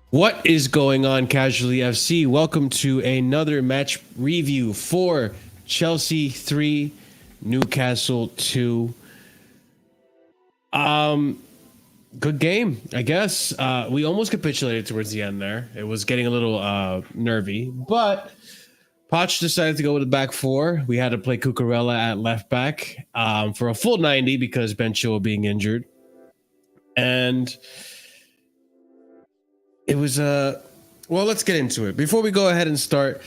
What is going on, Casually FC? Welcome to another match review for Chelsea 3, Newcastle 2. Good game, I guess. We almost capitulated towards the end there. It was getting a little nervy, but Poch decided to go with the back four. We had to play Cucurella at left back for a full 90 because Ben Chilwell being injured. And it was well, let's get into it. Before we go ahead and start,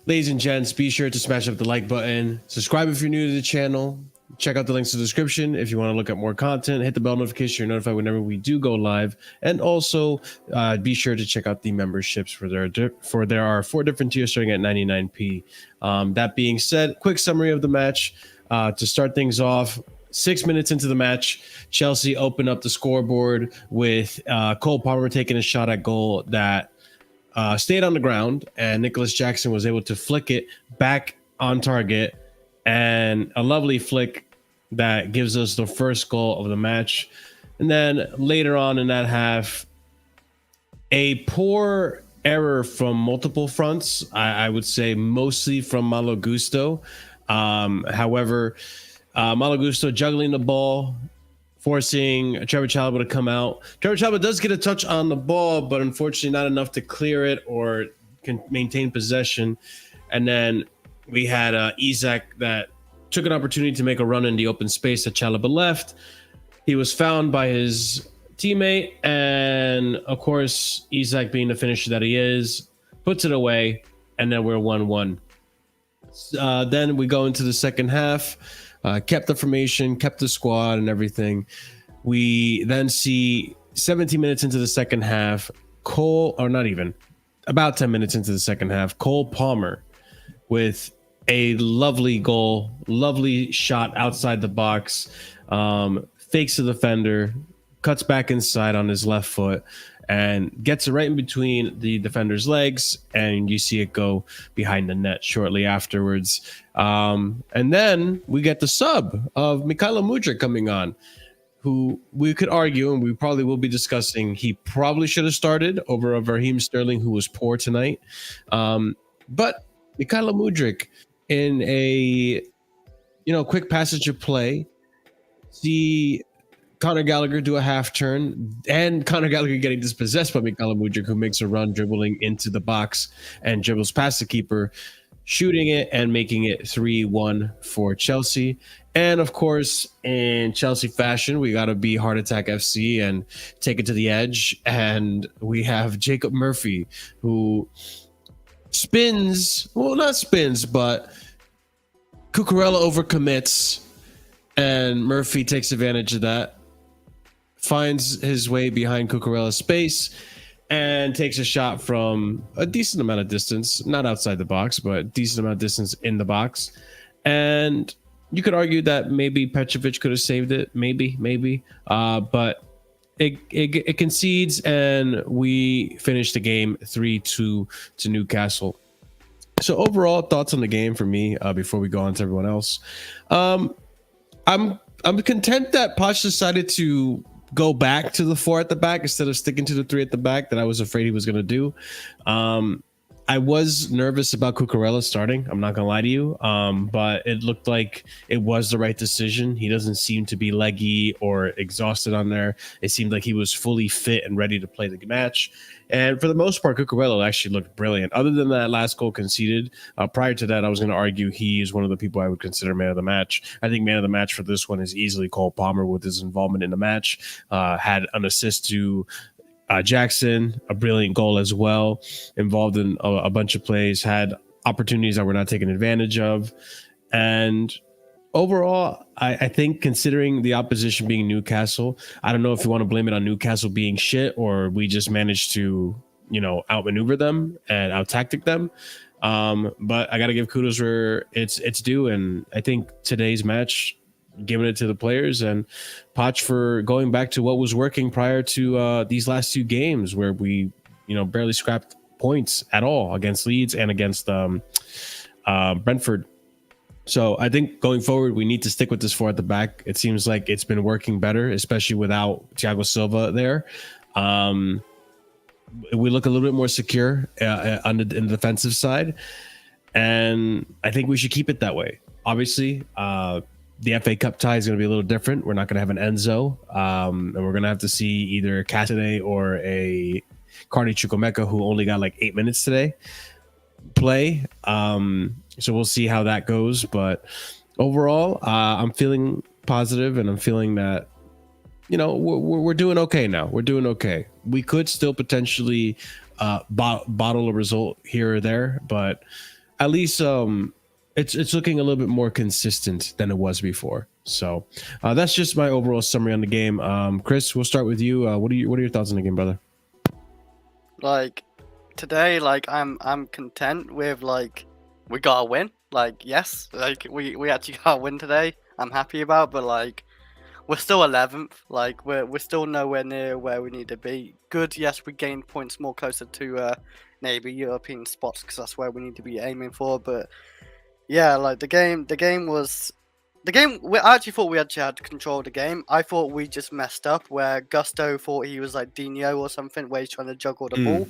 ladies and gents, be sure to smash up the like button, subscribe if you're new to the channel, check out the links in the description if you want to look at more content, hit the bell notification, you're notified whenever we do go live, and also be sure to check out the memberships for there are 4 different tiers starting at 99p. That being said, quick summary of the match to start things off. 6 minutes into the match, Chelsea opened up the scoreboard with Cole Palmer taking a shot at goal that stayed on the ground, and Nicholas Jackson was able to flick it back on target, and a lovely flick that gives us the first goal of the match. And then later on in that half, a poor error from multiple fronts. I would say mostly from Malo Gusto. However, Malo Gusto juggling the ball, forcing Trevor Chalobah to come out. Trevor Chalobah does get a touch on the ball, but unfortunately not enough to clear it or can maintain possession. And then we had Isak that took an opportunity to make a run in the open space that Chalobah left. He was found by his teammate, and of course, Isak, being the finisher that he is, puts it away, and then we're 1-1. Then we go into the second half. Kept the formation, kept the squad and everything. We then see 17 minutes into the second half, about 10 minutes into the second half, Cole Palmer with a lovely goal, lovely shot outside the box, fakes the defender, cuts back inside on his left foot, and gets it right in between the defender's legs, and you see it go behind the net shortly afterwards. And then we get the sub of Mudryk coming on, who we could argue, and we probably will be discussing, he probably should have started over a Raheem Sterling, who was poor tonight. But Mudryk, in a quick passage of play, see Conor Gallagher do a half turn, and Conor Gallagher getting dispossessed by Mudryk, who makes a run dribbling into the box and dribbles past the keeper, shooting it and making it 3-1 for Chelsea. And of course, in Chelsea fashion, we got to be Heart Attack FC and take it to the edge. And we have Jacob Murphy, who not spins, but Cucurella overcommits, and Murphy takes advantage of that, finds his way behind Cucurella's space, and takes a shot from a decent amount of distance, not outside the box, but a decent amount of distance in the box. And you could argue that maybe Petrovic could have saved it, maybe. But it concedes, and we finish the game 3-2 to Newcastle. So overall, thoughts on the game for me before we go on to everyone else. I'm content that Poch decided to go back to the 4 at the back instead of sticking to the 3 at the back that I was afraid he was going to do. I was nervous about Cucurella starting, I'm not gonna lie to you, but it looked like it was the right decision. He doesn't seem to be leggy or exhausted on there. It seemed like he was fully fit and ready to play the match, and for the most part, Cucurella actually looked brilliant. Other than that last goal conceded, prior to that, I was going to argue he is one of the people I would consider man of the match. I think man of the match for this one is easily Cole Palmer with his involvement in the match. Had an assist to Jackson, a brilliant goal as well, involved in a bunch of plays, had opportunities that were not taken advantage of. And overall, I think, considering the opposition being Newcastle, I don't know if you want to blame it on Newcastle being shit or we just managed to, outmaneuver them and out-tactic them. But I got to give kudos where it's due. And I think today's match, giving it to the players, and Poch for going back to what was working prior to these last 2 games where we, barely scrapped points at all against Leeds and against Brentford. So I think going forward, we need to stick with this 4 at the back. It seems like it's been working better, especially without Thiago Silva there. we look a little bit more secure on in the defensive side, and I think we should keep it that way. Obviously, the FA Cup tie is going to be a little different. We're not going to have an Enzo, and we're going to have to see either Cassidy or a Carney Chukwuemeka, who only got like 8 minutes today, play. So we'll see how that goes. But overall, I'm feeling positive, and I'm feeling that, you know, we're doing okay now. We're doing okay. We could still potentially bottle a result here or there, but at least it's looking a little bit more consistent than it was before. So that's just my overall summary on the game. Chris, we'll start with you. What are your thoughts on the game, brother? Like today, like I'm content with, like, we got a win. Like, yes, like we actually got a win today. I'm happy about, but like we're still 11th. Like we're still nowhere near where we need to be. Good, yes, we gained points more closer to maybe European spots, because that's where we need to be aiming for. But yeah, like the game. I actually thought we actually had control of the game. I thought we just messed up where Gusto thought he was like Dino or something, where he's trying to juggle the ball.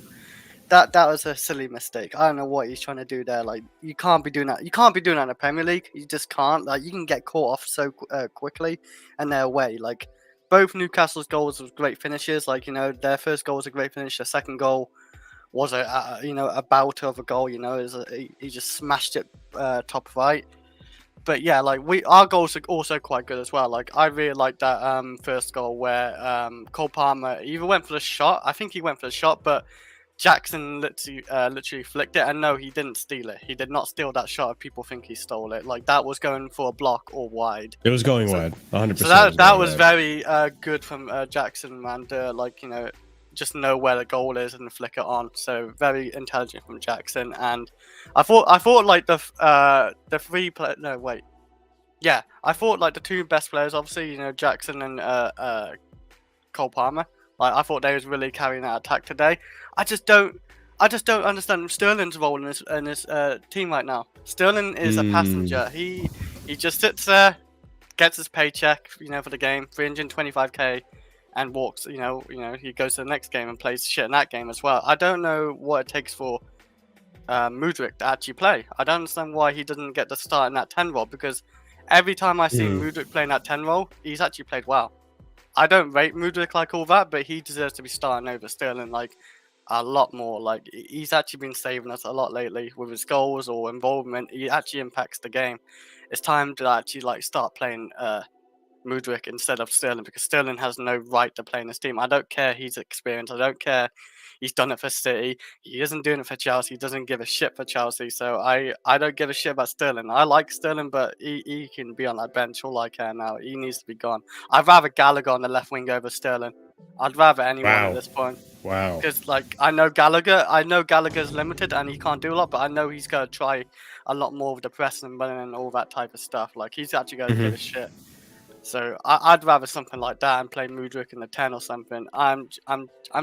That was a silly mistake. I don't know what he's trying to do there. Like, you can't be doing that. You can't be doing that in the Premier League. You just can't. Like, you can get caught off so quickly, and they're away. Like, both Newcastle's goals were great finishes. Like, you know, their first goal was a great finish. The second goal was a bout of a goal. You know, he just smashed it top right. But yeah, like our goals are also quite good as well. Like, I really like that first goal where Cole Palmer either went for the shot. I think he went for the shot, but Jackson literally flicked it, and no, he didn't steal it. He did not steal that shot if people think he stole it. Like, that was going for a block or wide. It was going wide, 100%. So that was very good from Jackson, man. Like, you know, just know where the goal is and flick it on. So very intelligent from Jackson. And I thought like the three play. No, wait. Yeah, I thought like the two best players, obviously, you know, Jackson and Cole Palmer. Like, I thought they was really carrying that attack today. I just don't understand Sterling's role in this team right now. Sterling is a passenger. He just sits there, gets his paycheck, you know, for the game, 325k, and walks. You know, he goes to the next game and plays shit in that game as well. I don't know what it takes for Mudryk to actually play. I don't understand why he doesn't get the start in that 10 role, because every time I see Mudryk playing that 10 role, he's actually played well. I don't rate Mudryk like all that, but he deserves to be starting over Sterling like a lot more. Like, he's actually been saving us a lot lately with his goals or involvement. He actually impacts the game. It's time to actually like start playing Mudryk instead of Sterling, because Sterling has no right to play in this team. I don't care he's experienced. I don't care he's done it for City. He isn't doing it for Chelsea. He doesn't give a shit for Chelsea. So I don't give a shit about Sterling. I like Sterling, but he can be on that bench. All I care now. He needs to be gone. I'd rather Gallagher on the left wing over Sterling. I'd rather anyone at this point. Wow. Because like I know Gallagher's limited and he can't do a lot, but I know he's gonna try a lot more with the press and running and all that type of stuff. Like, he's actually gonna give a shit. So I'd rather something like that and play Mudryk in the 10 or something. I'm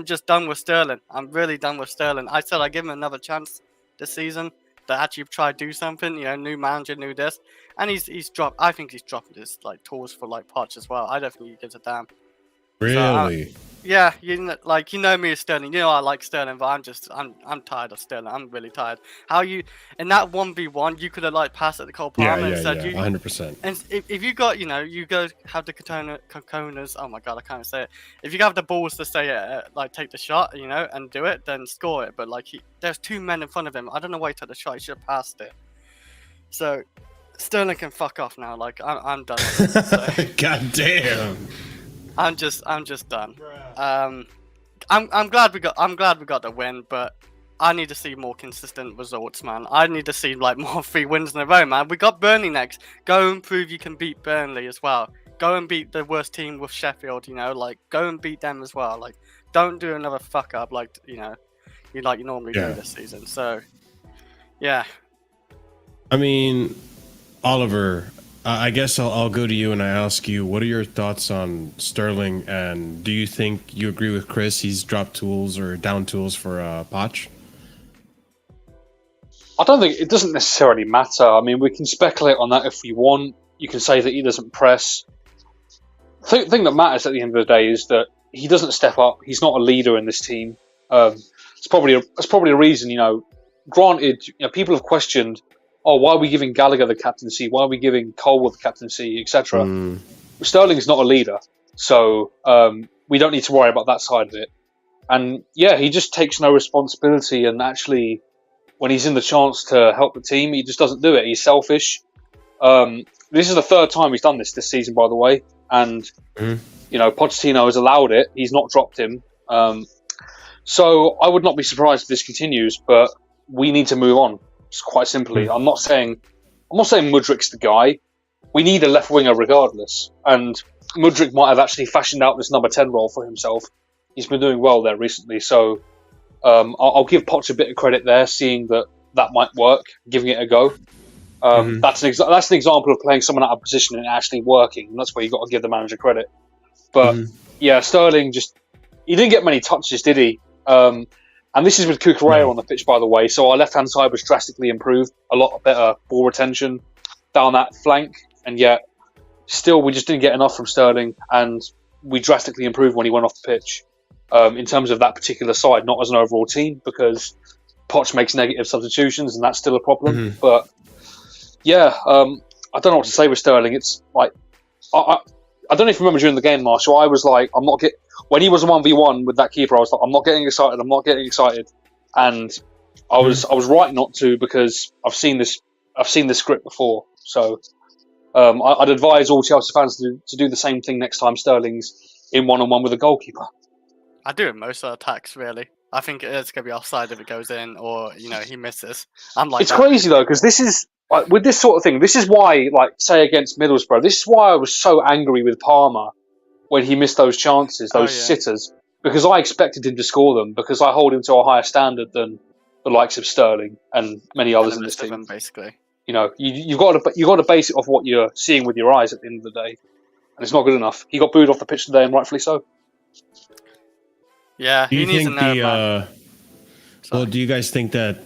just done with Sterling. I'm really done with Sterling. I said I'd give him another chance this season to actually try to do something. You know, new manager, new this, and he's dropped. I think he's dropped his like tools for like Poch as well. I don't think he gives a damn. Really? So, yeah, you know me as Sterling. You know I like Sterling, but I'm tired of Sterling. I'm really tired. How you in that 1v1, you could have like passed it to Cole Palmer and said 100%. And if you got, you go have the Coconas. Oh my god, I can't say it. If you have the balls to say like take the shot, and do it, then score it. But like there's two men in front of him. I don't know why he took the shot. He should have passed it. So Sterling can fuck off now. Like I'm done. So. God damn. I'm just done. I'm glad we got the win, but I need to see more consistent results, man. I need to see like more 3 wins in a row, man. We got Burnley next. Go and prove you can beat Burnley as well. Go and beat the worst team with Sheffield. Like go and beat them as well. Like don't do another fuck up like you normally do this season. So yeah. I mean, Oliver, I guess I'll go to you and I ask you, what are your thoughts on Sterling, and do you think you agree with Chris? He's dropped tools or down tools for Poch? I don't think it doesn't necessarily matter. I mean, we can speculate on that if we want. You can say that he doesn't press. The thing that matters at the end of the day is that he doesn't step up. He's not a leader in this team. It's probably a reason. Granted, people have questioned, oh, why are we giving Gallagher the captaincy? Why are we giving Colwood the captaincy, etc. Sterling's not a leader, so we don't need to worry about that side of it. And yeah, he just takes no responsibility, and actually, when he's in the chance to help the team, he just doesn't do it. He's selfish. This is the third time he's done this season, by the way, and Pochettino has allowed it. He's not dropped him. So I would not be surprised if this continues, but we need to move on. Just quite simply, I'm not saying Mudryk's the guy. We need a left winger regardless, and Mudryk might have actually fashioned out this number 10 role for himself. He's been doing well there recently, so I'll give Poch a bit of credit there, seeing that might work, giving it a go. That's an example of playing someone out of position and actually working, and that's where you got to give the manager credit. But yeah, Sterling he didn't get many touches, did he? And this is with Cucurella on the pitch, by the way. So our left-hand side was drastically improved, a lot better ball retention down that flank, and yet still we just didn't get enough from Sterling, and we drastically improved when he went off the pitch in terms of that particular side, not as an overall team, because Poch makes negative substitutions, and that's still a problem. But yeah, I don't know what to say with Sterling. It's like I don't know if you remember during the game, Marshall. I was like, when he was a 1v1 with that keeper, I was like, I'm not getting excited, and I was right not to, because I've seen this script before. So I'd advise all Chelsea fans to do the same thing next time Sterling's in one-on-one with a goalkeeper. I do it most of the attacks, really. I think it's going to be offside if it goes in, or he misses. It's crazy though, because this is with this sort of thing. This is why, say against Middlesbrough, this is why I was so angry with Palmer when he missed those chances, sitters, because I expected him to score them, because I hold him to a higher standard than the likes of Sterling and many others in this team. Basically, you've got to base it off what you're seeing with your eyes at the end of the day, and it's not good enough. He got booed off the pitch today, and rightfully so. Yeah, he needs to know. Well, do you guys think that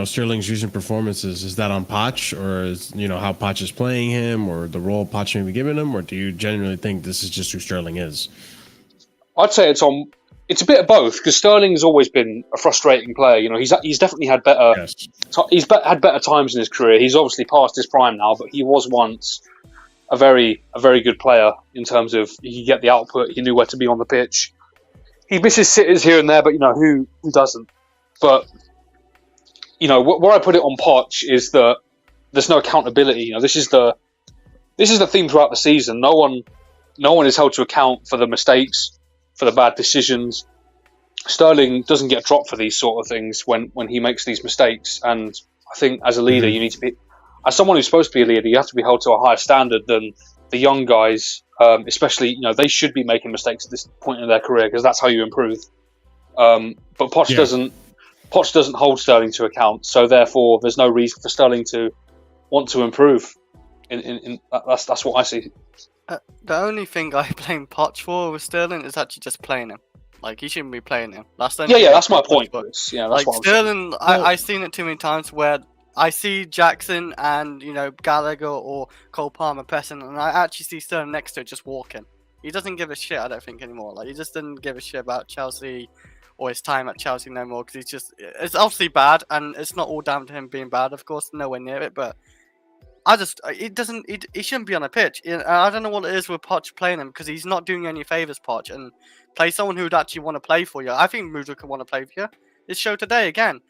Sterling's recent performances, is that on Poch, or is how Poch is playing him, or the role Poch may be giving him, or do you genuinely think this is just who Sterling is? I'd say it's a bit of both, because Sterling has always been a frustrating player. He's definitely had better. Yes. Had better times in his career. He's obviously past his prime now, but he was once a very good player in terms of he could get the output. He knew where to be on the pitch. He misses sitters here and there, but who doesn't? But where I put it on Poch is that there's no accountability. This is the theme throughout the season. No one is held to account for the mistakes, for the bad decisions. Sterling doesn't get dropped for these sort of things when he makes these mistakes. And I think as a leader, you need to be, as someone who's supposed to be a leader, you have to be held to a higher standard than the young guys. Especially, they should be making mistakes at this point in their career, because that's how you improve. But Poch doesn't hold Sterling to account, so therefore there's no reason for Sterling to want to improve. That's what I see. The only thing I blame Poch for with Sterling is actually just playing him. He shouldn't be playing him. That's my point. Yeah, that's what Sterling. I've seen it too many times where I see Jackson and Gallagher or Cole Palmer pressing, and I actually see Sterling next to it just walking. He doesn't give a shit, I don't think, anymore. He just doesn't give a shit about Chelsea or his time at Chelsea no more, because it's obviously bad, and it's not all down to him being bad, of course, nowhere near it, but he shouldn't be on a pitch. I don't know what it is with Poch playing him, because he's not doing you any favours, Poch, and play someone who would actually want to play for you. I think Mudryk could want to play for you. This show today, again,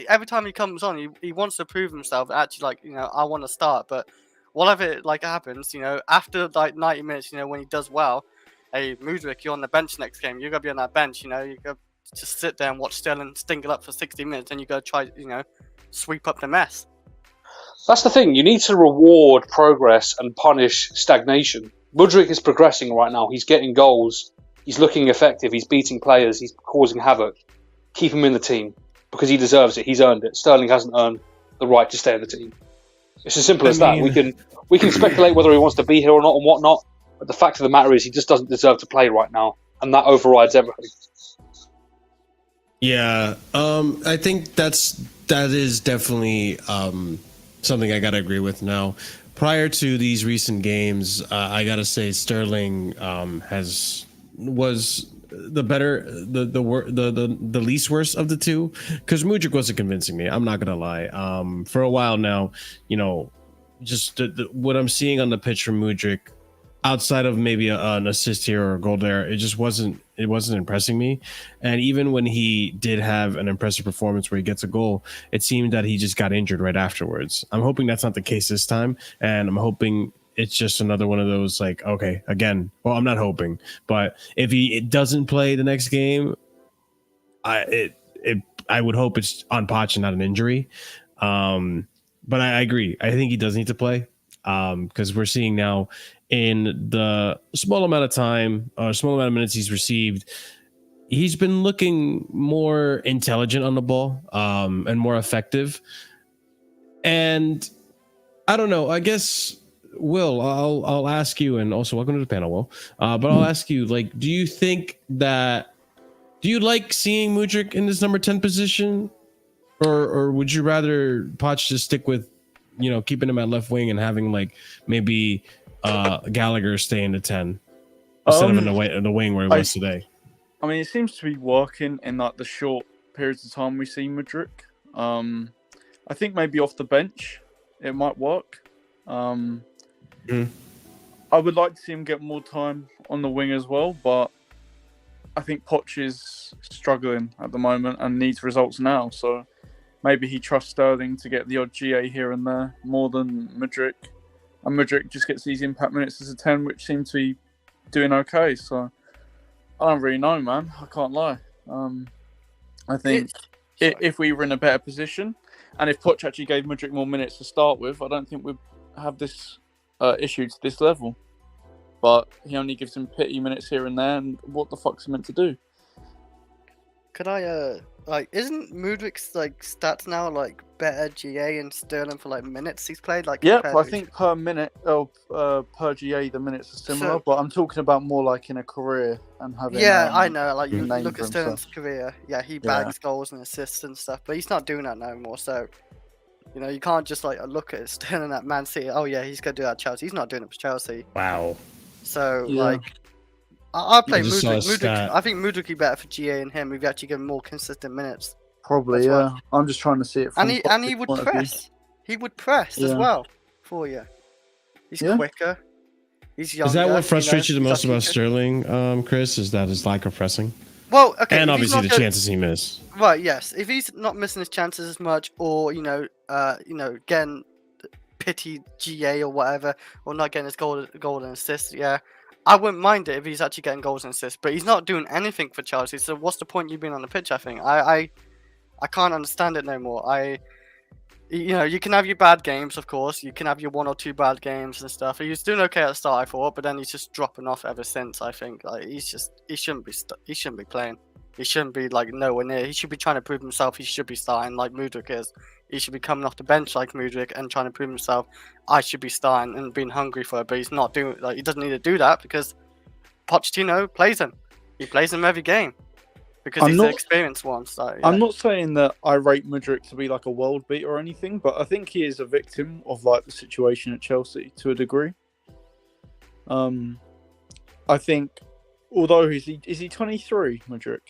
every time he comes on, he wants to prove himself, actually, I want to start, but whatever it happens, after 90 minutes, when he does well, hey, Mudryk, you're on the bench next game, you're going to be on that bench, you go just sit there and watch Sterling stink it up for 60 minutes, and you go try, sweep up the mess. That's the thing. You need to reward progress and punish stagnation. Mudryk is progressing right now. He's getting goals. He's looking effective. He's beating players. He's causing havoc. Keep him in the team, because he deserves it. He's earned it. Sterling hasn't earned the right to stay in the team. It's as simple as that. We can speculate whether he wants to be here or not and whatnot, but the fact of the matter is he just doesn't deserve to play right now, and that overrides everything. Yeah, I think that is definitely something I gotta agree with now. Prior to these recent games, I gotta say Sterling was the better, the least worst of the two, because Mudryk wasn't convincing me. I'm not gonna lie. For a while now, you know, just what I'm seeing on the pitch from Mudryk, outside of maybe an assist here or a goal there, it just wasn't impressing me. And even when he did have an impressive performance where he gets a goal, it seemed that he just got injured right afterwards. I'm hoping that's not the case this time, and I'm hoping it's just another one of those, like, okay, again, well, I'm not hoping, but if he doesn't play the next game, I would hope it's on Poch and not an injury. But I agree. I think he does need to play, because we're seeing now in the small amount of time, small amount of minutes he's received, he's been looking more intelligent on the ball, and more effective. And I don't know, I guess, Will, I'll ask you, and also welcome to the panel, Will. But I'll ask you, like, do you like seeing Mudryk in this number 10 position, or would you rather Poch just stick with, you know, keeping him at left wing and having like maybe Gallagher stay in the 10 instead of in the wing where he was today? I mean, it seems to be working in like the short periods of time we see Mudryk. I think maybe off the bench it might work. I would like to see him get more time on the wing as well, but I think Poch is struggling at the moment and needs results now. So maybe he trusts Sterling to get the odd GA here and there more than Mudryk. And Mudryk just gets these impact minutes as a 10, which seem to be doing okay. So I don't really know, man. I can't lie. I think if we were in a better position, and if Poch actually gave Mudryk more minutes to start with, I don't think we'd have this issue to this level. But he only gives him pity minutes here and there, and what the fuck's he meant to do? Could I isn't Mudryk's like stats now like better GA and Sterling for like minutes he's played? Like, yeah, I think per minute per GA the minutes are similar, but I'm talking about more like in a career and having. Yeah, I know. Like you look at Sterling's career, yeah, he bags goals and assists and stuff, but he's not doing that no more. So, you know, you can't just like look at Sterling at Man City. Oh yeah, he's gonna do that at Chelsea. He's not doing it for Chelsea. Wow. So like, I'll play Mudryk. I think Mudryk would be better for GA and him. We've actually given more consistent minutes. Probably, yeah. I'm just trying to see it. From and he would press. He would press as well for you. He's quicker. He's younger. Is that what frustrates you the most about Sterling, Chris? Is that his lack of pressing? Well, okay. And obviously the chances he missed. Right. Yes. If he's not missing his chances as much, or getting pity GA or whatever, or not getting his goal and assist, yeah, I wouldn't mind it if he's actually getting goals and assists. But he's not doing anything for Chelsea. So what's the point you being on the pitch? I think I can't understand it no more. You can have your bad games, of course. You can have your 1 or 2 bad games and stuff. He was doing okay at the start, I thought, but then he's just dropping off ever since. I think like he shouldn't be playing. He shouldn't be like nowhere near. He should be trying to prove himself. He should be starting like Mudryk is. He should be coming off the bench like Mudryk and trying to prove himself. I should be starting and being hungry for it, but he's not doing. Like he doesn't need to do that because Pochettino plays him. He plays him every game. Because he's the experienced one. So, yeah. I'm not saying that I rate Mudryk to be like a world beater or anything, but I think he is a victim of like the situation at Chelsea to a degree. I think, although is he 23, Mudryk?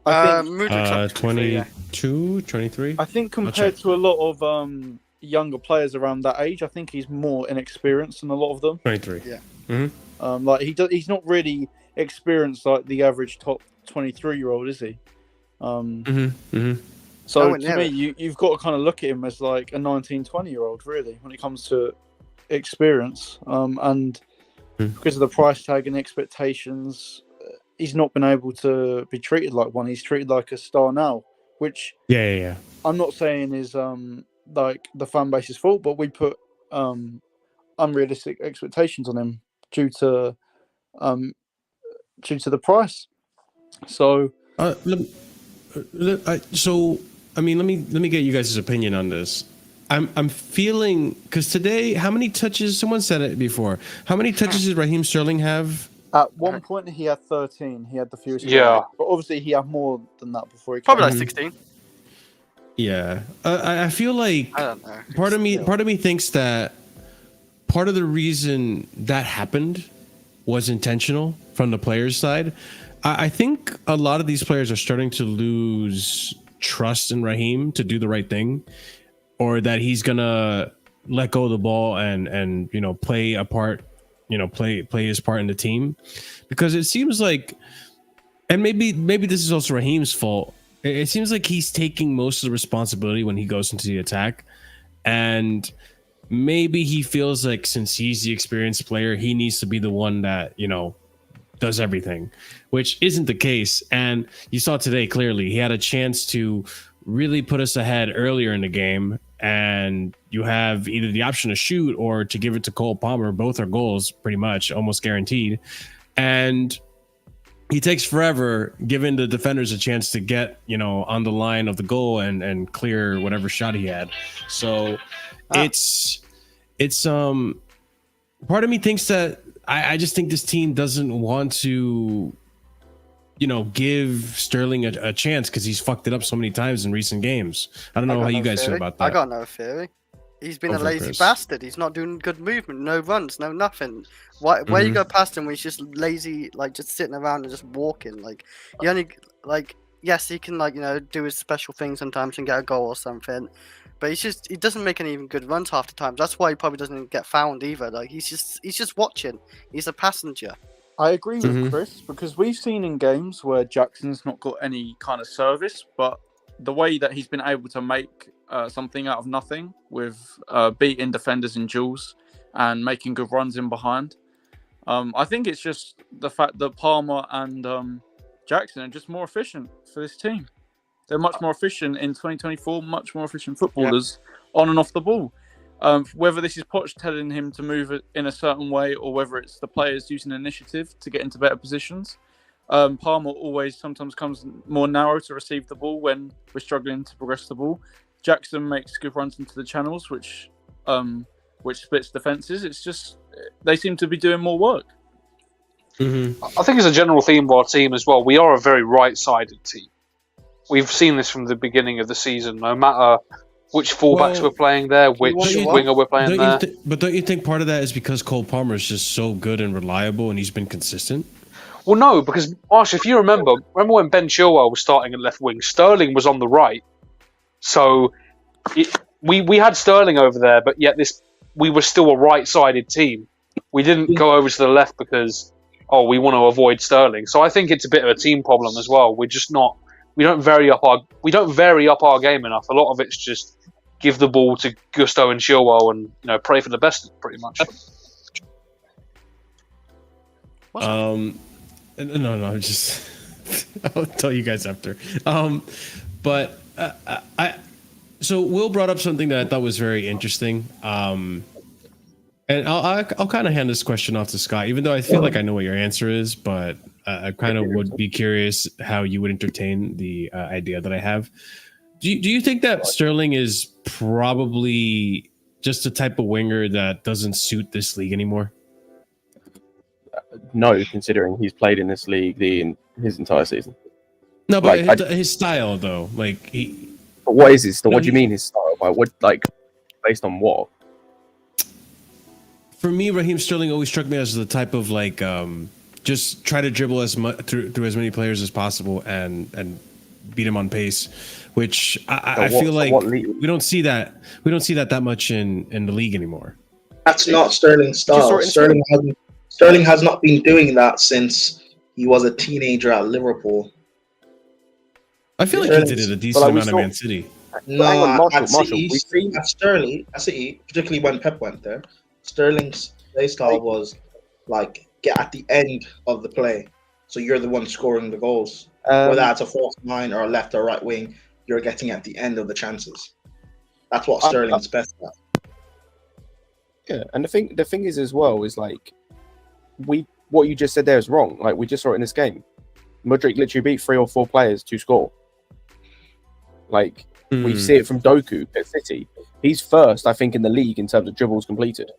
I think 22, 23. I think compared to a lot of younger players around that age, I think he's more inexperienced than a lot of them. 23. Yeah. Mm-hmm. He's not really experienced like the average top 23-year-old, is he? So to me, you've got to kind of look at him as like a 19, 20-year-old, really, when it comes to experience. And because of the price tag and expectations, he's not been able to be treated like one. He's treated like a star now, which I'm not saying is like the fan base's fault, but we put unrealistic expectations on him due to the price. So, let me get you guys' opinion on this. I'm feeling, because today, how many touches? Someone said it before. How many touches did Raheem Sterling have? At one point, he had 13. He had the fewest. Yeah, but obviously, he had more than that before. He probably like 16. Yeah, I feel like I don't know. Part of me thinks that part of the reason that happened was intentional from the players' side. I think a lot of these players are starting to lose trust in Raheem to do the right thing, or that he's gonna let go of the ball and play a part, play his part in the team, because it seems like, and maybe this is also Raheem's fault. It seems like he's taking most of the responsibility when he goes into the attack, and maybe he feels like since he's the experienced player, he needs to be the one that does everything, which isn't the case. And you saw today clearly he had a chance to really put us ahead earlier in the game, and you have either the option to shoot or to give it to Cole Palmer. Both are goals, pretty much almost guaranteed, and he takes forever giving the defenders a chance to get on the line of the goal and clear whatever shot he had. So it's part of me thinks that I just think this team doesn't want to, give Sterling a chance because he's fucked it up so many times in recent games. I don't know how you guys feel about that. I got no theory. He's been a lazy bastard. He's not doing good movement, no runs, no nothing. Where you go past him when he's just lazy, like just sitting around and just walking. Like you only yes, he can do his special thing sometimes and get a goal or something. But he doesn't make any even good runs half the time. That's why he probably doesn't get found either. Like he's just watching. He's a passenger. I agree with Chris, because we've seen in games where Jackson's not got any kind of service, but the way that he's been able to make something out of nothing with beating defenders in duels and making good runs in behind. I think it's just the fact that Palmer and Jackson are just more efficient for this team. They're much more efficient in 2024, much more efficient footballers on and off the ball. Whether this is Poch telling him to move it in a certain way or whether it's the players using initiative to get into better positions. Palmer always sometimes comes more narrow to receive the ball when we're struggling to progress the ball. Jackson makes good runs into the channels, which splits defences. It's just they seem to be doing more work. I think it's a general theme of our team as well. We are a very right-sided team. We've seen this from the beginning of the season. No matter which fullbacks we're playing there, which winger we're playing there. But don't you think part of that is because Cole Palmer is just so good and reliable and he's been consistent? Well, no, because Marsh, if you remember when Ben Chilwell was starting at left wing, Sterling was on the right. So we had Sterling over there, but yet we were still a right-sided team. We didn't go over to the left because we want to avoid Sterling. So I think it's a bit of a team problem as well. We're just not. We don't vary up our game enough. A lot of it's just give the ball to Gusto and Chilwell and pray for the best, pretty much. No, just I'll tell you guys after. So Will brought up something that I thought was very interesting. And I'll kind of hand this question off to Scott, even though I feel like I know what your answer is, but I kind of would be curious how you would entertain the idea that I have. Do you think that Sterling is probably just the type of winger that doesn't suit this league anymore? No, considering he's played in this league his entire season. No, but his style though, But what is his style? What do you mean his style? Based on what? For me, Raheem Sterling always struck me as the type of just try to dribble as much through as many players as possible and beat him on pace, which I feel like we don't see that much in the league anymore. That's not Sterling's style. Sterling has not been doing that since he was a teenager at Liverpool. I feel like he did it a decent amount at Man City. No, at Sterling, particularly when Pep went there, Sterling's play style was get at the end of the play, so you're the one scoring the goals. Whether that's a false nine or a left or right wing, you're getting at the end of the chances. That's what Sterling's best at. Yeah, and the thing is as well is what you just said there is wrong. We just saw it in this game. Mudryk literally beat 3 or 4 players to score. We see it from Doku at City. He's first, I think, in the league in terms of dribbles completed.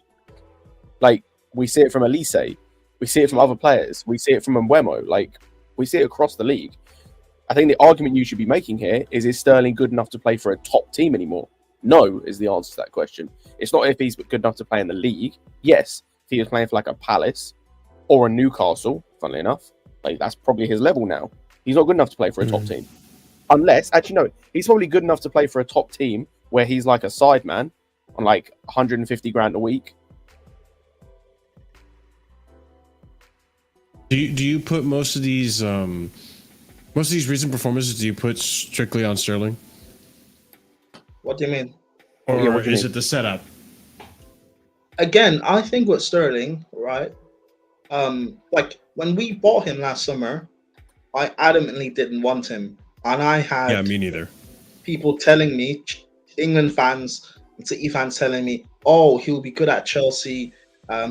We see it from Elise. We see it from other players. We see it from Mbeumo. We see it across the league. I think the argument you should be making here is Sterling good enough to play for a top team anymore? No, is the answer to that question. It's not if he's good enough to play in the league. Yes, if he was playing for a Palace or a Newcastle, funnily enough, Like that's probably his level now. He's not good enough to play for a top team. Unless, actually, no, he's probably good enough to play for a top team where he's like a side man on like 150 grand a week. Do you put most of these recent performances? Do you put strictly on Sterling, What do you mean? or Yeah, what do you is mean? it the setup? Again, I think with Sterling, right? Like when we bought him last summer, I adamantly didn't want him, and I had Yeah, me neither. people telling me, England fans and City fans telling me, "Oh, he'll be good at Chelsea.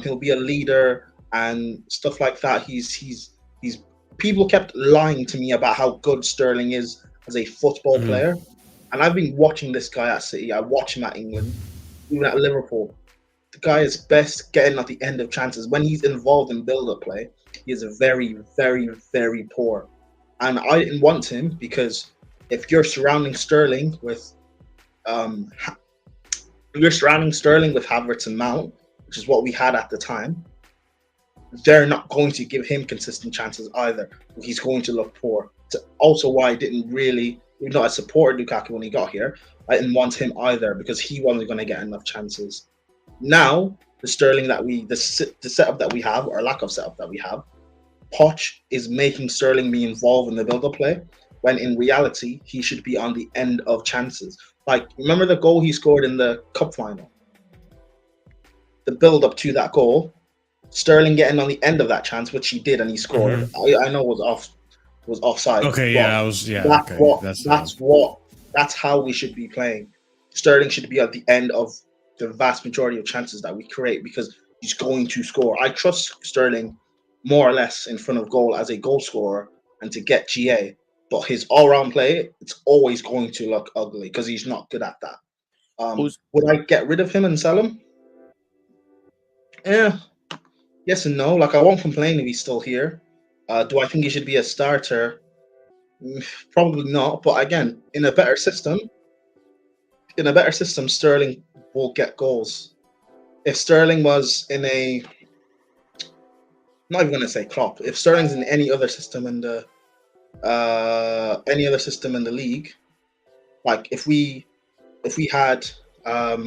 He'll be a leader and stuff like that." He's. People kept lying to me about how good Sterling is as a football player, and I've been watching this guy at City. I watch him at England, even at Liverpool. The guy is best getting at the end of chances. When he's involved in build-up play, he is very, very, very poor. And I didn't want him because if you're surrounding Sterling with Havertz and Mount, which is what we had at the time, they're not going to give him consistent chances either. He's going to look poor. It's also why I didn't really, even though I supported Lukaku when he got here, I didn't want him either because he wasn't going to get enough chances. Now, the Sterling that the setup that we have, or lack of setup that we have, Poch is making Sterling be involved in the build-up play, when in reality, he should be on the end of chances. Like, remember the goal he scored in the cup final? The build-up to that goal, Sterling getting on the end of that chance, which he did, and he scored. I know was offside. Okay, That's how we should be playing. Sterling should be at the end of the vast majority of chances that we create because he's going to score. I trust Sterling more or less in front of goal as a goal scorer and to get GA, but his all-round play, it's always going to look ugly because he's not good at that. Would I get rid of him and sell him? Yeah. Yes and no. Like, I won't complain if he's still here. Do I think he should be a starter? Probably not. But again, in a better system, Sterling will get goals. If Sterling was in a, I'm not even going to say Klopp. If Sterling's in any other system in the league, like if we had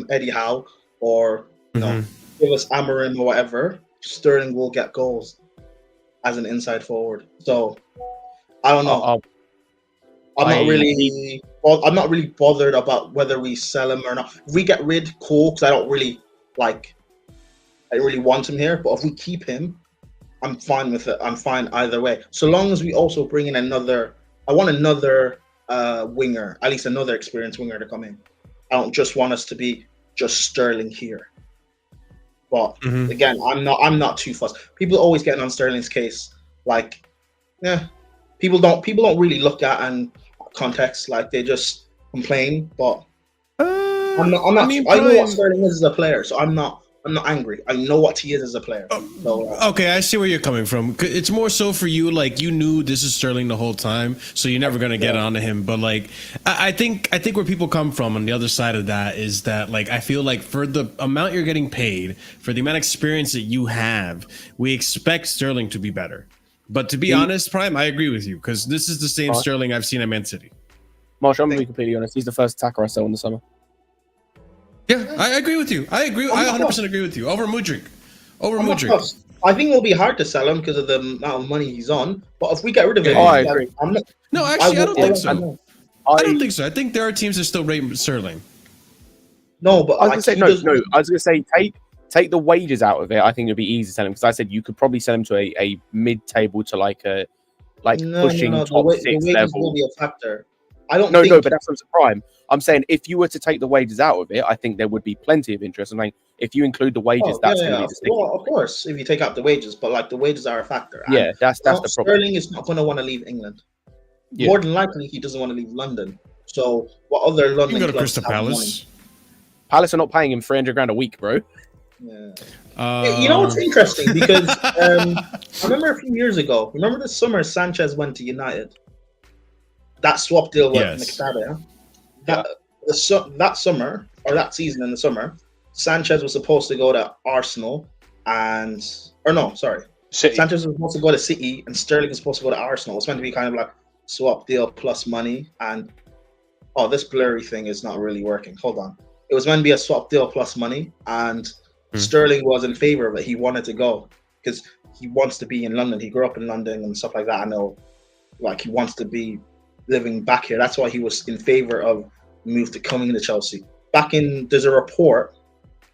Eddie Howe or give us Amorim or whatever, Sterling will get goals as an inside forward. So I don't know. I'm not really bothered about whether we sell him or not. If we get rid, cool, because I don't really want him here. But if we keep him, I'm fine with it. I'm fine either way. So long as we also bring in another winger, at least another experienced winger to come in. I don't just want us to be just Sterling here. But again, I'm not too fussed. People are always getting on Sterling's case. Like, yeah, people don't really look at and context. Like, they just complain. But I know what Sterling is as a player, so I'm not angry. I know what he is as a player. Okay, I see where you're coming from. It's more so for you, like, you knew this is Sterling the whole time, so you're never gonna get onto him. But like, I think where people come from on the other side of that is that, like, I feel like for the amount you're getting paid, for the amount of experience that you have, we expect Sterling to be better. But to be honest, Prime, I agree with you because this is the same Sterling I've seen at Man City. Marshall, I'm going to be completely honest. He's the first attacker I saw in the summer. Yeah, I agree with you. I 100% agree with you. Over Mudryk. I think it'll be hard to sell him because of the amount of money he's on. But if we get rid of him, I agree. I don't think so. I don't think so. I think there are teams that still rate Sterling. No, but I was going to say take the wages out of it. I think it'd be easy to sell him because I said you could probably sell him to a mid-table to pushing top 6 level. Will be a factor. But that's not prime. I'm saying if you were to take the wages out of it, I think there would be plenty of interest. I'm saying if you include the wages, that's going to be the sticking. Well, of course, if you take out the wages, but like the wages are a factor. Yeah, that's the problem. Sterling is not going to want to leave England. Yeah. More than likely, he doesn't want to leave London. So what other London? You can go to Crystal Palace. Palace are not paying him 300 grand a week, bro. Yeah. You know what's interesting because I remember a few years ago. Remember the summer Sanchez went to United. That swap deal with McTavish. That summer or that season in the summer, Sanchez was supposed to go to Arsenal City. Sanchez was supposed to go to City, and Sterling was supposed to go to Arsenal. It's meant to be kind of like swap deal plus money. And this blurry thing is not really working. Hold on. It was meant to be a swap deal plus money, and Sterling was in favor of it. He wanted to go because he wants to be in London. He grew up in London and stuff like that. I know, like, he wants to be living back here. That's why he was in favor of move to coming to Chelsea. There's a report,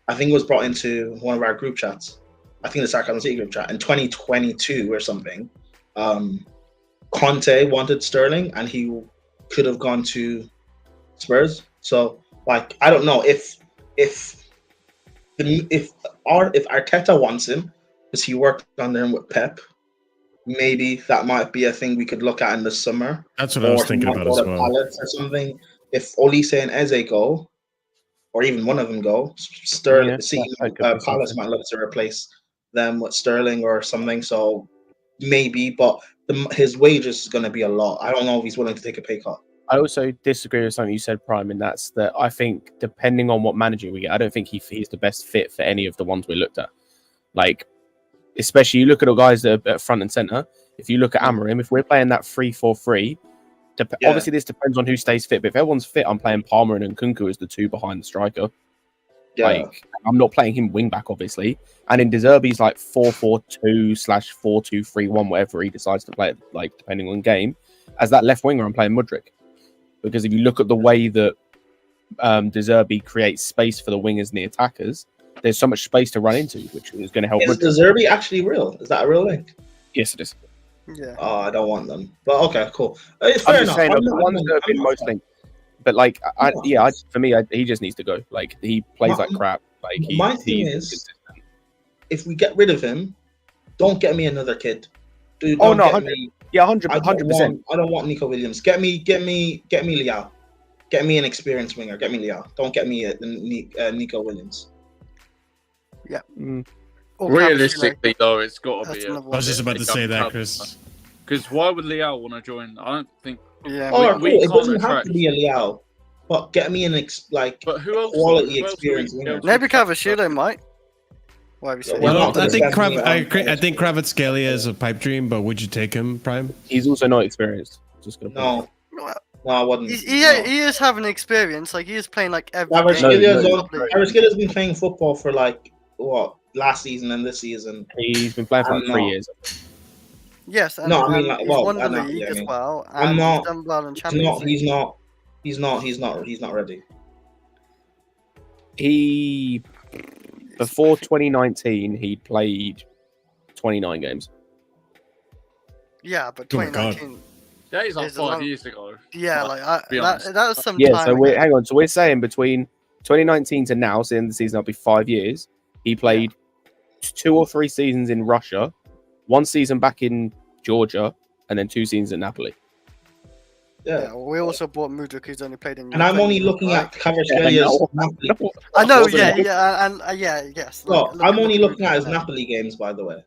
I think it was brought into one of our group chats. I think the Sarcasm City group chat in 2022 or something. Conte wanted Sterling, and he could have gone to Spurs. So, like, I don't know if Arteta wants him because he worked under him with Pep. Maybe that might be a thing we could look at in the summer. That's what I was thinking about as well. Palace or something. If Olise and Eze go, or even one of them go, Sterling, Palace might look to replace them with Sterling or something. So maybe, but his wages is going to be a lot. I don't know if he's willing to take a pay cut. I also disagree with something you said, Prime, and that's that I think depending on what manager we get, I don't think he's the best fit for any of the ones we looked at. Like, especially you look at the guys that are at front and centre. If you look at Amorim, if we're playing that 3-4-3, obviously this depends on who stays fit. But if everyone's fit, I'm playing Palmer and Nkunku as the two behind the striker. Yeah. Like, I'm not playing him wing back, obviously. And in De Zerbi's like 4-4-2/4-2-3-1, whatever he decides to play, like depending on game. As that left winger, I'm playing Mudryk. Because if you look at the way that De Zerbi creates space for the wingers and the attackers, there's so much space to run into, which is going to help. Is De Zerbi actually real? Is that a real link? Yes, it is. Yeah. Oh, I don't want them. But okay, cool. Fair enough. Saying, the ones that have been most linked. But like, for me, he just needs to go. Like, he plays like crap. Like, my thing is, if we get rid of him, don't get me another kid. Dude, don't get me. Yeah, 100%. I don't want Nico Williams. Get me Liao. Get me an experienced winger. Get me Liao. Don't get me Nico Williams. Yeah. Realistically, though, it's got to be. I was just about to say that, Chris. Because why would Liao want to join? I don't think. Yeah. It doesn't have to be a Liao, but get me an quality experienced winger. Maybe Cavachilo might. Why have you said? Well, I think Kvaratskhelia is a pipe dream, but would you take him, Prime? He's also not experienced. No, I wouldn't. He is having experience. Like, he is playing like every game. Kvaratskhelia been playing football for like what, last season and this season. He's been playing for like 3 years. Yes, and, no, I mean, like, he's well, won the league as well. And he's done well in Champions League. He's not ready. Before 2019, he played 29 games. Yeah, but 2019. That is like 5 years ago. Yeah, that was some time. Yeah, so hang on. So we're saying between 2019 to now, so in the season, that'll be 5 years. He played 2 or 3 seasons in Russia, 1 season back in Georgia, and then 2 seasons at Napoli. Yeah, we also bought Mudryk, who's only played in. And I'm only looking at Kvaratskhelia. I know, yes. Well, I'm only looking at his Napoli games, by the way.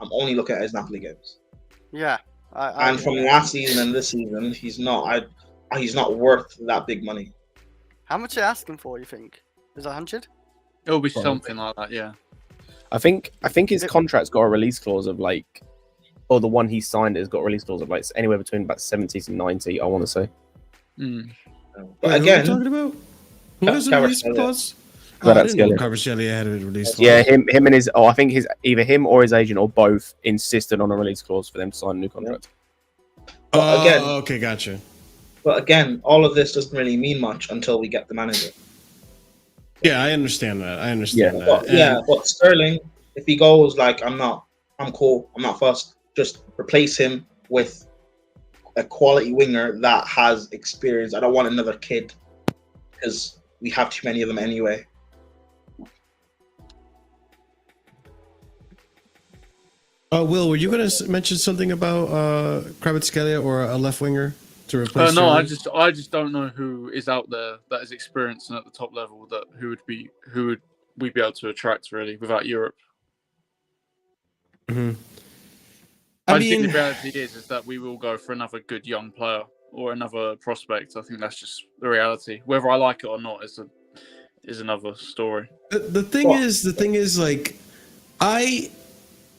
I'm only looking at his Napoli games. Yeah, and from last season and this season, he's not worth that big money. How much are you asking for? You think is 100? It'll be something like that, yeah. I think his contract's got a release clause of like. Or the one he signed has got a release clause of like anywhere between about 70 to 90, I want to say. But again, who are you talking about? Who has a release clause? Kvaratskhelia had a release clause. Yeah, him and his. I think either him or his agent or both insisted on a release clause for them to sign a new contract. Okay, gotcha. But again, all of this doesn't really mean much until we get the manager. Yeah, I understand that. But Sterling, if he goes like, I'm cool, I'm not fussed. Just replace him with a quality winger that has experience. I don't want another kid because we have too many of them anyway. Will, were you going to mention something about Kvaratskhelia or a left winger to replace? No, I just don't know who is out there that is experienced and at the top level who would we be able to attract really without Europe. Mm-hmm. I think the reality is that we will go for another good young player or another prospect. I think that's just the reality. Whether I like it or not is another story. The thing is, like, I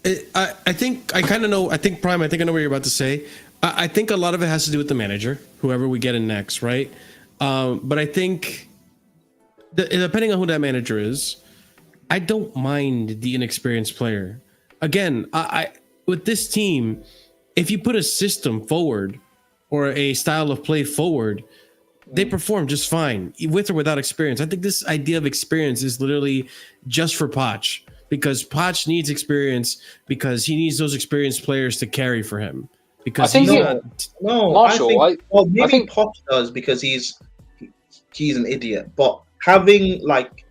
I think I kind of know. I think Prime. I think I know what you're about to say. I think a lot of it has to do with the manager, whoever we get in next, right? But I think depending on who that manager is, I don't mind the inexperienced player. Again, I with this team, if you put a system forward or a style of play forward, they perform just fine, with or without experience. I think this idea of experience is literally just for Poch, because Poch needs experience because he needs those experienced players to carry for him. Because I think Marshall, I think Poch does because he's an idiot. But having like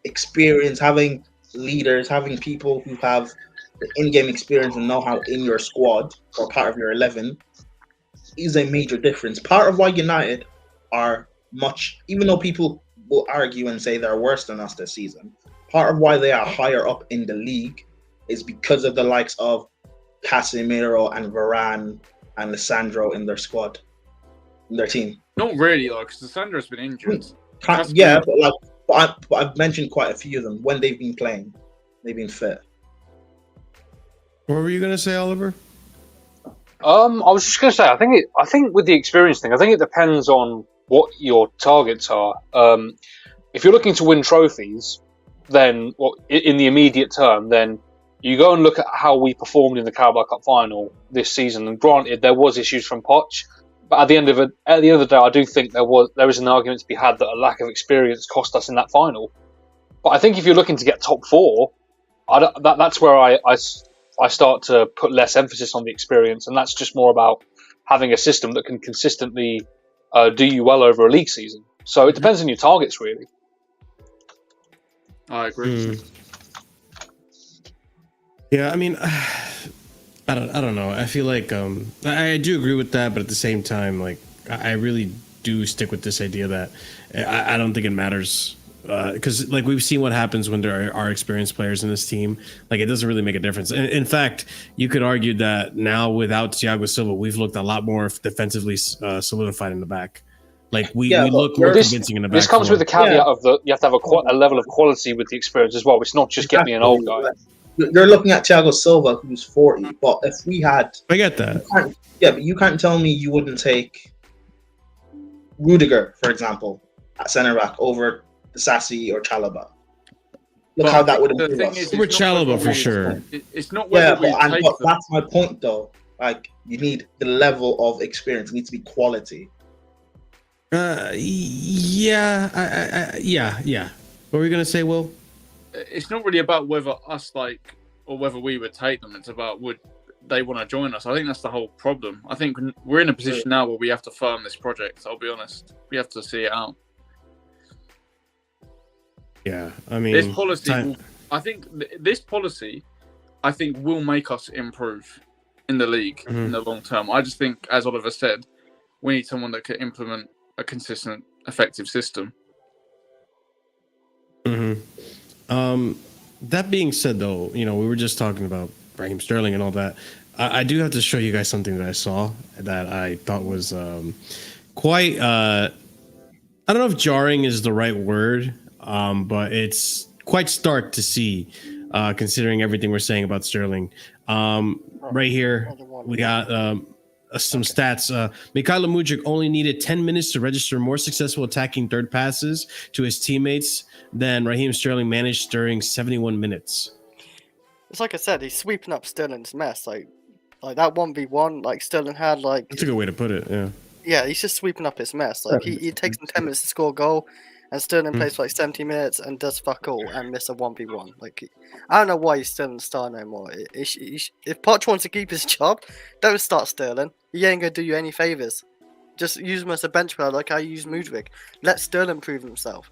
experience, having leaders, having people who have the in-game experience and know-how in your squad or part of your 11 is a major difference. Part of why United are much, even though people will argue and say they're worse than us this season, part of why they are higher up in the league is because of the likes of Casemiro and Varane and Lissandro in their squad, in their team. Not really, though, because Lissandro's been injured. Yeah, but I've mentioned quite a few of them. When they've been playing, they've been fit. What were you going to say, Oliver? I was just going to say, I think with the experience thing, I think it depends on what your targets are. If you're looking to win trophies, then in the immediate term, then you go and look at how we performed in the Carabao Cup final this season. And granted, there was issues from Poch, but at the end of the day, I do think there is an argument to be had that a lack of experience cost us in that final. But I think if you're looking to get top four, that's where I start to put less emphasis on the experience, and that's just more about having a system that can consistently do you well over a league season. So it depends on your targets, really. I agree. Yeah, I mean, I don't know. I feel like I do agree with that, but at the same time, like I really do stick with this idea that I don't think it matters. Because like we've seen what happens when there are experienced players in this team. Like it doesn't really make a difference. In fact, you could argue that now without Thiago Silva, we've looked a lot more defensively solidified in the back. Like we look more convincing in the back. This comes with the caveat of you have to have a level of quality with the experience as well. It's not just get me an old guy. You're looking at Thiago Silva, who's 40. But if we had, I get that. But you can't tell me you wouldn't take Rudiger, for example, at centre back over Sassy or Chalobah. Look how that would improve us. Over Chalobah for sure. It's not whether but that's my point though. Like you need the level of experience. It needs to be quality. Yeah. What were you gonna say, Will? It's not really about whether us or whether we would take them. It's about would they want to join us. I think that's the whole problem. I think we're in a position now where we have to firm this project. I'll be honest. We have to see it out. Yeah, I mean, this policy. This policy, I think, will make us improve in the league in the long term. I just think, as Oliver said, we need someone that can implement a consistent, effective system. That being said, though, we were just talking about Raheem Sterling and all that. I do have to show you guys something that I saw that I thought was quite. I don't know if jarring is the right word. But it's quite stark to see, considering everything we're saying about Sterling. Right here, we got some stats. Mikhailo Mudryk only needed 10 minutes to register more successful attacking third passes to his teammates than Raheem Sterling managed during 71 minutes. It's like I said, he's sweeping up Sterling's mess. Like that 1v1, like Sterling had, like... That's a good way to put it, yeah. Yeah, he's just sweeping up his mess. Like he takes him 10 minutes to score a goal, and Sterling plays for like 70 minutes and does fuck all and miss a 1v1. Like, I don't know why he's still in the star no more. If Poch wants to keep his job, don't start Sterling. He ain't going to do you any favours. Just use him as a bench player like how you use Mudryk. Let Sterling prove himself.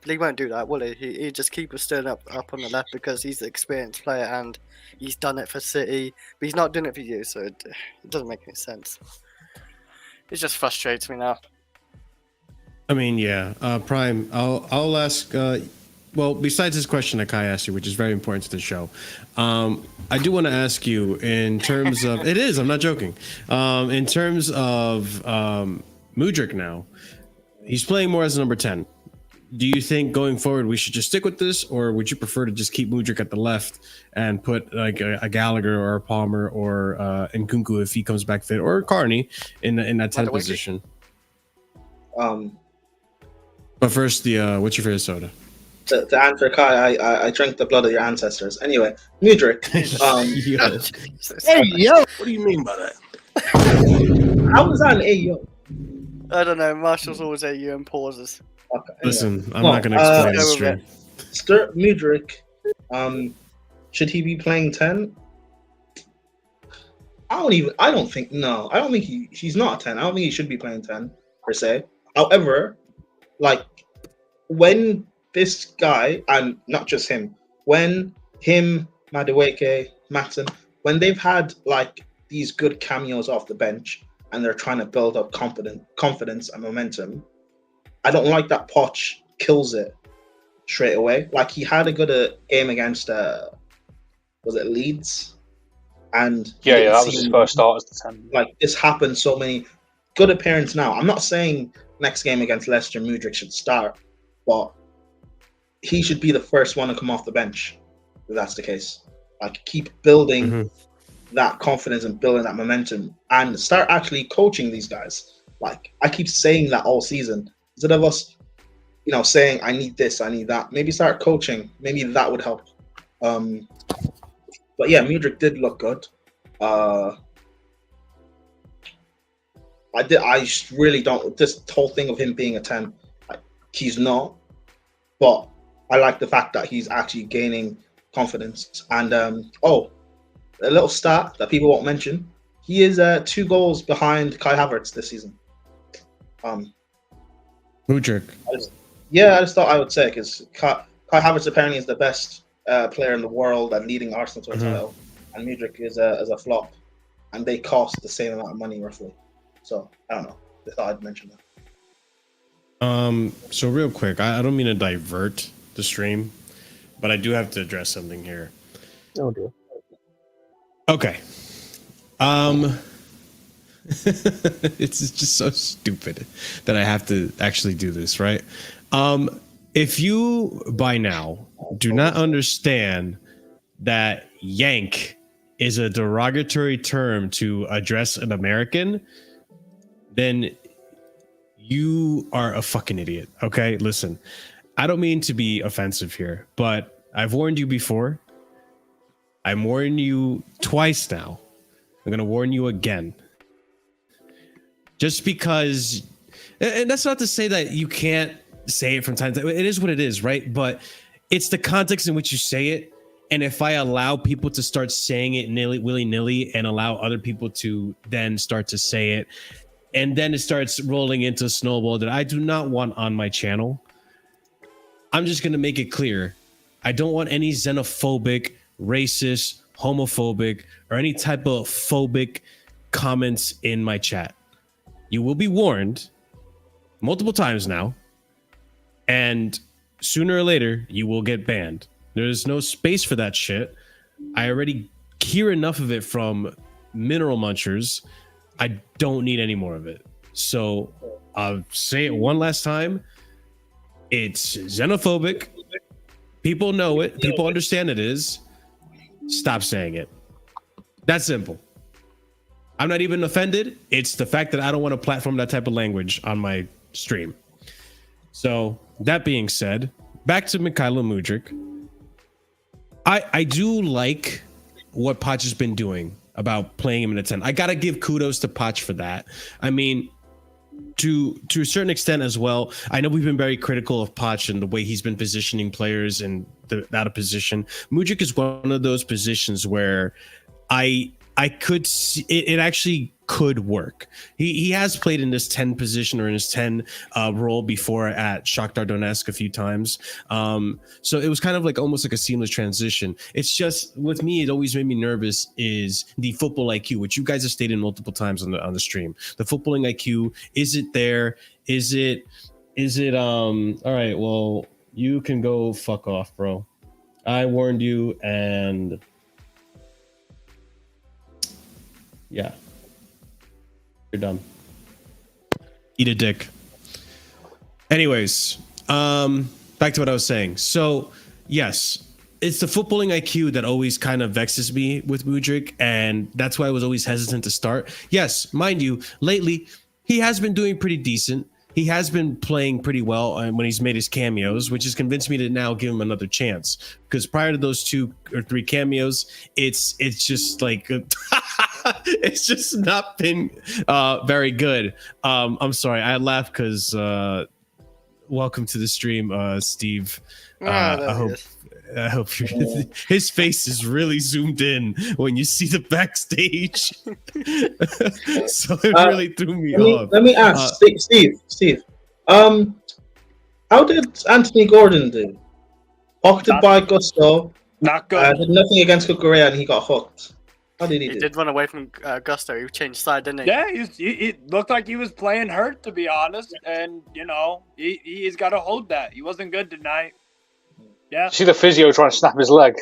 But he won't do that, will he? He'll just keep Sterling up on the left because he's an experienced player and he's done it for City. But he's not doing it for you, so it doesn't make any sense. It just frustrates me now. I mean, yeah. Prime, I'll ask. Well, besides this question that Kai asked you, which is very important to the show, I do want to ask you in terms of. It is. I'm not joking. In terms of Mudryk now, he's playing more as a number 10. do you think going forward we should just stick with this, or would you prefer to just keep Mudryk at the left and put like a Gallagher or a Palmer or Nkunku if he comes back fit, or Carney in that 10 position? But first, what's your favorite soda? To answer Kai, I drank the blood of your ancestors. Anyway, Mudryk. Hey yo, what do you mean by that? How was that an AO? I don't know. Marshall's always AU and pauses. Okay, anyway. Listen, I'm not going to explain this stream. Mudryk, should he be playing 10? I don't think he's not a 10. I don't think he should be playing 10 per se. However, like when this guy, and not just him, when him, Madueke, Matson, when they've had like these good cameos off the bench and they're trying to build up confidence and momentum, I don't like that Poch kills it straight away. Like he had a good game against was it Leeds? And yeah, that was his first start as the 10. Like this happened so many good appearances now. I'm not saying next game against Leicester Mudryk should start, but he should be the first one to come off the bench if that's the case. Like keep building that confidence and building that momentum and start actually coaching these guys. Like I keep saying that all season. Instead of us, saying I need this, I need that, maybe start coaching. Maybe that would help. But yeah, Mudryk did look good. I really don't. This whole thing of him being a 10, like, he's not. But I like the fact that he's actually gaining confidence. And a little stat that people won't mention: he is 2 goals behind Kai Havertz this season. Mudryk. I just thought I would say because Kai Havertz apparently is the best player in the world and leading Arsenal to a title, and Mudryk is a flop, and they cost the same amount of money roughly. So I don't know. I thought I'd mention that. So real quick, I don't mean to divert the stream, but I do have to address something here. Oh dear. Okay. It's just so stupid that I have to actually do this, right? If you by now do not understand that yank is a derogatory term to address an American, then you are a fucking idiot. Okay, listen, I don't mean to be offensive here, but I've warned you before. I'm warning you twice now. I'm going to warn you again. Just because, and that's not to say that you can't say it from time to time. It is what it is, right? But it's the context in which you say it. And if I allow people to start saying it willy-nilly and allow other people to then start to say it, and then it starts rolling into a snowball that I do not want on my channel, I'm just going to make it clear. I don't want any xenophobic, racist, homophobic, or any type of phobic comments in my chat. You will be warned multiple times now, and sooner or later, you will get banned. There's no space for that shit. I already hear enough of it from mineral munchers. I don't need any more of it. So I'll say it one last time. It's xenophobic. People know it. People understand it is. Stop saying it. That's simple. I'm not even offended. It's the fact that I don't want to platform that type of language on my stream. So that being said, back to Mykhailo Mudryk. I do like what Poch has been doing about playing him in a 10. I gotta give kudos to Poch for that. I mean, to a certain extent as well. I know we've been very critical of Poch and the way he's been positioning players in out of position. Mudryk is one of those positions where I could see it actually could work. He has played in this 10 position or in his 10 role before at Shakhtar Donetsk a few times. So it was kind of like almost like a seamless transition. It's just with me, it always made me nervous is the football IQ, which you guys have stated multiple times on the stream. The footballing IQ, is it there? Is it all right, well, you can go fuck off, bro. I warned you, and yeah. You're done. Eat a dick. Anyways, Back to what I was saying. So, yes, it's the footballing IQ that always kind of vexes me with Mudryk, and that's why I was always hesitant to start. Yes, mind you, lately he has been doing pretty decent. He has been playing pretty well when he's made his cameos, which has convinced me to now give him another chance. Because prior to those 2 or 3 cameos, it's just like it's just not been very good. I'm sorry, I laugh because welcome to the stream, Steve. I hope his face is really zoomed in when you see the backstage. So it really threw me off. Let me ask, Steve. How did Anthony Gordon do? Pocketed by Gusto. Not good. Did nothing against Cucurella and he got hooked. How did he do? He did run away from Gusto. He changed side, didn't he? Yeah, it looked like he was playing hurt, to be honest. And, you know, he's got to hold that. He wasn't good tonight. Yeah. See the physio trying to snap his leg.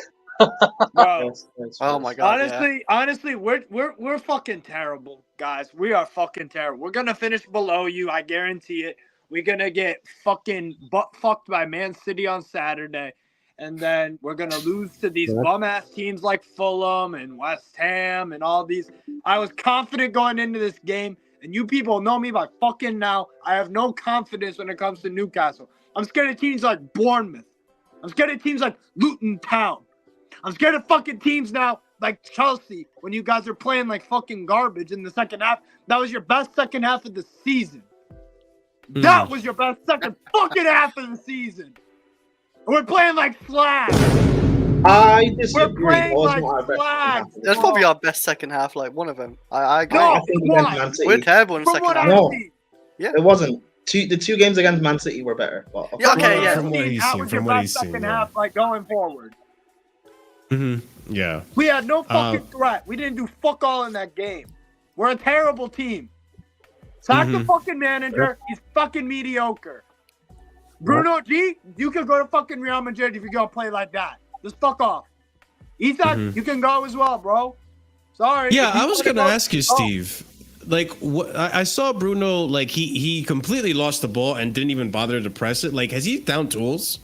Bro. Oh my god. Honestly, we're fucking terrible, guys. We are fucking terrible. We're gonna finish below you, I guarantee it. We're gonna get fucking butt fucked by Man City on Saturday. And then we're gonna lose to these bum ass teams like Fulham and West Ham and all these. I was confident going into this game, and you people know me by fucking now. I have no confidence when it comes to Newcastle. I'm scared of teams like Bournemouth. I'm scared of teams like Luton Town. I'm scared of fucking teams now like Chelsea when you guys are playing like fucking garbage in the second half. That was your best second half of the season. That was your best second fucking half of the season. And we're playing like slag. I disagree. We're playing like slag. That's probably our best second half, like one of them. I agree. No, I think against Man City. We're terrible in the From second what half. I've No. seen. It wasn't. The 2 games against Man City were better. But Yeah, okay, yeah. From what he's That seen, was your from what best he's seen, second yeah. half, like going forward. Yeah. We had no fucking threat. We didn't do fuck all in that game. We're a terrible team. Sack the fucking manager. He's fucking mediocre. Bruno G, you can go to fucking Real Madrid if you're gonna play like that. Just fuck off. Ethan, you can go as well, bro. Sorry. Yeah, If you I was wanna gonna go, ask you, go. Steve. Like, what I saw Bruno, like he completely lost the ball and didn't even bother to press it. Like, has he down tools?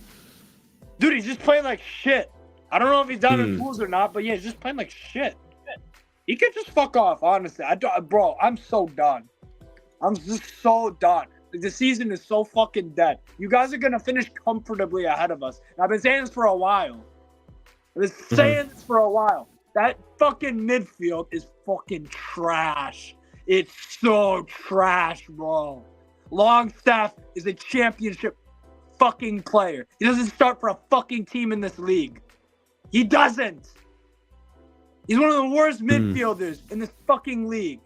Dude, he's just playing like shit. I don't know if he's down in tools or not, but yeah, he's just playing like shit. He could just fuck off, honestly. Bro, I'm so done. I'm just so done. The season is so fucking dead. You guys are gonna finish comfortably ahead of us. And I've been saying this for a while. That fucking midfield is fucking trash. It's so trash, bro. Longstaff is a championship fucking player. He doesn't start for a fucking team in this league. He doesn't. He's one of the worst midfielders in this fucking league.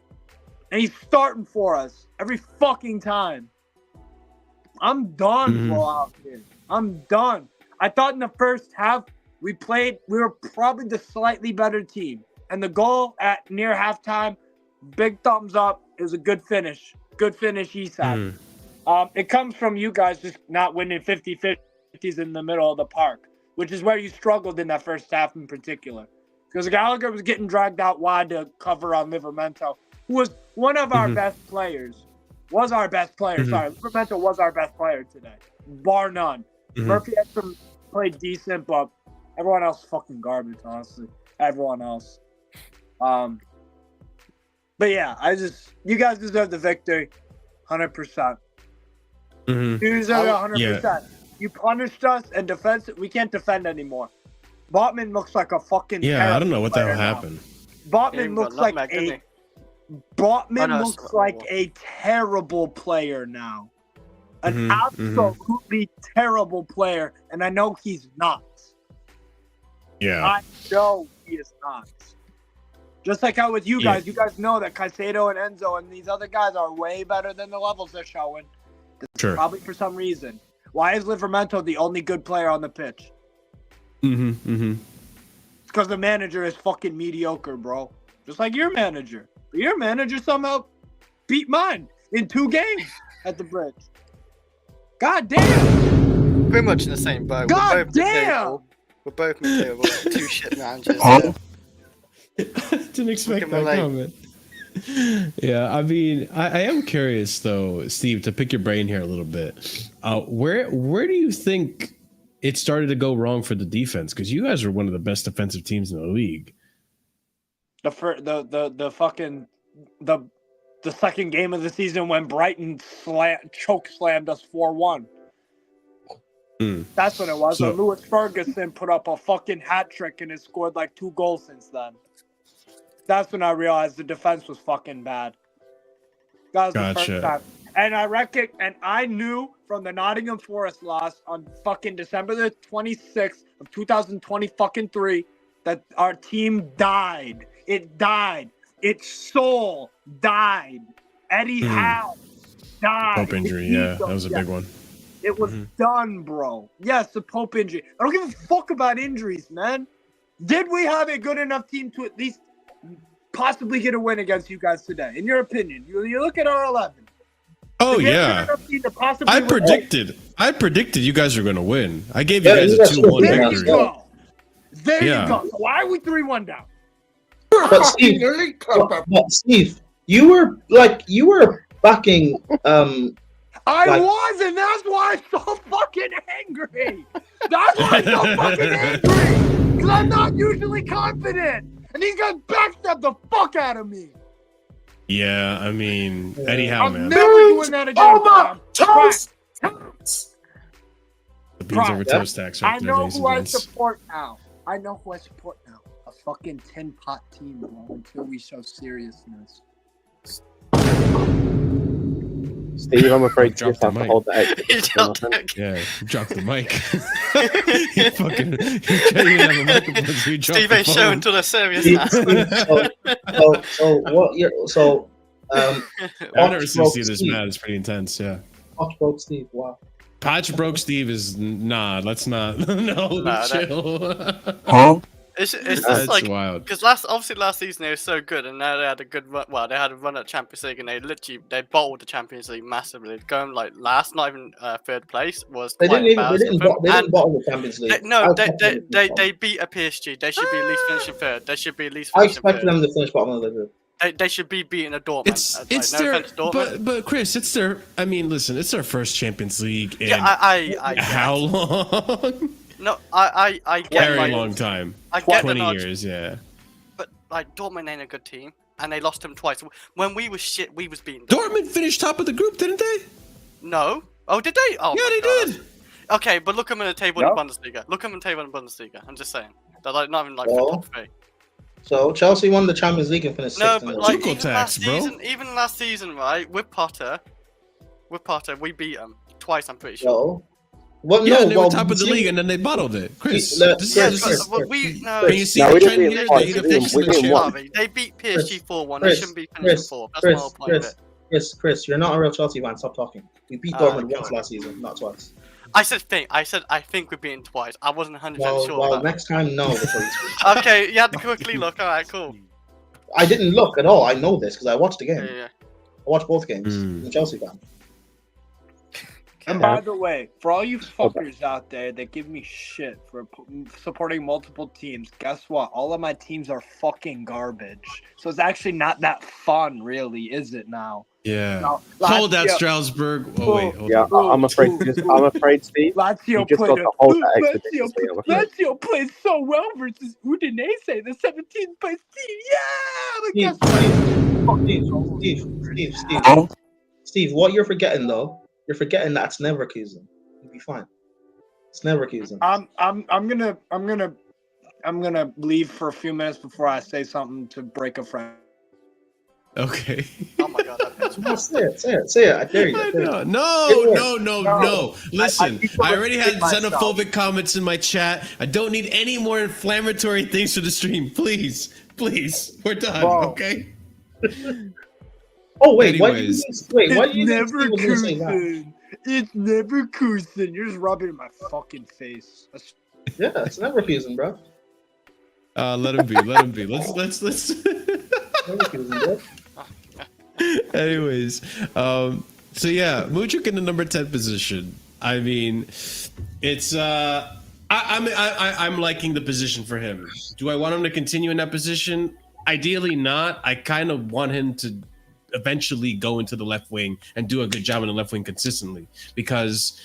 And he's starting for us every fucking time. I'm done, bro, out here. I'm done. I thought in the first half, we were probably the slightly better team. And the goal at near halftime, big thumbs up. It was a good finish. Good finish, Isak. It comes from you guys just not winning 50-50s in the middle of the park, which is where you struggled in that first half in particular. Because Gallagher was getting dragged out wide to cover on Livramento, who was one of our best players. Sorry, Livramento was our best player today, bar none. Murphy had played decent, but everyone else fucking garbage, honestly. Everyone else. But yeah, you guys deserve the victory, 100%. You deserve it 100%. Yeah. You punished us and we can't defend anymore. Botman looks like a fucking I don't know what the hell happened. Botman looks like a terrible player now. An absolutely terrible player, and I know he's not. Yeah. I know he is not. Just like how with you guys, you guys know that Caicedo and Enzo and these other guys are way better than the levels they're showing. Sure. Probably for some reason. Why is Livramento the only good player on the pitch? It's because the manager is fucking mediocre, bro. Just like your manager. But your manager somehow beat mine in 2 games at the bridge. God damn. Pretty much in the same boat. God damn. We're both material. 2 shit managers. Didn't expect that comment. Yeah, I mean, I am curious though, Steve, to pick your brain here a little bit. Where do you think it started to go wrong for the defense? Because you guys are one of the best defensive teams in the league. The second game of the season when Brighton choke slammed us 4-1. That's when it was. So- And Lewis Ferguson put up a fucking hat trick and has scored like 2 goals since then. That's when I realized the defense was fucking bad. That was the first time. And I reckon, and I knew from the Nottingham Forest loss on fucking December the 26th of 2023 that our team died. It died. Its soul died. Eddie Howe died. Pope injury, yeah, that was a big one. It was done, bro. Yes, the Pope injury. I don't give a fuck about injuries, man. Did we have a good enough team to at least possibly get a win against you guys today? In your opinion, you look at our 11. Oh yeah, I predicted you guys were going to win. I gave you guys a 2-1 There victory. you go. There you go. So why are we 3-1 down? But Steve, you were backing. I was, and that's why I'm so fucking angry. That's why I'm so fucking angry. Because I'm not usually confident. And these guys backstabbed the fuck out of me. Yeah, I mean, Eddie Howe, I'm man. never doing that again. Toast. The beans over toast tax right I there, know ladies and who I gents. support now. A fucking tin pot team, bro, until we show seriousness. Steve, I'm afraid you Drop just have the to mic. hold the exit. Yeah, drop the mic. You fucking, you can't even have a microphone, so you drop Steve the ain't phone. showing to the serious Steve, now. so what? I've never seen Steve this mad. It's pretty intense. Yeah. Patch broke Steve. Wow. Patch broke Steve is nah. Let's not. No, chill. It's That's just like wild. because last season they were so good, and now they had a good run. Well, they had a run at Champions League, and they bottled the Champions League massively. Going like last, not even third place was. They quite didn't embarrassing for them. bottle the Champions League. They beat a PSG. They should be at least finishing third. They should be at least I finishing expected third. them to finish bottom of the group. They should be beating a Dortmund. It's no their, offense to Dortmund. but Chris, it's their. I mean, listen, it's their first Champions League in how long? No, I get Very like, long time. I get 20 the nod, years, yeah. but like Dortmund ain't a good team, and they lost them twice. When we was shit, we was beating Dortmund finished top of the group, didn't they? No. Oh, did they? Oh, Yeah, my they God. did. Okay, but look them in the table in the Bundesliga. Look them in the table in the Bundesliga. I'm just saying. They're like not even like the top 3. So Chelsea won the Champions League and finished No, sixth. but in the like league. even last season, right? With Potter, we beat them twice. I'm pretty sure. Well, Yeah, no, and they were well, top of the see- league, and then they bottled it. Chris, Chris, this Yeah, is- Chris, but we no. Can you see No, the we trend didn't here? win. They're either We didn't fixing the win. shit. Sorry, they beat PSG 4-1. They shouldn't be finishing 4. That's my whole point of it. Chris, you're not a real Chelsea fan. Stop talking. We beat Dortmund once last season, not twice. I said I think we're beating twice. I wasn't 100% sure. Well, about next time, no. Before you speak. Okay, you had to quickly look. All right, cool. I didn't look at all. I know this because I watched the game. Yeah. I watched both games. I'm a Chelsea fan. And by the way, for all you fuckers out there that give me shit for supporting multiple teams, guess what? All of my teams are fucking garbage. So it's actually not that fun, really, is it now? Yeah. No, Hold that, Lazio- Strasbourg. Oh wait, hold Yeah, on. I'm afraid, Steve. Lazio You just got played to hold that exhibition, Steve, I'm afraid. Lazio played so well versus Udinese, the 17th place team. Yeah, but guess what? Steve, what you're forgetting though? You're forgetting that it's Leverkusen. You'll be fine. It's Leverkusen. I'm gonna leave for a few minutes before I say something to break a friend. Okay. Oh my God. Say it. I dare you. No. Listen, I already had myself. xenophobic comments in my chat. I don't need any more inflammatory things for the stream. Please. We're done, Bro. okay? Oh wait, why Anyways. do you think Steve was gonna say that? It's Leverkusen. You're just rubbing it in my fucking face. Yeah, it's Leverkusen, bro. Let him be. Let's Leverkusen, bro. Anyways, so yeah, Mudryk in the number 10 position. I mean, it's I'm liking the position for him. Do I want him to continue in that position? ideally not. I kind of want him to eventually go into the left wing and do a good job in the left wing consistently, because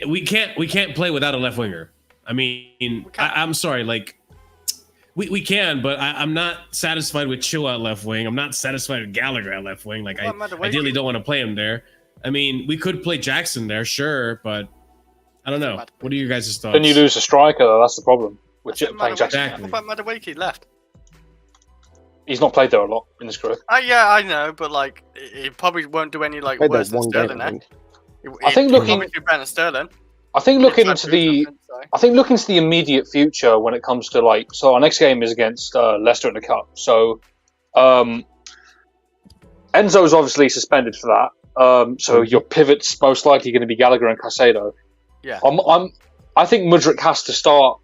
we can't play without a left winger. I mean, I'm sorry, like we can, but I'm not satisfied with Chill at left wing. I'm not satisfied with Gallagher at left wing. Like I ideally don't want to play him there. I mean, we could play Jackson there, sure, but I don't know. What are your guys' thoughts? Then you lose a striker, though. That's the problem with playing Jackson. Exactly. What about Madueke left? He's not played there a lot in his career. Yeah, I know, but like, he probably won't do any like Played there worse than one Sterling. game, I think. I think looking- probably do better than Sterling. I think looking into the immediate future when it comes to like, so our next game is against Leicester in the Cup. So Enzo's obviously suspended for that. So your pivot's most likely going to be Gallagher and Caicedo. Yeah. I think Mudryk has to start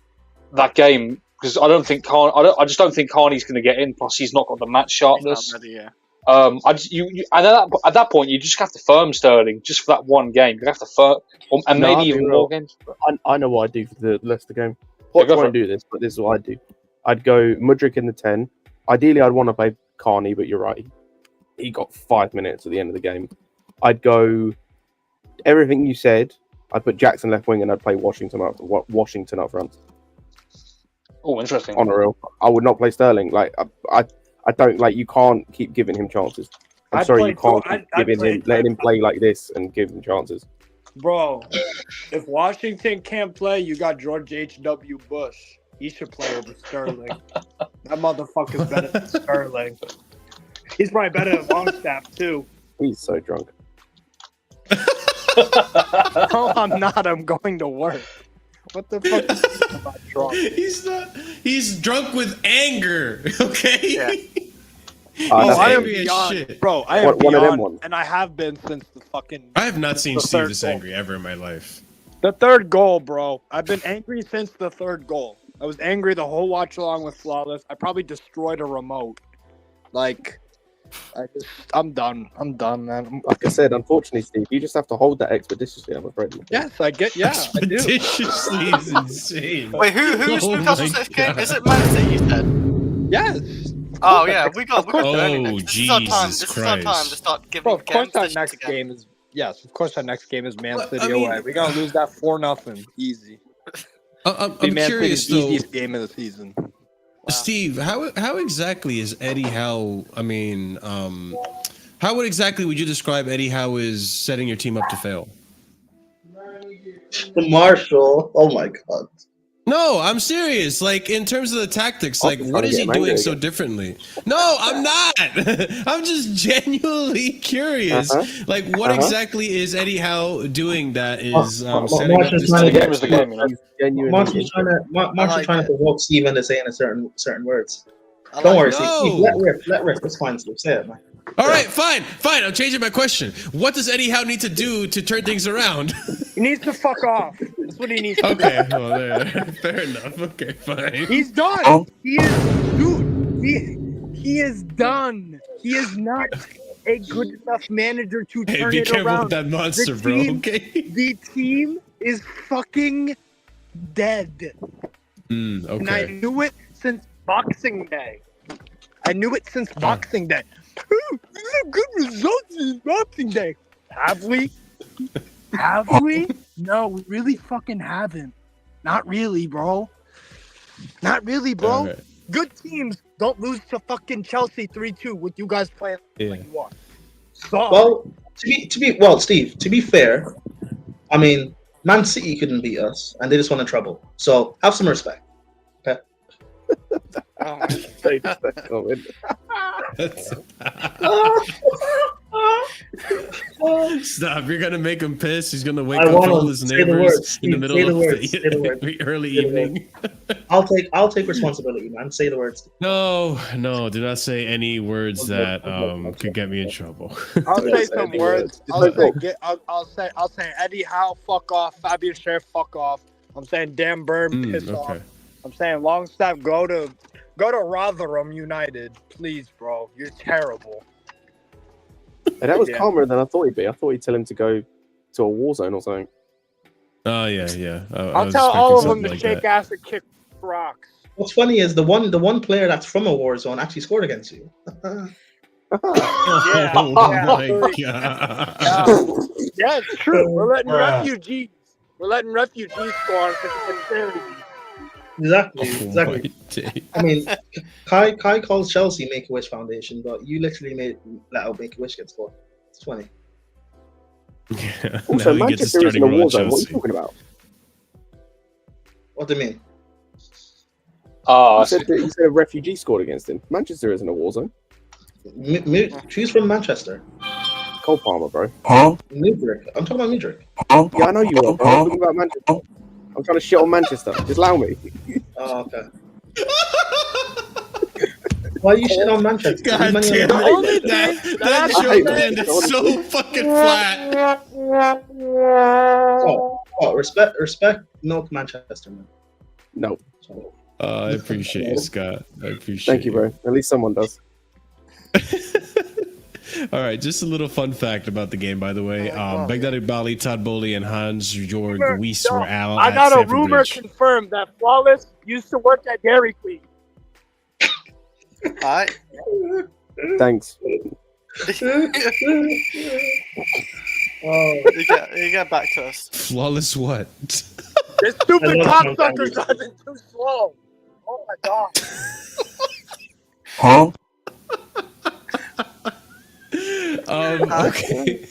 that game because I just don't think Carney's going to get in. Plus, he's not got the match sharpness. Ready, yeah. And at that point, you just have to firm Sterling just for that one game. You have to firm, and maybe even more games. I know what I'd do for the Leicester game. Yeah, Poch won't do this, but this is what I'd do. I'd go Mudryk in the 10. Ideally, I'd want to play Carney, but you're right. He got 5 minutes at the end of the game. I'd go everything you said. I'd put Jackson left wing and I'd play Washington up front. Oh, interesting. On a real, I would not play Sterling. Like I don't like. You can't keep giving him chances. I'm sorry, you can't keep letting him play like this and give him chances. Bro, if Washington can't play, you got George H.W. Bush. He should play over Sterling. That motherfucker's better than Sterling. He's probably better than Longstaff too. He's so drunk. No, I'm not. I'm going to work. What the fuck is about drunk? He's not. He's drunk with anger. Okay. Yeah. I am angry as beyond, shit. bro. I am One of them beyond, ones. and I have been since the fucking. I have not seen the Steve third this goal. angry ever in my life. The third goal, bro. I've been angry since the third goal. I was angry the whole watch along with Flawless. I probably destroyed a remote. Like, I'm done. I'm done, man. Like I said, unfortunately, Steve, you just have to hold that expeditiously. I'm afraid. Yes, I get. Yeah, I do. Expeditiously is insane. Wait, who's Oh Newcastle's my next game? God. Is it Man City? You said. Yes. Oh yeah, we got to Oh, earn it. This is our time. Jesus This is our time Christ. to start giving Bro, of course games our to next again. game is. Yes, of course our next game is Man Well, City I mean- away. We're gonna lose that 4-0. Easy. I'm Be Man curious City's though, easiest game of the season. Steve. How exactly is Eddie Howe? I mean, how exactly would you describe Eddie Howe is setting your team up to fail? Marshall. Oh my god. No, I'm serious. Like in terms of the tactics, like what is he doing so differently? No, I'm not. I'm just genuinely curious. Like what exactly is Eddie Howe doing that is setting up Marshall's this trying to team? get was the game, you know. Marshall's trying to provoke Steve into saying certain words. I Don't like worry, it. Steve. No. Let rip. It's fine, Steve. Say it, man. All right, fine. I'm changing my question. What does Eddie Howe need to do to turn things around? He needs to fuck off. That's what he needs to do. Okay, well, there. Fair enough. Okay, fine. He's done. He is, dude. He is done. He is not a good enough manager to Hey, turn be it careful around. with that monster, The bro. team- Okay. The team is fucking dead. And I Okay. knew it since Boxing Day. Boxing Day. Ooh, these are good results in Boxing Day. Have we? Have we? No, we really fucking haven't. Not really, bro. Not really, bro. All right. Good teams don't lose to fucking Chelsea 3-2 with you guys playing Yeah. like you are. So, Well, Steve. To be fair, I mean, Man City couldn't beat us, and they just won in trouble. So have some respect. Stop! You're gonna make him piss. He's gonna wake I up want all him. his Say the neighbors words, in the Steve. middle Say the of words. Say the words. the early Say the evening. I'll take responsibility, man. Say the words. No, do not say any words that could get me in trouble. I'll say Say some any words. words. I'll say Eddie Howe, fuck off. Fabian Scher, fuck off. I'm saying Dan Burn, piss off. Okay. I'm saying Longstaff, go to Rotherham United, please, bro. You're terrible. And that was Yeah. calmer than I thought he'd be. I thought he'd tell him to go to a war zone or something. Oh yeah. I I'll was tell expecting all of them something to like shake that. ass and kick rocks. What's funny is the one player that's from a war zone actually scored against you. Yeah, Oh yeah, my absolutely. god. Yeah, it's true. We're letting refugees score on 50 Exactly, Oh exactly. my day. I mean, Kai calls Chelsea Make-A-Wish Foundation, but you literally let out Make-A-Wish get scored. It's funny. Yeah, Also, now we get to Manchester is in starting a run war at zone. What are you Chelsea. talking about? What do you mean? Ah, You said a refugee scored against him. Manchester isn't a war zone. Choose from Manchester. Cole Palmer, bro. Mudryk. I'm talking about Mudryk. Yeah, I know you are, bro. I'm talking about Manchester. I'm trying to shit on Manchester. Just allow me. Oh, okay. Why are you shitting on Manchester? God Leave money on damn the it. Only That thing that I joke hate landed that. so fucking flat. Respect Milk Manchester, man. No. So, I appreciate you, Scott. I appreciate Thank you, bro. At least someone does. All right, just a little fun fact about the game, by the way. Baghdadi Bali, Todd Bowley, and Hans Jorg Weiss were out I at got a Stamford rumor Bridge. confirmed that Flawless used to work at Dairy Queen. Alright. Thanks. oh, You get back to us. Flawless what? This stupid I love cocksucker Flawless. driving too slow. Oh my god. Okay.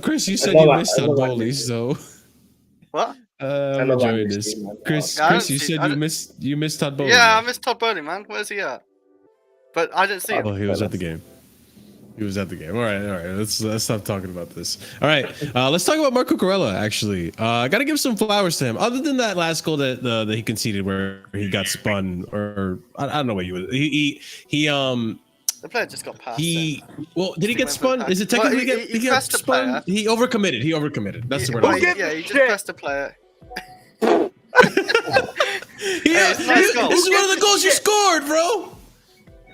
Chris, you said love you that. missed I Todd love that Bowley, game. so What? I'm love that enjoying game, this. man. Chris, I Chris, don't you see- said I you missed Todd Bowley. Yeah, I man. missed Todd Bowley, man. Where's he at? But I didn't see him. Oh, he was at the game. He was at the game. All right. Let's stop talking about this. All right, let's talk about Mark Cucurella. Actually, I got to give some flowers to him. Other than that last goal that he conceded, where he got spun, or I don't know what he was. The player just got past He him. well, did he get went for the spun? pass. Is it Well, technically he got pressed the spun? player. He overcommitted. He overcommitted. That's the word. Well, I'm looking yeah, he gives just shit? pressed the player. for. it's a nice goal. This is one of the goals you scored, bro.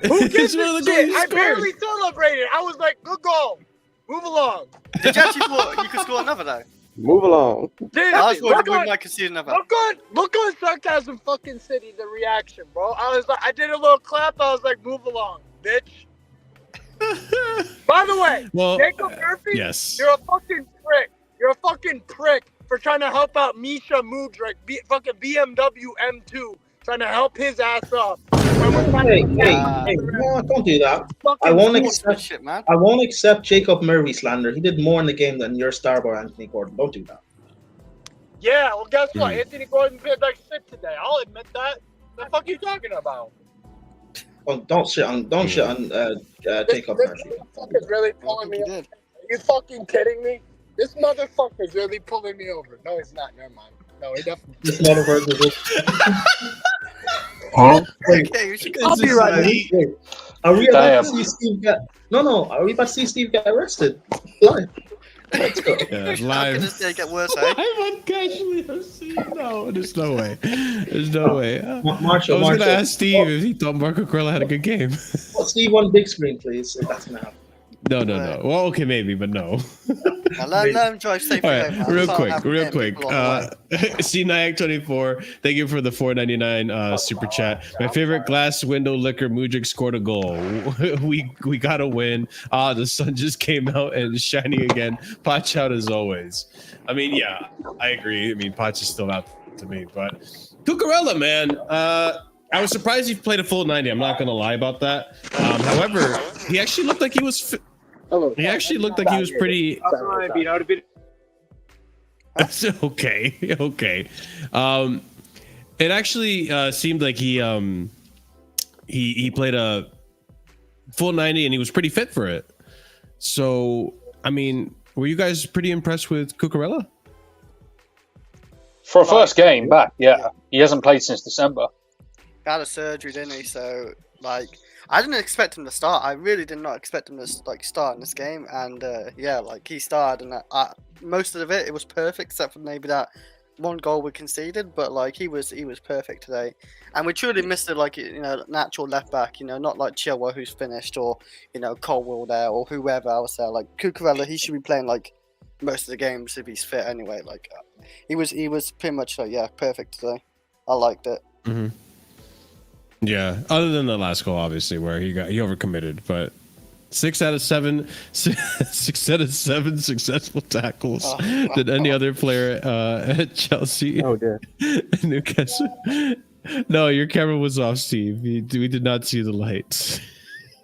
Who This gives is one of a the goals shit? you I scored. barely celebrated. I was like, good goal. Move along. Did you actually thought you could score another though? Move along. Dude, I was worried look we might concede another. on Sarcasm fucking City, the reaction, bro. I was like, I did a little clap. I was like, move along, bitch. By the way, Well, Jacob Murphy, yes. you're a fucking prick. You're a fucking prick for trying to help out Misha Mudryk, fucking BMW M2, trying to help his ass up. hey, no, don't do that. Fucking I won't fool. accept. Shit, man. I won't accept Jacob Murray slander. He did more in the game than your star boy Anthony Gordon. Don't do that. Yeah, well, guess what? Anthony Gordon played like shit today. I'll admit that. The fuck you talking about? Don't shit on Jacob This Murphy. motherfucker's really I pulling think me he over. did. Are you fucking kidding me? This motherfucker's really pulling me over. No, he's not. Never mind. No, he definitely. This motherfucker is. Okay, we should I'll be right back. Wait, are we about Damn. to see Steve get? No. Are we about to see Steve get arrested? Live. Let's go. Yeah, How can live. this day get worse, eh? Live on Casually FC. No, there's no way. There's no way. I Marshall, was gonna Marshall. ask Steve if he thought Marco Cucurella had a good game. Well, Steve on big screen, please. If that's gonna happen. No. Well, okay, maybe, but no. Now let him drive safely All home, right, man. real Can't quick, have real getting quick. people on the way. C Nyack 24. Thank you for the 4.99 super chat. My favorite glass window liquor. Mudryk scored a goal. We got to win. The sun just came out and is shining again. Potch out as always. I mean, yeah, I agree. I mean, Potch is still out to me, but Cucurella, man. I was surprised he played a full 90. I'm not gonna lie about that. However, he actually looked like he was. He actually looked like he was pretty. Okay. It actually seemed like he played a full 90 and he was pretty fit for it. So, I mean, were you guys pretty impressed with Cucurella? For a first game back, yeah. He hasn't played since December. Had a surgery, didn't he? So, like, I didn't expect him to start. I really did not expect him to start in this game, and yeah, like he started, and most of it was perfect, except for maybe that one goal we conceded. But like he was perfect today, and we truly missed it. Like natural left back, not like Chilwell who's finished, or Colwell there, or whoever else there. Like Cucurella, he should be playing like most of the games if he's fit anyway. Like he was pretty much like perfect today. I liked it. Yeah, other than the last goal, obviously, where he overcommitted, but 6 out of 7 successful tackles than any other player at Chelsea. Oh dear. Newcastle. No, your camera was off, Steve. We did not see the lights.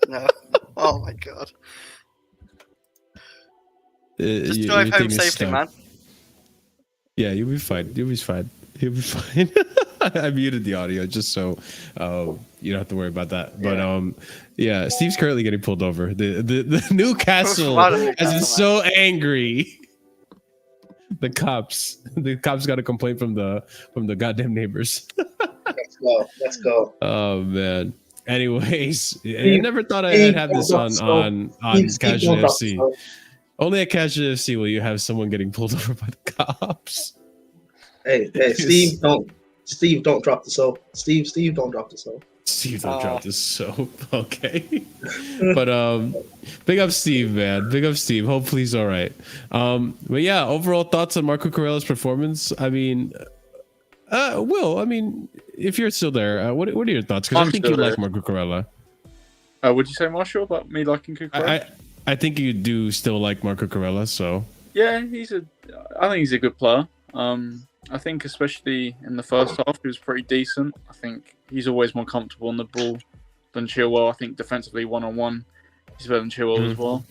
No. Oh my god. Just You- drive your home thing is safely, stuck. man. Yeah, you'll be fine. You'll be fine. You'll be fine. I muted the audio just so you don't have to worry about that. But yeah, Steve's currently getting pulled over. The Newcastle What a has Newcastle, been man. so angry. The cops got a complaint from the goddamn neighbors. Let's go. Oh man. Anyways, I never thought I'd have this on Casually FC. Only at Casually FC will you have someone getting pulled over by the cops. Hey, Steve, don't drop the soap. Steve, don't drop the soap. Steve, don't drop this soap. Okay. But big up Steve, man. Big up Steve. Hopefully he's all right. But yeah, overall thoughts on Marco Cucurella's performance. I mean, Will, I mean, if you're still there, what are your thoughts? Because I I'm think still you there. like Marco Cucurella. Would you say, Marshall, about me liking Cucurella? I think you do still like Marco Cucurella, so Yeah, I think he's a good player. I think especially in the first half, he was pretty decent. I think he's always more comfortable on the ball than Chilwell. I think defensively, one-on-one, he's better than Chilwell as well.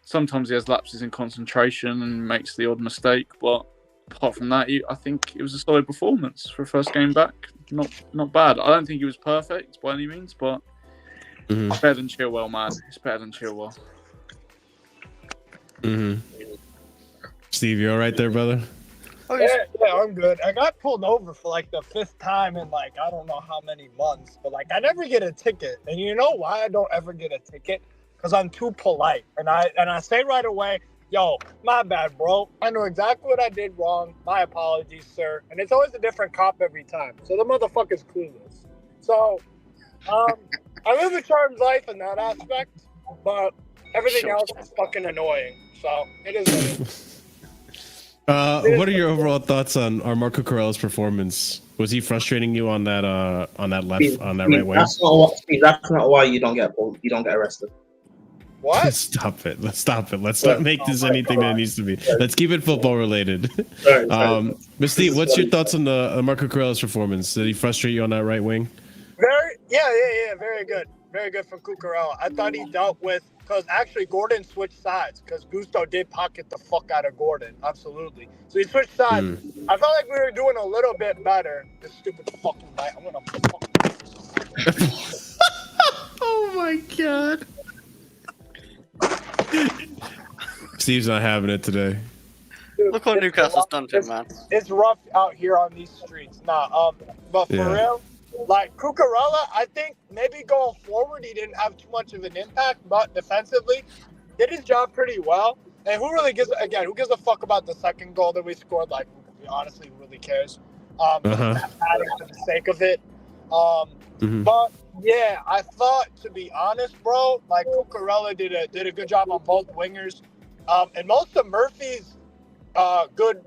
Sometimes he has lapses in concentration and makes the odd mistake, but apart from that, I think it was a solid performance for a first game back. Not bad. I don't think he was perfect by any means, but it's better than Chilwell, man. It's better than Chilwell. Steve, you all right there, brother? Oh, Yeah, I'm good. I got pulled over for like the 5th time in like I don't know how many months, but like I never get a ticket. And you know why I don't ever get a ticket? Because I'm too polite. And I say right away, yo, my bad, bro. I know exactly what I did wrong. My apologies, sir. And it's always a different cop every time. So the motherfucker's clueless. So I live a charmed life in that aspect, but everything else is fucking annoying. So it is what it is. What are your overall thoughts on Marco Cucurella's performance? Was he frustrating you on that right wing? That's not why you don't get arrested. What? Stop it. Let's not make this anything that it needs to be. Let's keep it football related. Sorry. But Steve, what's your thoughts on the Marco Cucurella's performance? Did he frustrate you on that right wing? Very good. Very good from Cucurella. I thought he dealt with, because actually Gordon switched sides, because Gusto did pocket the fuck out of Gordon. Absolutely. So he switched sides. I felt like we were doing a little bit better. This stupid fucking light. I'm going to Oh my god. Steve's not having it today. Look what Newcastle's done to him, man. It's rough out here on these streets. But for real, like Cucurella, I think maybe going forward he didn't have too much of an impact, but defensively did his job pretty well. And who gives a fuck about the second goal that we scored? Like, honestly, who really cares? Adding for the sake of it. But yeah, I thought, to be honest, bro, like Cucurella did a good job on both wingers, and most of Murphy's good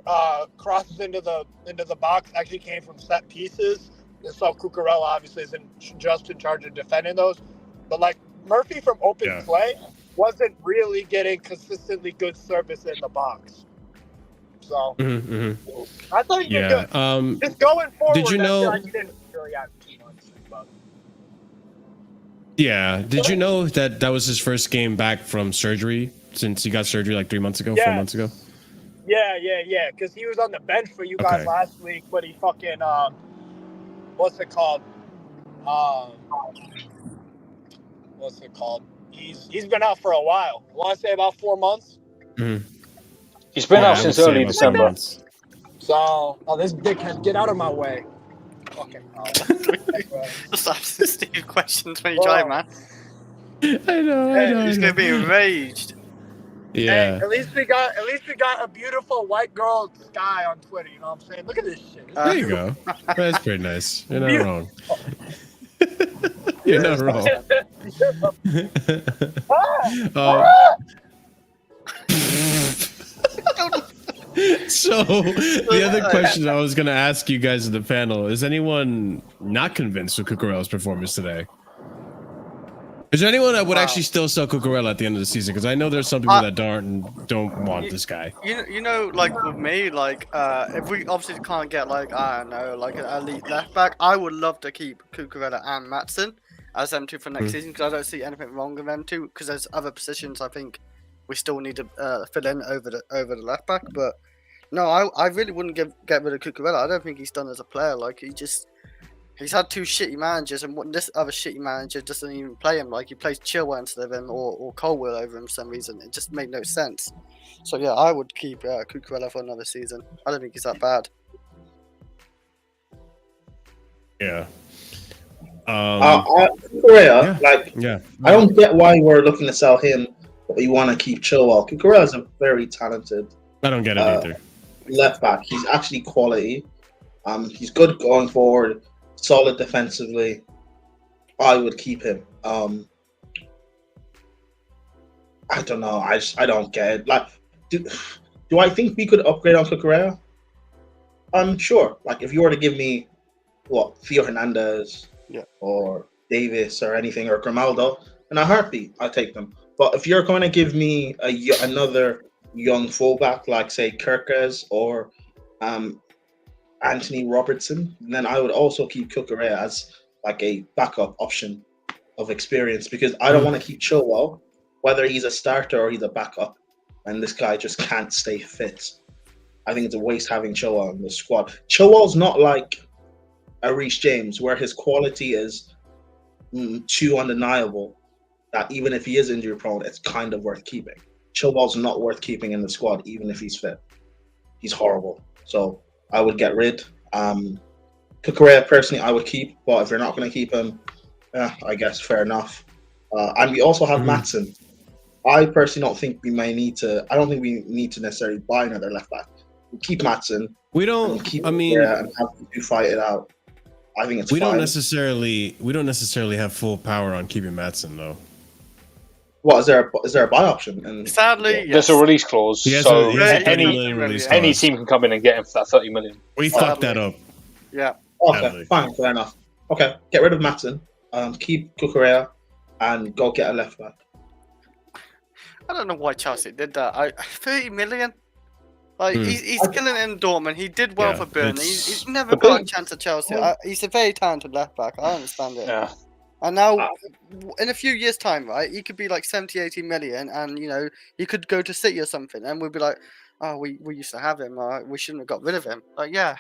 crosses into the box actually came from set pieces. And so Cucurella obviously isn't just in charge of defending those, but like Murphy from open play wasn't really getting consistently good service in the box. So I thought he did good. Just going forward, did you know? he didn't really have too much. Yeah. Did you know that was his first game back from surgery since he got surgery like 4 months ago? Yeah. Because he was on the bench for you guys last week, but he fucking what's it called? He's been out for a while. I want to say about 4 months. He's been out since early December. So, this dickhead, get out of my way. Fucking Just ask Steve questions when you drive, man. I know. He's gonna be enraged. Yeah. Hey, at least we got a beautiful white girl sky on Twitter. You know what I'm saying? Look at this shit. There you go. That's pretty nice. You're not wrong. You're not wrong. So the other question I was going to ask you guys in the panel, is anyone not convinced with Cucurella's performance today? Is there anyone that would actually still sell Cucurella at the end of the season? Because I know there's some people that don't want this guy. You know, like with me, like if we obviously can't get like I don't know, like an elite left back, I would love to keep Cucurella and Maatsen as them two for next season because I don't see anything wrong with them two. Because there's other positions I think we still need to fill in over the left back. But no, I really wouldn't get rid of Cucurella. I don't think he's done as a player. Like he's had two shitty managers, and this other shitty manager doesn't even play him. Like he plays Chilwell instead of him, or Colwell over him for some reason. It just made no sense. So yeah, I would keep Cucurella for another season. I don't think he's that bad. Yeah. Cucurella, I don't get why we're looking to sell him, but you want to keep Chilwell. Cucurella is a very talented. I don't get it either. Left back. He's actually quality. He's good going forward. Solid defensively. I would keep him. I don't know. I don't get it. Like, do I think we could upgrade on Cucurella? I'm sure. Like, if you were to give me Theo Hernandez, or Davis, or anything, or Grimaldo, in a heartbeat, I'll take them. But if you're going to give me another young fullback, like say Kirkes or Anthony Robertson, then I would also keep Cucurella as like a backup option of experience because I don't want to keep Chilwell, whether he's a starter or he's a backup, and this guy just can't stay fit. I think it's a waste having Chilwell in the squad. Chilwell's not like a Reece James, where his quality is too undeniable that even if he is injury prone, it's kind of worth keeping. Chilwell's not worth keeping in the squad, even if he's fit. He's horrible. So I would get rid. Cucurella, personally, I would keep, but if you're not going to keep him, I guess fair enough. And we also have Maatsen. I personally don't think we need to necessarily buy another left back. We keep Maatsen. We don't. And have to fight it out. I think it's. We don't necessarily have full power on keeping Maatsen though. What is there a buy option? And sadly, there's a release clause, so any team can come in and get him for that 30 million. We fucked that up. Yeah. Okay, fine, fair enough. Okay, get rid of Maatsen, keep Cucurella, and go get a left back. I don't know why Chelsea did that. 30 million. Like he's killing it in Dortmund. He did well for Burnley. He's never got a chance at Chelsea. He's a very talented left back. I understand it. Yeah. And now, in a few years' time, right, he could be like 70, 80 million, and he could go to City or something, and we'd be like, oh, we used to have him. We shouldn't have got rid of him. Like, yeah,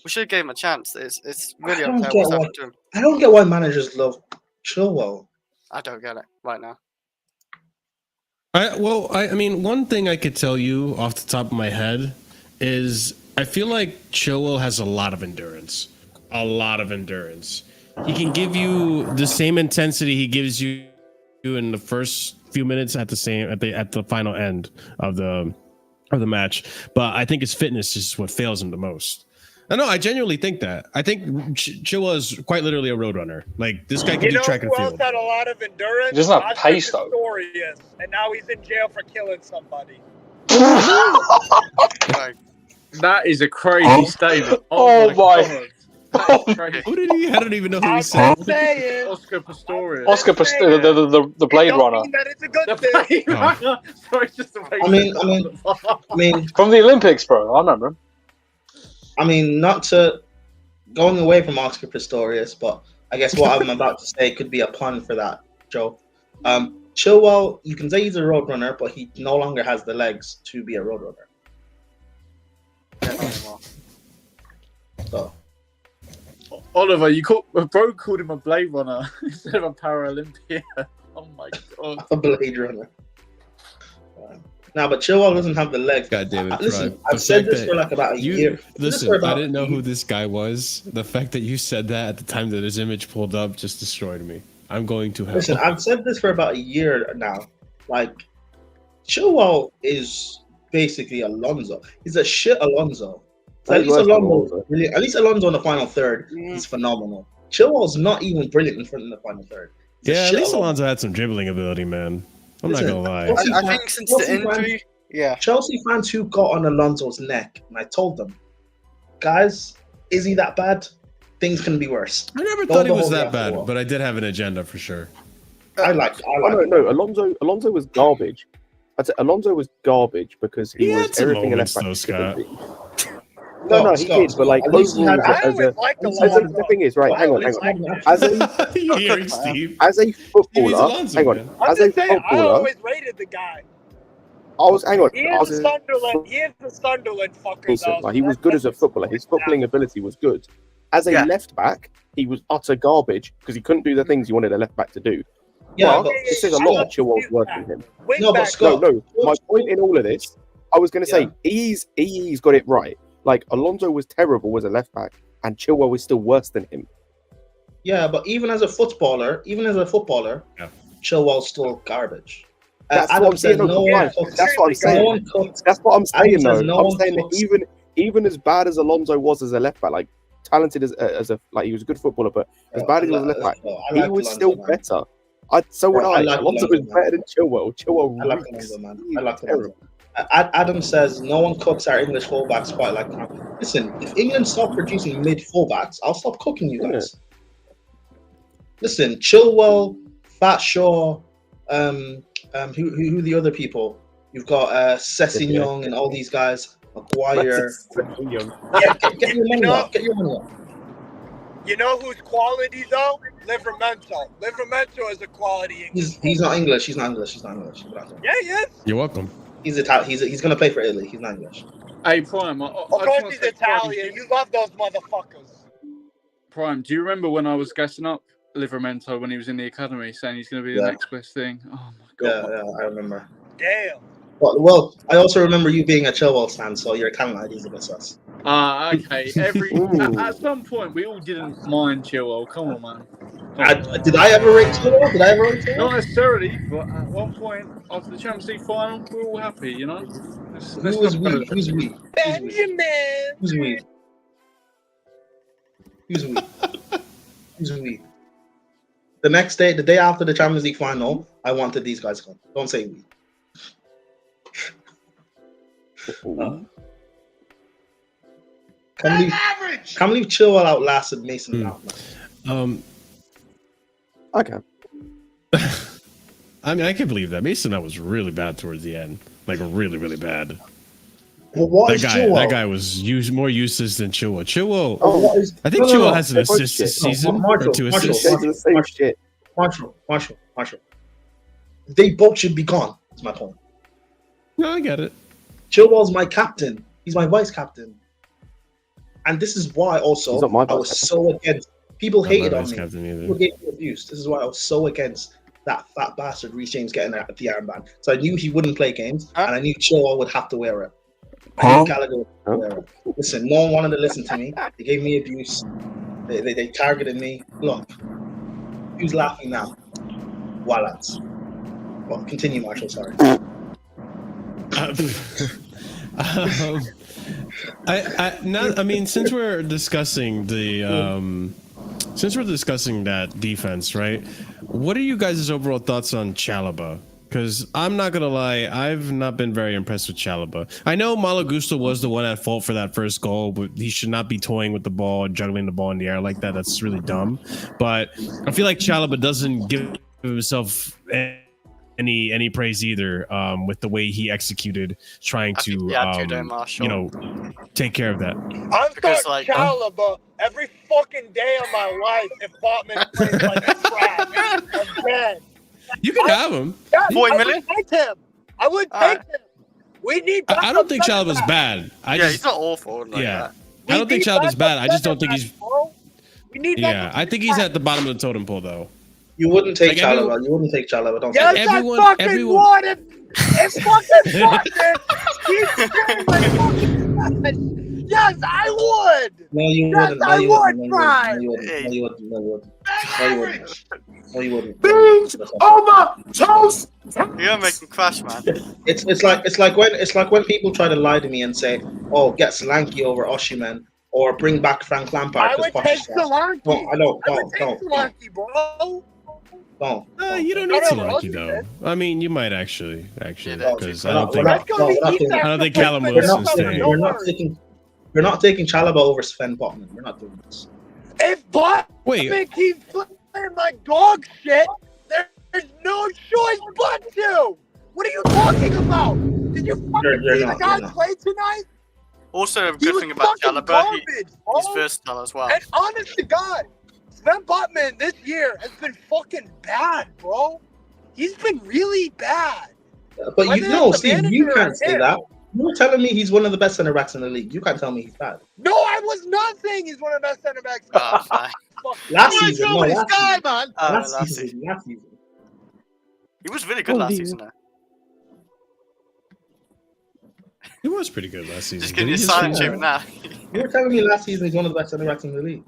we should have gave him a chance. It's really unfair what's happened to him. I don't get why managers love Chilwell. I don't get it right now. I mean, one thing I could tell you off the top of my head is I feel like Chilwell has a lot of endurance. He can give you the same intensity he gives you in the first few minutes at the final end of the match. But I think his fitness is what fails him the most. I genuinely think that. I think Chilwell is quite literally a roadrunner. Like this guy can do track and field. Who else had a lot of endurance? He doesn't have pace though. And now he's in jail for killing somebody. That is a crazy statement. Oh my God. Who did he? I don't even know who he said. Oscar Pistorius. Oscar Pistorius, the Blade Runner. That it's a good thing. Sorry, just the way I mean, from the Olympics, bro. I remember him. I mean, not to going away from Oscar Pistorius, but I guess what I'm about to say could be a pun for that, Joe. Chilwell, you can say he's a roadrunner, but he no longer has the legs to be a roadrunner. So. Oliver, bro called him a Blade Runner instead of a Paralympian. Oh my God. A Blade Runner. But Chilwell doesn't have the legs. God damn it. Listen, I've said this for like about a year. Listen, I didn't know who this guy was. The fact that you said that at the time that his image pulled up just destroyed me. I'm going to hell. Listen, I've said this for about a year now. Like, Chilwell is basically Alonso. He's a shit Alonso. At least Alonso in the final third is phenomenal. Chilwell's not even brilliant in front of the final third. At least Alonso had some dribbling ability, man. I'm not gonna lie. I think since the injury, Yeah. Chelsea fans who got on Alonso's neck, and I told them, guys, is he that bad? Things can be worse. I never Don't thought he was hold that it after a bad, while. but I did have an agenda for sure. I like. No. Alonso was garbage. I'd say Alonso was garbage because he He was had some everything a moments, left back though, Scott. shouldn't be. No, he did, but like At least he overall, had- I always liked the thing is, right? Hang on. As a You hearing Steve? as a footballer, Alonso, hang on. man. I'm As a just saying, I footballer, always rated the guy. hang on. He I was is Sunderland. He is the Sunderland fucker, though. like, he was good as a footballer. His footballing ability was good. As a left back, he was utter garbage because he couldn't do the things you wanted a left back to do. Yeah, but but this is a lot of Chilwell's work in him. No, but Scott, No. My point in all of this, I was going to say, he's got it right. Like, Alonso was terrible as a left back, and Chilwell was still worse than him. yeah, but even as a footballer, Chilwell's still garbage. That's Adam what I'm saying. says No, one that's cooks. what I'm No saying. one cooks. That's what I'm saying, Adam though. says no I'm one saying cooks. that even as bad as Alonso was as a left back, like talented as a like he was a good footballer, but as bad as he was a left back, he was still better. So would I. Alonso was better than Chilwell. Chilwell I like reeks. Alonso, man. I like Alonso. Adam says no one cooks our English fullbacks quite like that. Listen, if England stop producing mid fullbacks, I'll stop cooking you guys. Listen, Chilwell, Fat Shaw, who are the other people? You've got Sessignon and all these guys. Maguire. Get your money up. Get your money up. You know who's quality though? Livramento. Livramento is a quality English. He's not English. He's not English. Yeah, he is. You're welcome. He's Italian. He's gonna play for Italy. He's not English. Hey, Prime. Of course he's Italian. You love those motherfuckers. Prime, do you remember when I was gassing up Livramento when he was in the academy, saying he's going to be the next best thing? Oh my god. Yeah, I remember. Damn. Well, I also remember you being a Chilwell fan, so your Italian ID is a bit sus. Okay. At some point, we all didn't mind Chilwell. Come on, man. Did I ever rate Chilwell? Not necessarily, but at one point after the Champions League final, we were all happy, you know. Who was we? Who's we? Benjamin. Who's we? Who's we? Who's we? The next day, the day after the Champions League final, I wanted these guys to come. Don't say we. Can't believe Chilwell outlasted Mason Mount. Okay. I mean, I can believe that. Mason Mount was really bad towards the end, like really, really bad. Well, what that is guy, Chilwell? that guy was more useless than Chilwell. Chilwell, I think no, Chilwell no, has an no, assist this season, Marshall, or 2 assists. Marshall. They both should be gone. That's my point. No, I get it. Chilwell's my captain. He's my vice captain. And this is why also I was so against. People hated on me. People gave me abuse. This is why I was so against that fat bastard Reece James getting the armband. So I knew he wouldn't play games, and I knew Chilwell would have to wear it. I knew Gallagher would have to wear it. Listen, no one wanted to listen to me. They gave me abuse. They targeted me. Look, who's laughing now? Wallets. Well, continue, Marshall. Sorry. I mean, since we're discussing that defense, right? What are you guys' overall thoughts on Chalobah? Because I'm not gonna lie, I've not been very impressed with Chalobah. I know Malo Gusto was the one at fault for that first goal, but he should not be toying with the ball, juggling the ball in the air like that. That's really dumb. But I feel like Chalobah doesn't give himself any praise either, with the way he executed trying to take care of that. I'm starting Chalobah every fucking day of my life if Botman plays like a crap. I'm dead. You can have him. Yeah, 40 million? I would take him. We need. I don't think Chalobah's bad. He's not awful. I don't think Chalobah's bad. I just don't think he's. We need. I think he's at the bottom of the totem pole, though. You wouldn't take Chalobah. You wouldn't take Chalobah. Don't. Yes, everyone, I fucking would. It's fucking fucking. Yes, I would. No, you wouldn't. I would try. No, you wouldn't. Beans over toast. You're gonna make him crash, man. It's like when people try to lie to me and say, "Oh, get Solanke over Osimhen," or bring back Frank Lampard. I would take Solanke. No, I don't. Solanke, bro. Don't. You don't need to like you though. I mean, you might actually, because I don't think Callum Wilson's staying. We're not taking Chalobah over Sven Botman. We're not doing this. If Botman keeps playing like dog shit, there's no choice but to. What are you talking about? Did you fucking see the guy play tonight? Also, a good thing about Chalobah, he's versatile as well. And honest to God, Sven Botman this year has been fucking bad, bro. He's been really bad. But Steve, you can't say that. You're telling me he's one of the best center backs in the league. You can't tell me he's bad. No, I was not saying he's one of the best center backs. Last season. Last season. He was really good last season, though. He was pretty good last season. Just getting his silent treatment now. You're telling me last season he's one of the best center backs in the league.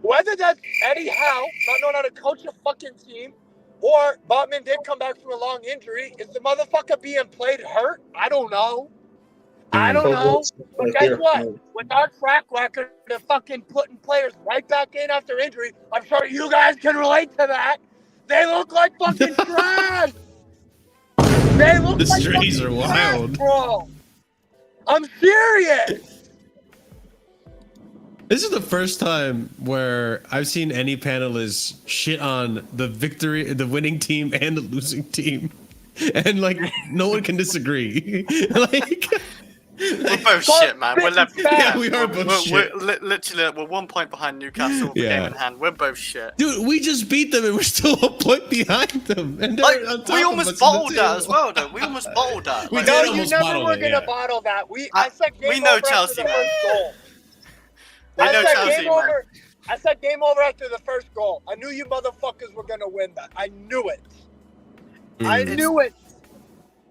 Whether that's Eddie Howe, not knowing how to coach a fucking team, or Botman did come back from a long injury, is the motherfucker being played hurt? I don't know. I don't know. But guess what? With our track record of fucking putting players right back in after injury, I'm sure you guys can relate to that. They look like fucking trash. They look the like strays fucking are wild, trash, bro. I'm serious. This is the first time where I've seen any panelists shit on the winning team and the losing team, and like no one can disagree. We're both shit, man. We are both shit. We're 1 point behind Newcastle with the game in hand. We're both shit. Dude, we just beat them and we're still a point behind them. And we almost bottled that as well, though. We almost bottled that. We No, you never were going to bottle that. I said game know over Chelsea, after the first goal. I said game over after the first goal. I knew you motherfuckers were going to win that. I knew it. I knew it.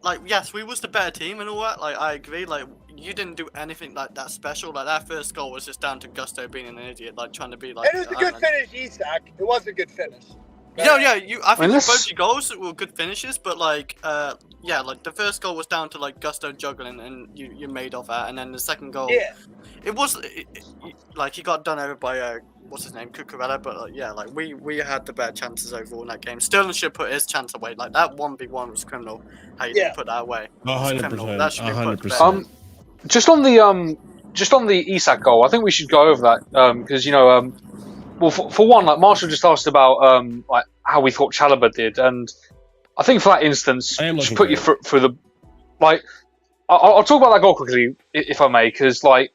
Like, yes, we was the better team and all that. Like, I agree. Like, you didn't do anything like that special. Like, that first goal was just down to Gusto being an idiot, like trying to be like. It was a good finish, Isak. It was a good finish. I think both your goals were good finishes, but like, like the first goal was down to like Gusto juggling, and you made off that, and then the second goal, it was like he got done over by what's his name, Cucurella, but like we had the better chances overall in that game. Sterling should put his chance away. Like that 1v1 was criminal. How you didn't put that away? 100%. That should be put to bed. Just on the Isak goal, I think we should go over that because well, for one, like Marshall just asked about like how we thought Chalobah did, and I think for that instance, just put your foot through the like. I'll talk about that goal quickly, if I may, because like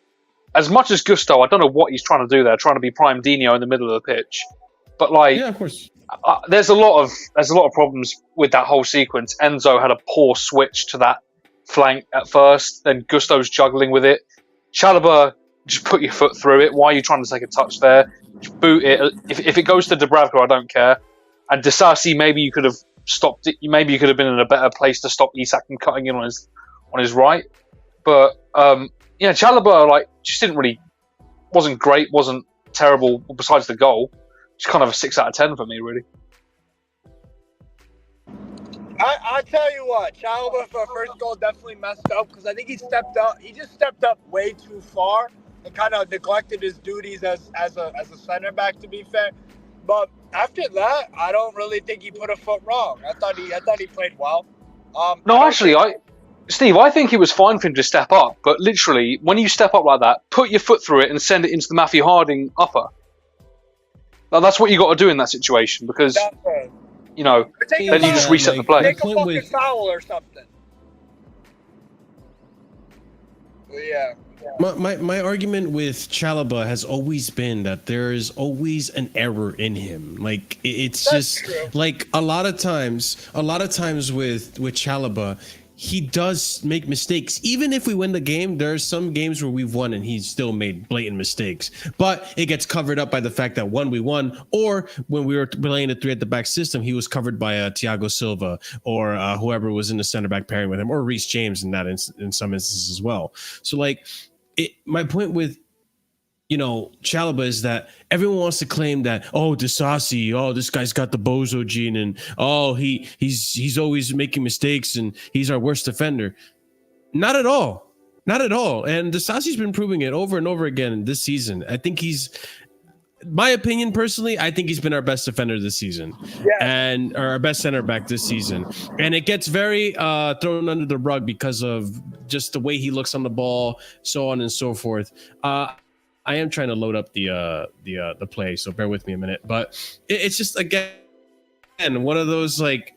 as much as Gusto, I don't know what he's trying to do there, trying to be prime Dino in the middle of the pitch, but like, yeah, of course, there's a lot of problems with that whole sequence. Enzo had a poor switch to that flank at first, then Gusto's juggling with it. Chalobah, just put your foot through it. Why are you trying to take a touch there? Just boot it. If it goes to Dubravka, I don't care. And Disasi, maybe you could have stopped it. Maybe you could have been in a better place to stop Isak from cutting in on his right. But Chalobah like just wasn't great, wasn't terrible. Besides the goal, just kind of a 6 out of 10 for me, really. I tell you what, Chalobah for a first goal definitely messed up because I think he stepped up. He just stepped up way too far and kind of neglected his duties as a center back. To be fair, but after that, I don't really think he put a foot wrong. I thought he played well. Steve, I think it was fine for him to step up, but literally, when you step up like that, put your foot through it and send it into the Matthew Harding upper. Now, that's what you got to do in that situation because. Then you just reset the play. Take a fucking foul or something. Yeah. My argument with Chalobah has always been that there is always an error in him. Like it's That's just true. like a lot of times with Chalobah, he does make mistakes. Even if we win the game, there are some games where we've won and he's still made blatant mistakes. But it gets covered up by the fact that we won, or when we were playing a 3 at the back system, he was covered by Thiago Silva or whoever was in the center back pairing with him, or Reece James in some instances as well. So like, my point with Chalobah is that everyone wants to claim that Disasi, this guy's got the bozo gene, and he's always making mistakes and he's our worst defender. Not at all. And Disasi's been proving it over and over again this season. I think my opinion personally, I think he's been our best defender this season, and or our best center back this season. And it gets very thrown under the rug because of just the way he looks on the ball, so on and so forth. I am trying to load up the play, so bear with me a minute. But it's just again one of those like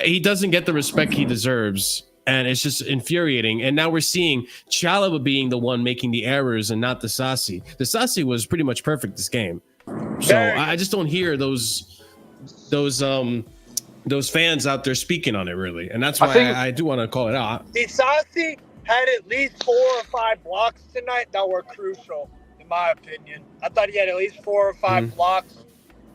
he doesn't get the respect he deserves. And it's just infuriating. And now we're seeing Chalobah being the one making the errors and not the Disasi. The Disasi was pretty much perfect this game. So I just don't hear those fans out there speaking on it really. And that's why I do want to call it out. Disasi had at least 4 or 5 blocks tonight that were crucial, in my opinion. I thought he had at least 4 or 5 blocks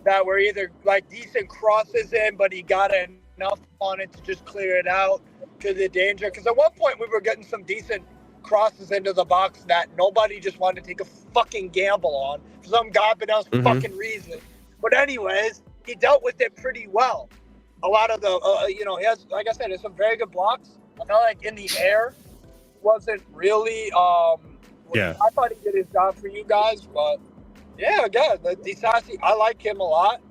that were either like decent crosses in, but he got enough on it to just clear it out to the danger. Because at one point we were getting some decent crosses into the box that nobody just wanted to take a fucking gamble on for some goddamn fucking reason. But anyways, he dealt with it pretty well. A lot of the, he has, like I said, there's some very good blocks. I felt like in the air wasn't really, I thought he did his job for you guys, but yeah, again, the Disasi, I like him a lot.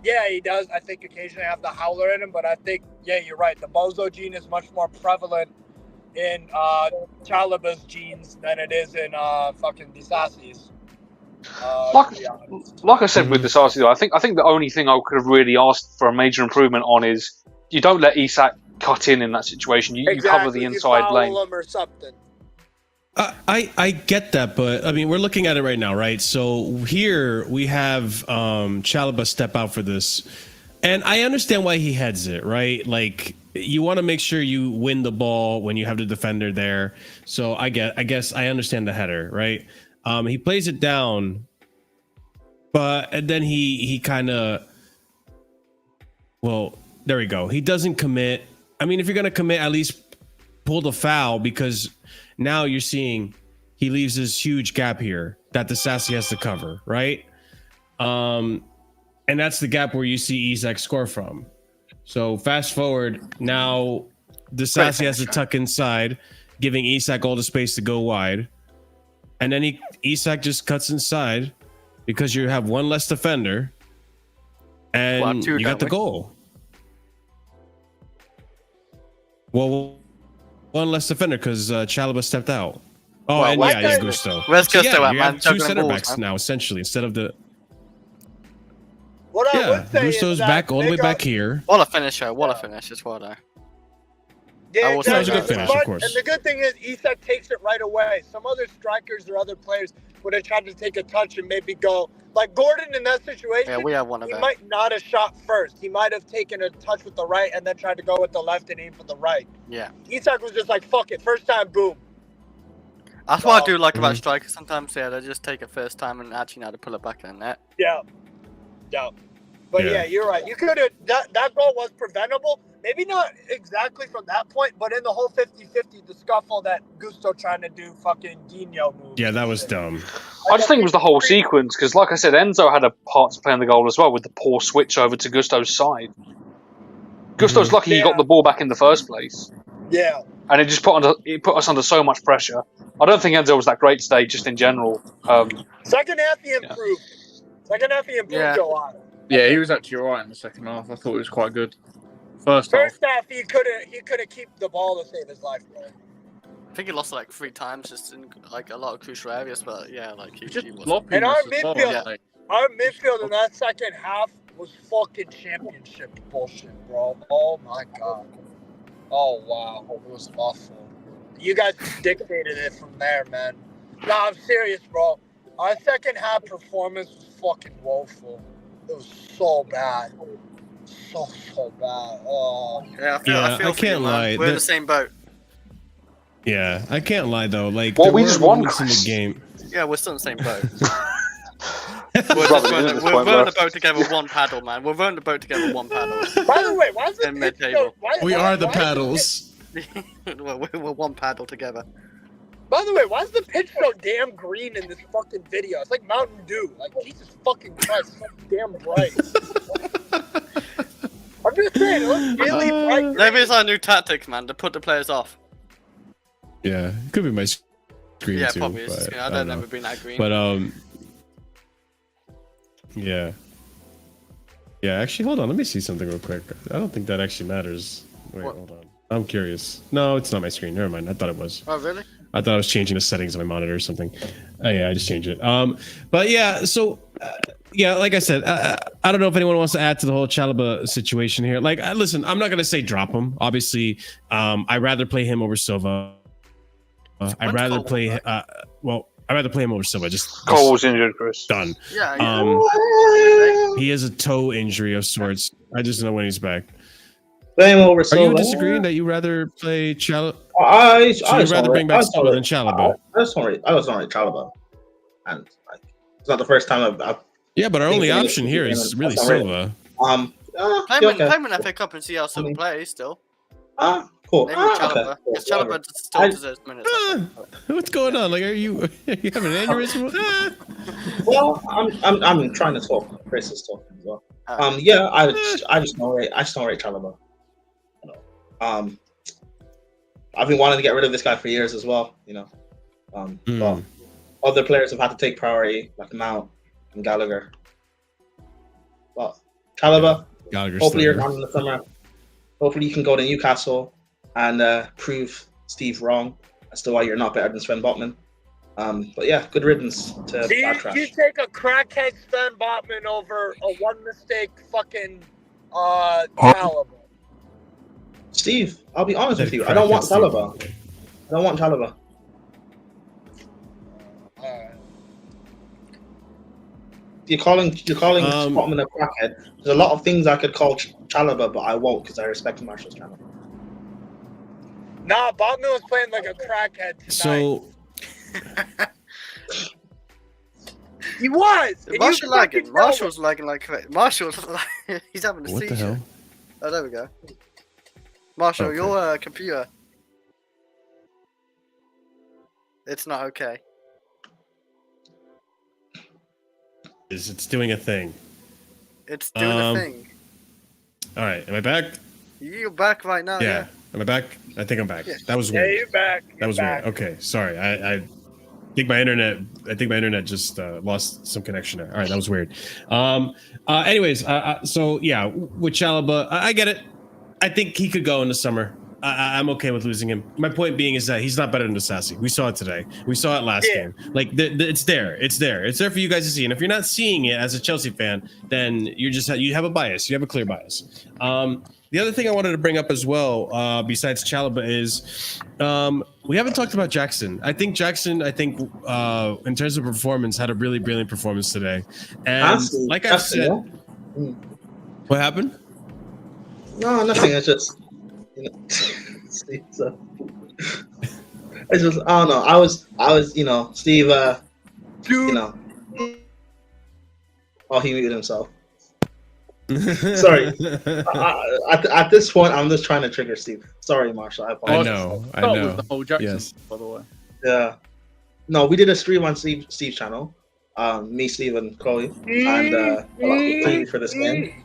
He does, I think, occasionally have the howler in him, but I think, you're right. The Bozo gene is much more prevalent in Chalobah's genes than it is in fucking Disasi's. Like I said with Disasi, though, I think the only thing I could have really asked for a major improvement on is you don't let Isak cut in that situation. You cover the inside lane. Him or something. I get that, but I mean, we're looking at it right now, right? So here we have Chalobah step out for this, and I understand why he heads it, right? Like you want to make sure you win the ball when you have the defender there. So I guess I understand the header, right? He plays it down, but then he kind of, well, there we go. He doesn't commit. I mean, if you're gonna commit, at least pull the foul, because now you're seeing he leaves this huge gap here that the Disasi has to cover, right? And that's the gap where you see Isak score from. So fast forward, now the Disasi has to tuck inside, giving Isak all the space to go wide. And then Isak just cuts inside because you have one less defender, and you got the goal. Well, one less defender because Chalobah stepped out. Oh, well, and yeah, Gusto. Where's Gusto at, you man? have 2 center backs now, essentially, instead of the. What I would say Gusto's back all the way back here. What a finisher! What a finish as well, though. Yeah, that was a good finish, of course. And the good thing is Isak takes it right away. Some other strikers or other players would have tried to take a touch and maybe go. Like Gordon in that situation, yeah, we have one of them. He might not have shot first. He might have taken a touch with the right and then tried to go with the left and aim for the right. Yeah. Isak was just like, fuck it. First time, boom. That's what I do like about strikers sometimes. Yeah, they just take it first time and actually know how to pull it back in the net. Yeah. But yeah, you're right. You could have, that goal was preventable. Maybe not exactly from that point, but in the whole 50-50, the scuffle that Gusto trying to do fucking Dino move. Yeah, that was dumb. I just think it was the whole sequence, because like I said, Enzo had a part to play in the goal as well with the poor switch over to Gusto's side. Gusto's lucky he got the ball back in the first place. Yeah. And it just put us under so much pressure. I don't think Enzo was that great today, just in general. Second half he improved. Second half he improved a lot. Yeah, he was actually all right in the second half. I thought he was quite good. First half he couldn't keep the ball to save his life, bro. I think he lost like 3 times just in like a lot of crucial areas, but yeah, like he was. And our midfield in that second half was fucking championship bullshit, bro. Oh my god. Oh wow, it was awful. You guys dictated it from there, man. Nah, I'm serious, bro. Our second half performance was fucking woeful. It was so bad. So bad. Oh. Yeah, I can't lie. We're in the same boat. Yeah, I can't lie though. Like, well, we just won in the game. Yeah, we're still in the same boat. we're rowing the boat together, one paddle, man. We're rowing the boat together, one paddle. By the way, why is it mid-table? We are the paddles. We're one paddle together. By the way, why is the pitch so damn green in this fucking video? It's like Mountain Dew. Like, Jesus fucking Christ, it's so damn bright. I'm just saying, it looks really bright. Maybe it's our new tactics, man, to put the players off. Yeah, it could be my screen yeah, too. Probably is. I don't remember being that green. But Yeah. Yeah, actually, hold on. Let me see something real quick. I don't think that actually matters. Wait, hold on. I'm curious. No, it's not my screen. Never mind. I thought it was. Oh, really? I thought I was changing the settings on my monitor or something. Oh, yeah, I just changed it. But yeah, so yeah, like I said, I don't know if anyone wants to add to the whole Chalobah situation here. Like, listen, I'm not gonna say drop him. Obviously, I'd rather play him over Silva. I'd rather play. I'd rather play him over Silva. Just Cole's injured, Chris. done. Yeah. He has a toe injury of sorts. I just don't know when he's back. Play him over Are Silva. you disagreeing that you rather play Chalobah? So you'd rather bring back Silva than Chalobah? I just don't rate Chalobah, and like, it's not the first time I've Yeah, but our only option here is really Silva. Play him in FA Cup and see how Silva plays still. Cool. Maybe Chalobah. Because Chalobah still deserves minutes. What's going on? Like, are you having an aneurysm? Well, I'm trying to talk. Chris is talking as well. Yeah, I just don't rate Chalobah. You know, I've been wanting to get rid of this guy for years as well. You know, but other players have had to take priority, like Mount and Gallagher. But Chalobah, hopefully you're gone in the summer. Hopefully you can go to Newcastle and prove Steve wrong as to why you're not better than Sven Botman. But yeah, good riddance to that trash. You take a crackhead Sven Botman over a one mistake fucking Chalobah. Steve, I'll be honest with you. I don't want Chalobah. You're calling Botman a crackhead. There's a lot of things I could call Chalobah, but I won't because I respect Marshall's channel. Nah, Botman was playing like a crackhead tonight. So he was. Marshall's lagging like Marshall's like he's having a seizure. What the hell? Oh, there we go. Marshall, Okay. your computer. It's not okay. It's doing a thing. It's doing a thing. All right, am I back? You're back right now. Yeah. Am I back? I think I'm back. Yeah. That was weird. Yeah, you're back. That was weird. Okay, sorry. I think my internet just lost some connection there. All right, that was weird. Anyways, so yeah, with Chalobah, I get it. I think he could go in the summer. I'm okay with losing him. My point being is that he's not better than Sassy. We saw it today. We saw it last game. Like it's there. It's there. It's there for you guys to see. And if you're not seeing it as a Chelsea fan, then you have a bias. You have a clear bias. The other thing I wanted to bring up as well, besides Chalobah, is we haven't talked about Jackson. I think Jackson, in terms of performance, had a really brilliant performance today. And like I said, what happened? No, nothing. It's just, you know, so, it's just, I don't know. I was, you know, Steve, you know, oh, he muted himself. Sorry. At this point, I'm just trying to trigger Steve. Sorry, Marshall. I apologize. I know. With the whole Jackson, Yes. by the way. Yeah. No, we did a stream on Steve's channel. Me, Steve, and Chloe, and preview for this game.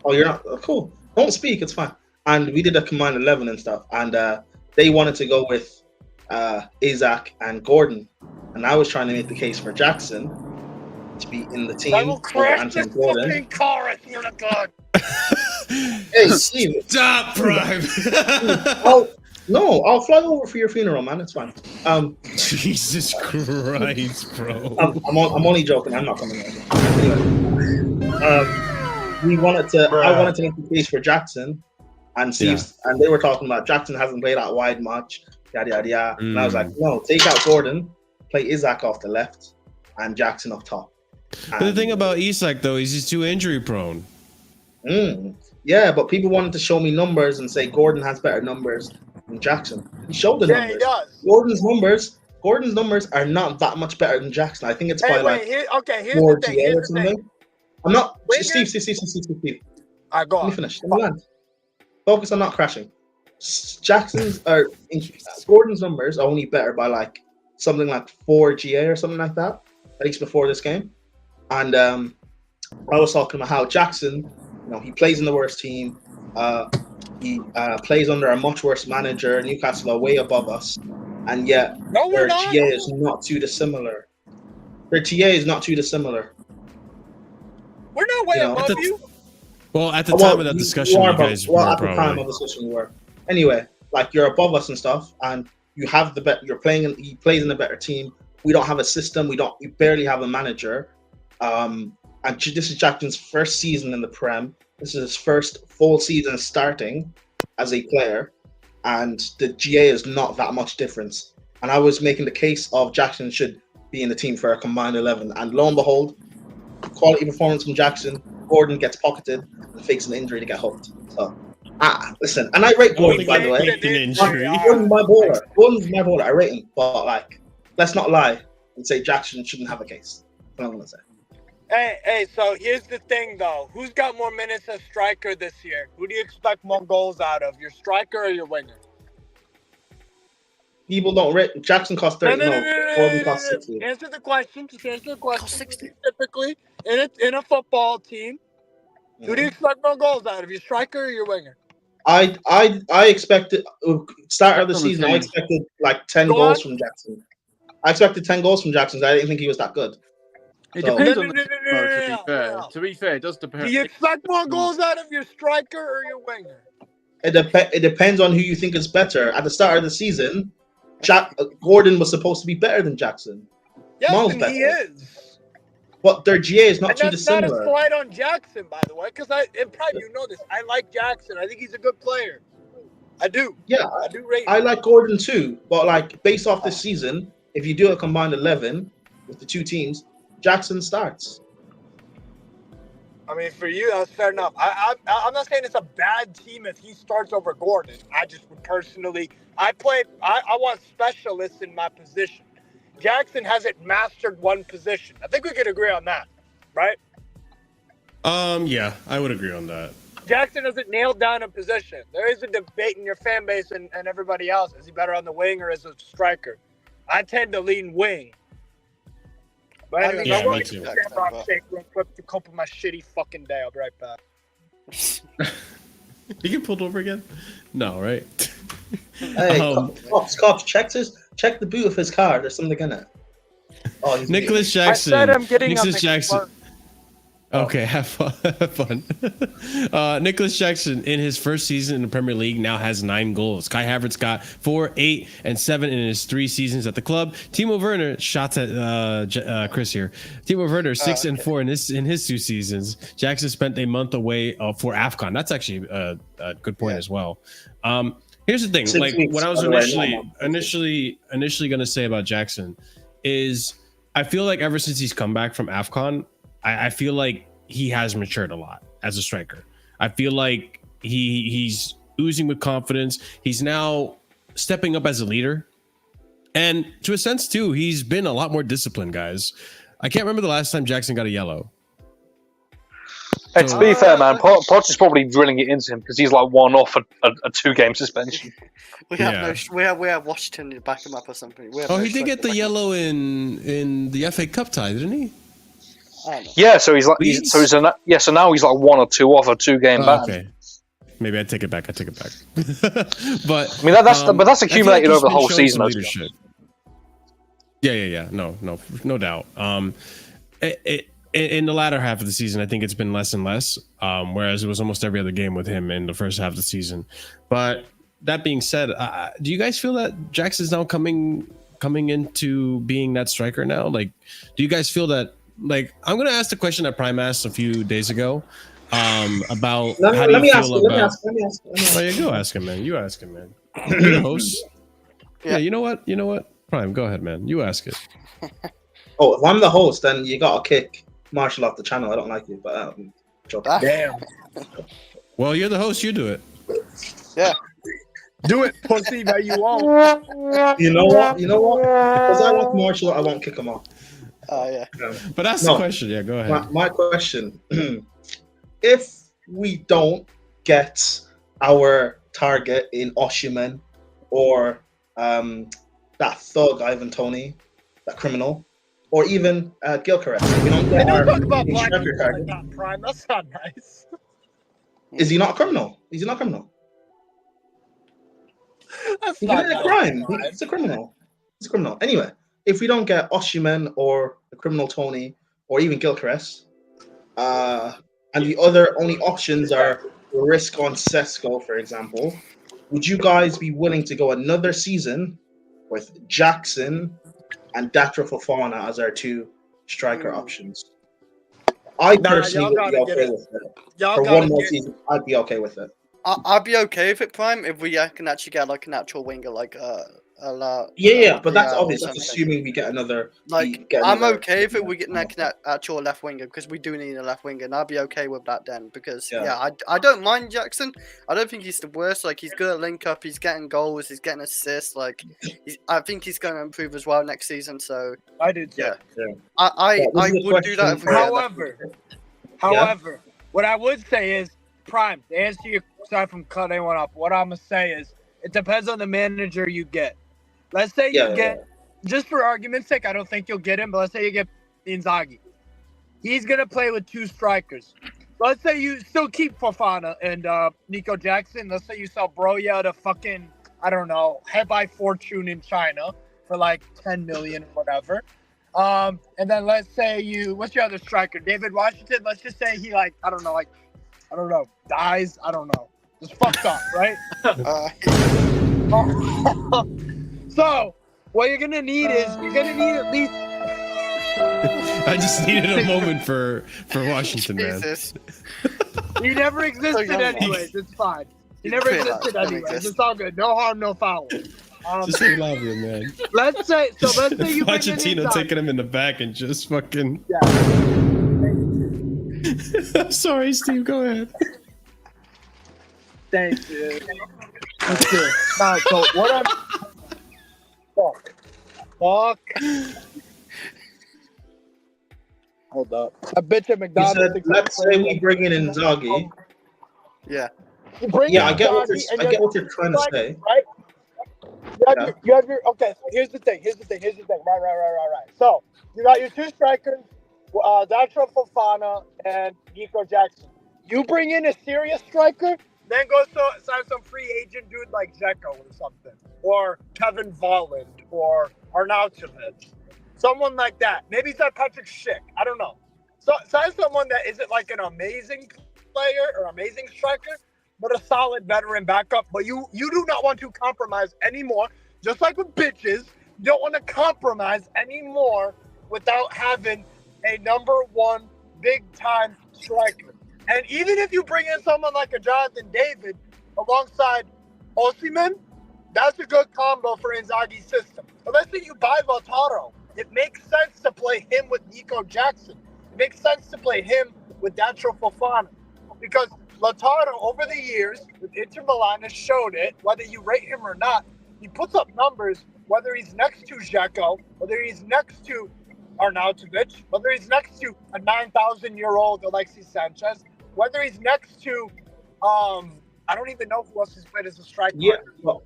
Oh, you're not cool. Don't speak. It's fine. And we did a combined 11 and stuff. And they wanted to go with Isaac and Gordon, and I was trying to make the case for Jackson to be in the team. I will crash this fucking car, I swear to God. Hey, Steve. Stop, Prime. I'll fly over for your funeral, man. It's fine. Jesus Christ, bro. I'm only joking. I'm not coming over. Anyway, I wanted to make the case for Jackson, and Steve, and they were talking about Jackson hasn't played out wide much, yada yada yada. And I was like, no, take out Gordon, play Isaac off the left, and Jackson up top. But the thing about Isak though is he's too injury prone. Yeah, but people wanted to show me numbers and say Gordon has better numbers than Jackson. He showed the numbers. He does. Gordon's numbers are not that much better than Jackson. I think it's by here's 4 the thing. GA or something. I'm not. Winger? Steve. All right, go Let on. me finish. Let me land. Focus on not crashing. Gordon's numbers are only better by like something like 4 GA or something like that, at least before this game. And I was talking about how Jackson, you know, he plays in the worst team. He plays under a much worse manager. Newcastle are way above us, and yet their GA is not too dissimilar. We're not way above you. Well, at the time of that discussion, you guys were at the probably. time of the discussion, we were. Anyway, like you're above us and stuff, and you have the bet. You're playing. He plays in a better team. We don't have a system. We barely have a manager. And this is Jackson's first season in the Prem. This is his first full season starting as a player, and the GA is not that much difference. And I was making the case of Jackson should be in the team for a combined 11, and lo and behold, quality performance from Jackson. Gordon gets pocketed and fakes an injury to get hooked. So, listen, and I rate Gordon, by the way. Gordon's my baller. Gordon's my baller. I rate him, but like, let's not lie and say Jackson shouldn't have a case. That's what I'm gonna say. Hey, so here's the thing, though. Who's got more minutes as striker this year? Who do you expect more goals out of, your striker or your winger? People don't rate. Jackson cost 30. No, Gordon cost 60. Answer the question. Just answer the question. Cost 60. Typically, in a football team, who do you expect more goals out of, your striker or your winger? I expected start of the season. I expected like 10 goals from Jackson. I expected 10 goals from Jackson. I didn't think he was that good. It depends on the to be fair, it does depend. Do you expect more goals out of your striker or your winger? It depends on who you think is better. At the start of the season, Gordon was supposed to be better than Jackson. Yes, and he is. But their GA is not too dissimilar. That's not a slight on Jackson, by the way, because probably you know this. I like Jackson. I think he's a good player. I do. Yeah, I do rate him. I like Gordon too. But like based off this season, if you do a combined 11 with the two teams, Jackson starts. I mean, for you, that's fair enough. I'm not saying it's a bad team if he starts over Gordon. I just would personally, I want specialists in my position. Jackson hasn't mastered one position. I think we could agree on that, right? Yeah, I would agree on that. Jackson hasn't nailed down a position. There is a debate in your fan base and everybody else. Is he better on the wing or as a striker? I tend to lean wing. But anyways, I want to get Shamrock Shake real quick to cope with my shitty fucking day. I'll be right back. You get pulled over again? No, right? Hey, cops, check the boot of his car. There's something in it. Oh, Nicholas Jackson. I said I'm getting Nicholas Jackson. Okay, have fun. Nicholas Jackson, in his first season in the Premier League, now has 9 goals. Kai Havertz got 4, 8, and 7 in his 3 seasons at the club. Timo Werner, shots at Chris here. Timo Werner, 6 and 4 in his 2 seasons. Jackson spent a month away for AFCON. That's actually a good point as well. Here's the thing: like what I was initially going to say about Jackson is, I feel like ever since he's come back from AFCON, I feel like he has matured a lot as a striker. I feel like he's oozing with confidence. He's now stepping up as a leader. And to a sense, too, he's been a lot more disciplined, guys. I can't remember the last time Jackson got a yellow. Hey, to be fair, man, Potts is probably drilling it into him because he's like one off a 2-game suspension. we have Washington to back him up or something. He did get the yellow in the FA Cup tie, didn't he? Yeah, so he's like, so now he's like 1 or 2 off a 2-game ban. Okay, maybe I take it back. But I mean that's accumulated over the whole season. Leadership. Yeah. No doubt. In the latter half of the season, I think it's been less and less. Whereas it was almost every other game with him in the first half of the season. But that being said, do you guys feel that Jackson's now coming into being that striker now? Like, do you guys feel that? Like, I'm gonna ask the question that Prime asked a few days ago about how do you feel about. Oh yeah, go ask him, man. You ask him, man. You're the host. Yeah. You know what? Prime, go ahead, man. You ask it. Oh, if I'm the host, then you gotta kick Marshall off the channel. I don't like you, but damn. Well, you're the host. You do it. Yeah. Do it, pussy, that you won't. You know what? Because I like Marshall, I won't kick him off. Yeah. But that's the question. Yeah, go ahead. My question: if we don't get our target in Osimhen or that thug Ivan Toney, that criminal, or even Gyökeres, if we don't get our striker target, Prime. That's not nice. Is he not a criminal? Is he not a criminal? That's He's not a crime. He's a criminal. He's a criminal. Anyway. If we don't get Osimhen or the criminal Tony or even Gyökeres, and the other only options are risk on Sesko, for example, would you guys be willing to go another season with Jackson and Datra Fofana as our two striker options? I personally would be okay with it. For one more season, I'd be okay with it. I'd be okay with it, Prime, if we can actually get like an actual winger, like but that's obvious. That's assuming we get another. I'm okay if we get an actual left winger, because we do need a left winger, and I'd be okay with that then. Because I don't mind Jackson. I don't think he's the worst. Like, he's good at link up. He's getting goals. He's getting assists. Like, I think he's going to improve as well next season. So I do too. I would do that. However, what I would say is, Prime, to answer your aside from cut anyone up, what I'm gonna say is it depends on the manager you get. Let's say you get, just for argument's sake, I don't think you'll get him, but let's say you get Inzaghi. He's gonna play with two strikers. Let's say you still keep Fofana and Nico Jackson. Let's say you sell Broya to fucking, I don't know, head by fortune in China for like 10 million or whatever. And then let's say what's your other striker? David Washington. Let's just say he I don't know, dies. I don't know. Just fucked up, right? So what you're gonna need is at least. I just needed a moment for Washington, man. He never existed anyways. It's fine. He never existed anyways. It's all good. No harm, no foul. Just love you, man. Let's say you bring Pochettino taking him in the back and just fucking. Yeah. I'm sorry, Steve. Go ahead. Thanks, dude. Let's do it. Alright, so what I'm. Fuck. Hold up. I bet you McDonald's. Let's say we bring in Inzaghi. Yeah. I get what you're trying to say. Right? You have your okay. So here's the thing. Right. So you got your two strikers, Datra Fofana and Nico Jackson. You bring in a serious striker, then go sign some free agent dude like Zeko or something, or Kevin Volland or Arnautovic, someone like that. Maybe it's not Patrick Schick. I don't know. So sign someone that isn't like an amazing player or amazing striker, but a solid veteran backup. But you do not want to compromise anymore. Just like with bitches, you don't want to compromise anymore without having a number one big-time striker. And even if you bring in someone like a Jonathan David alongside Osimhen, that's a good combo for Inzaghi's system. But let's say you buy Lautaro. It makes sense to play him with Nico Jackson. It makes sense to play him with Datra Fofana. Because Lautaro, over the years, with Inter Milan, has showed it, whether you rate him or not. He puts up numbers, whether he's next to Zeko, whether he's next to Arnautovic, whether he's next to a 9,000-year-old Alexis Sanchez, whether he's next to, I don't even know who else has played as a striker. Yeah,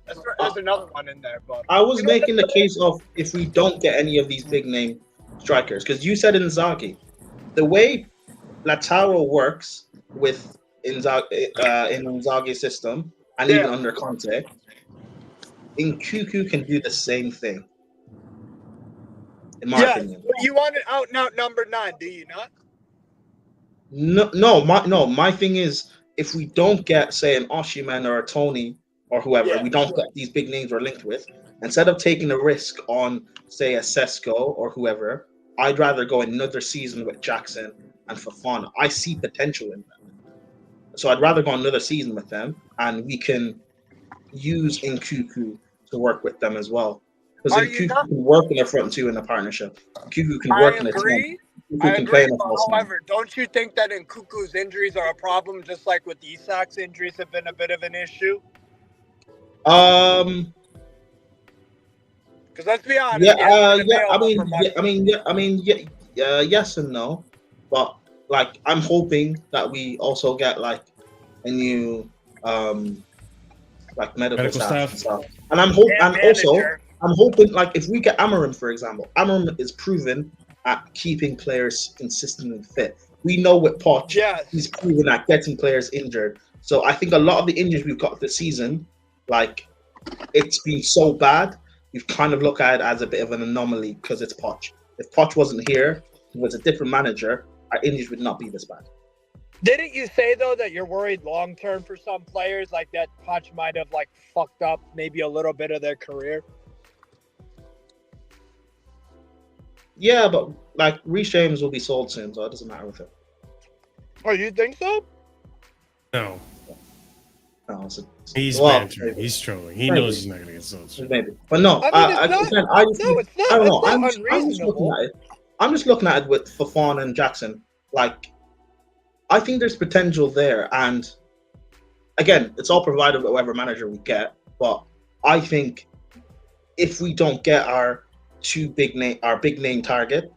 there's another one in there. But I was making the case of if we don't get any of these big-name strikers, because you said Inzaghi. The way Lautaro works with Inzaghi, in Inzaghi's system, and even under Conte, Cucu can do the same thing. In my opinion. But you want it out and out number 9, do you not? My thing is, if we don't get, say, an Osimhen or a Tony or whoever, we don't get these big names we're linked with, instead of taking a risk on, say, a Sesko or whoever, I'd rather go another season with Jackson and Fofana. I see potential in them. So I'd rather go another season with them, and we can use Nkuku to work with them as well. Because Nkuku can work in the front two in a partnership. Nkuku can work in the team. I agree, however, don't you think that Nkuku's injuries are a problem, just like with Isak's injuries have been a bit of an issue? Because let's be honest. Yes and no, but like I'm hoping that we also get like a new like medical staff and stuff. And I'm hoping like if we get Amorim, for example, Amorim is proven at keeping players consistently fit. We know with Poch, he's proven at getting players injured. So I think a lot of the injuries we've got this season, like it's been so bad, we've kind of looked at it as a bit of an anomaly because it's Poch. If Poch wasn't here, he was a different manager, our injuries would not be this bad. Didn't you say though that you're worried long term for some players, like that Poch might have like fucked up maybe a little bit of their career? Yeah, but like Reece James will be sold soon, so it doesn't matter with him. Oh, you think so? No, No, he's well, bantering. He's trolling. He maybe. knows he's not going to get sold. Maybe, but no. I mean, it's not. just No, it's not. I don't know. It's not unreasonable. I'm just looking at it with Fofana and Jackson. Like, I think there's potential there, and again, it's all provided by whatever manager we get. But I think if we don't get our big name target,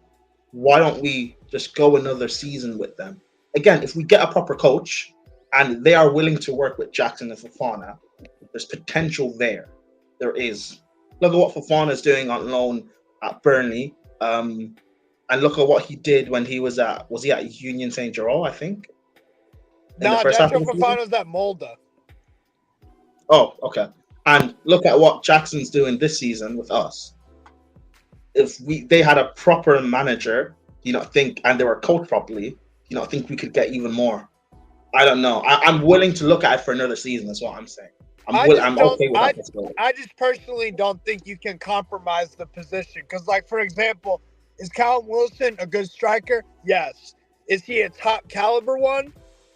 why don't we just go another season with them? Again, if we get a proper coach and they are willing to work with Jackson and Fofana, there's potential there. There is. Look at what Fofana is doing on loan at Burnley. And look at what he did when he was at Union Saint Germain, I think. No, Nacho Fofana's at Molde. Oh, okay. And look at what Jackson's doing this season with us. If they had a proper manager, and they were coached properly, think we could get even more. I don't know. I'm willing to look at it for another season. That's what I'm saying. I'm okay with that. I just personally don't think you can compromise the position because, like, for example, is Callum Wilson a good striker? Yes. Is he a top caliber one?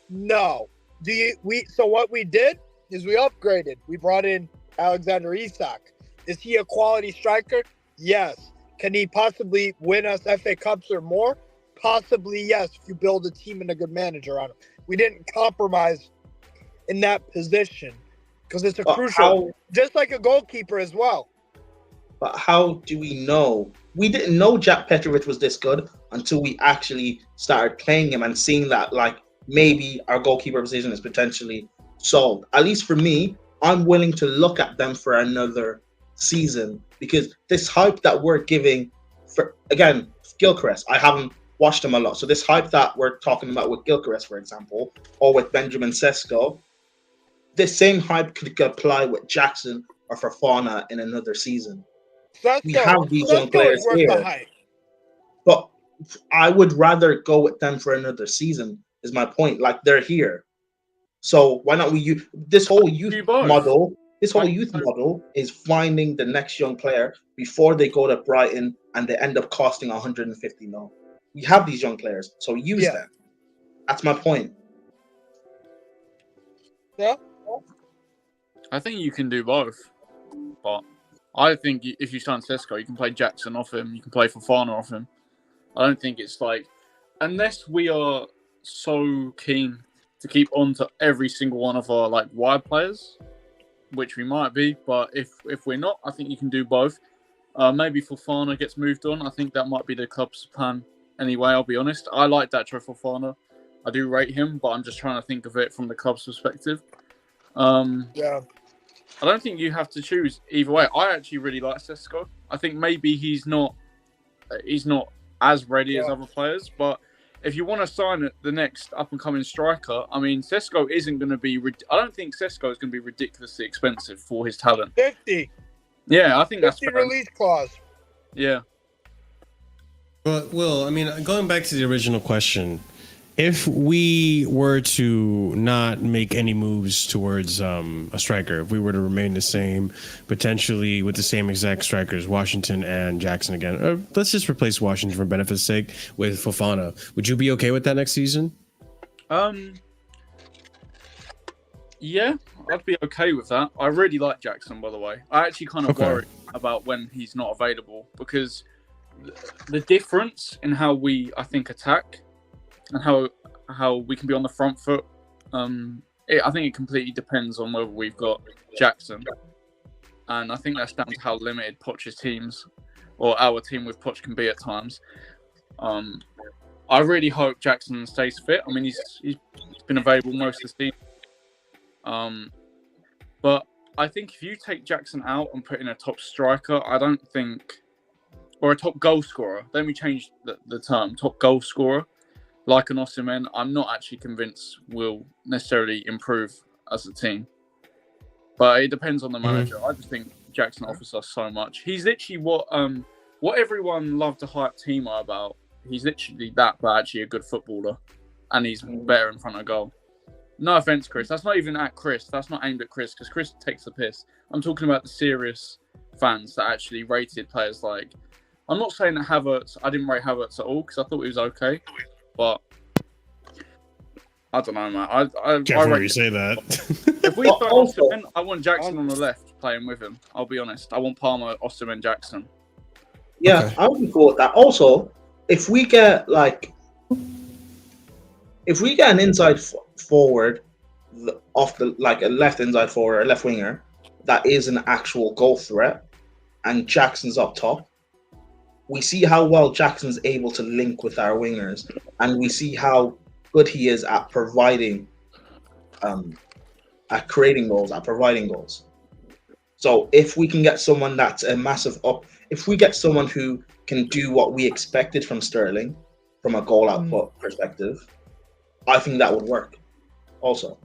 No. So what we did is we upgraded. We brought in Alexander Isak. Is he a quality striker? Yes. Can he possibly win us FA Cups or more? Possibly, yes, if you build a team and a good manager on him. We didn't compromise in that position because it's a crucial, just like a goalkeeper as well. But how do we know? We didn't know Jack Petrovic was this good until we actually started playing him and seeing that, like, maybe our goalkeeper position is potentially sold. At least for me, I'm willing to look at them for another season because this hype that we're giving for, again, Gyökeres, I haven't watched him a lot. So this hype that we're talking about with Gyökeres, for example, or with Benjamin Sesko, this same hype could apply with Jackson or Fofana in another season. We have these young players here, but I would rather go with them for another season. Is my point? Like, they're here, so why not we use this whole youth model? This whole youth model is finding the next young player before they go to Brighton and they end up costing 150 mil. We have these young players, so use them. That's my point. Yeah, I think you can do both, but I think if you sign Sesko, you can play Jackson off him, you can play Fofana off him. I don't think it's like, unless we are so keen to keep on to every single one of our like wide players, which we might be, but if we're not, I think you can do both. Maybe Fofana gets moved on. I think that might be the club's plan anyway, I'll be honest. I like Nacho Fofana. I do rate him, but I'm just trying to think of it from the club's perspective. Yeah. I don't think you have to choose either way. I actually really like Sesko. I think maybe he's not as ready as other players, but if you want to sign the next up-and-coming striker, I mean, Sesko isn't going to be... I don't think Sesko is going to be ridiculously expensive for his talent. 50. Yeah, I think that's 50 release clause. Yeah. But, Will, I mean, going back to the original question, if we were to not make any moves towards a striker, if we were to remain the same, potentially with the same exact strikers, Washington and Jackson again, let's just replace Washington for benefit's sake with Fofana. Would you be okay with that next season? Yeah, I'd be okay with that. I really like Jackson, by the way. I actually kind of worry about when he's not available because the difference in how we, I think, attack and how we can be on the front foot, I think it completely depends on whether we've got Jackson. And I think that's down to how limited Poch's teams or our team with Poch can be at times. I really hope Jackson stays fit. I mean, he's been available most of the season. But I think if you take Jackson out and put in a top striker, I don't think... Or a top goal scorer. Let me change the term. Top goal scorer. Like an Osimhen, I'm not actually convinced will necessarily improve as a team. But it depends on the manager. I just think Jackson offers us so much. He's literally what everyone loved to hype Timo about. he's literally that, but actually a good footballer, and he's better in front of goal. No offense, Chris. That's not even at Chris. That's not aimed at Chris, because Chris takes the piss. I'm talking about the serious fans that actually rated players like. I'm not saying that Havertz. I didn't rate Havertz at all because I thought he was okay, but I don't know, man. I Careful you say that. If we start Osimhen, I want Jackson on the left playing with him. I'll be honest. I want Palmer, Osimhen, Jackson. Yeah, Okay. I would be cool with that. Also, if we get an inside forward off the like a left inside forward or left winger that is an actual goal threat, and Jackson's up top, we see how well Jackson's able to link with our wingers, and we see how good he is at providing, at creating goals, at providing goals. So if we can get someone that's a massive up, if we get someone who can do what we expected from Sterling, from a goal output perspective, I think that would work. Also,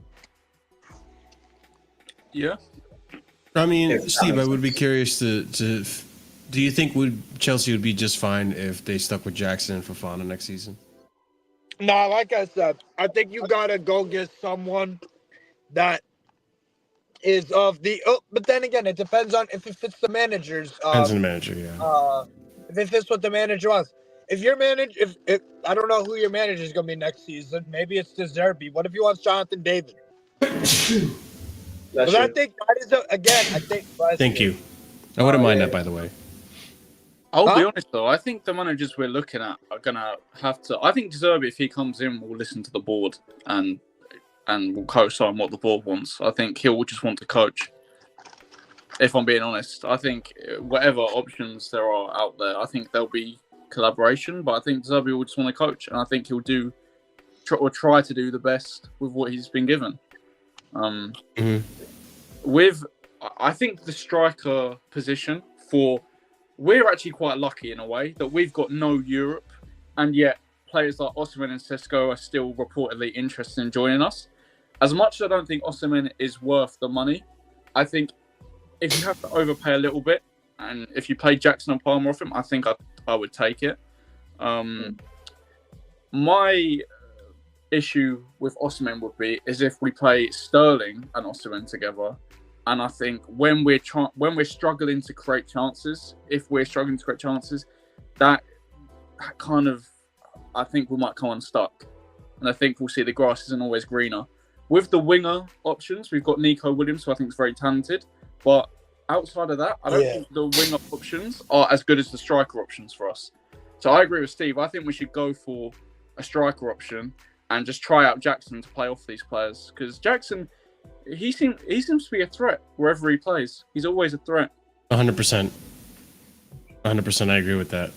yeah. I mean, Steve, I would be curious to. Do you think Chelsea would be just fine if they stuck with Jackson and Fofana next season? No, like I said, I think you gotta go get someone that is of the. Oh, but then again, it depends on if it fits the manager's. Depends on the manager, yeah. If it fits what the manager wants. If your manager, if I don't know who your manager is gonna be next season, maybe it's De Zerbi. What if he wants Jonathan David? But I think that is I think. Thank you. I wouldn't mind that, by the way. I'll be honest though. I think the managers we're looking at are gonna have to. I think De Zerbi, if he comes in, will listen to the board and will co-sign what the board wants. I think he'll just want to coach. If I'm being honest, I think whatever options there are out there, I think there'll be collaboration. But I think De Zerbi will just want to coach, and I think he'll try to do the best with what he's been given. I think the striker position we're actually quite lucky in a way that we've got no Europe, and yet players like Osimhen and Sesko are still reportedly interested in joining us. As much as I don't think Osimhen is worth the money, I think if you have to overpay a little bit, and if you play Jackson and Palmer off him, I think I would take it. My issue with Osimhen would be is if we play Sterling and Osimhen together. And I think when we're struggling to create chances, that kind of, I think we might come unstuck. And I think we'll see the grass isn't always greener. With the winger options, we've got Nico Williams, who I think is very talented. But outside of that, I don't think the winger options are as good as the striker options for us. So I agree with Steve. I think we should go for a striker option and just try out Jackson to play off these players. Because Jackson, he seems to be a threat wherever he plays. He's always a threat. 100%. 100%. I agree with that.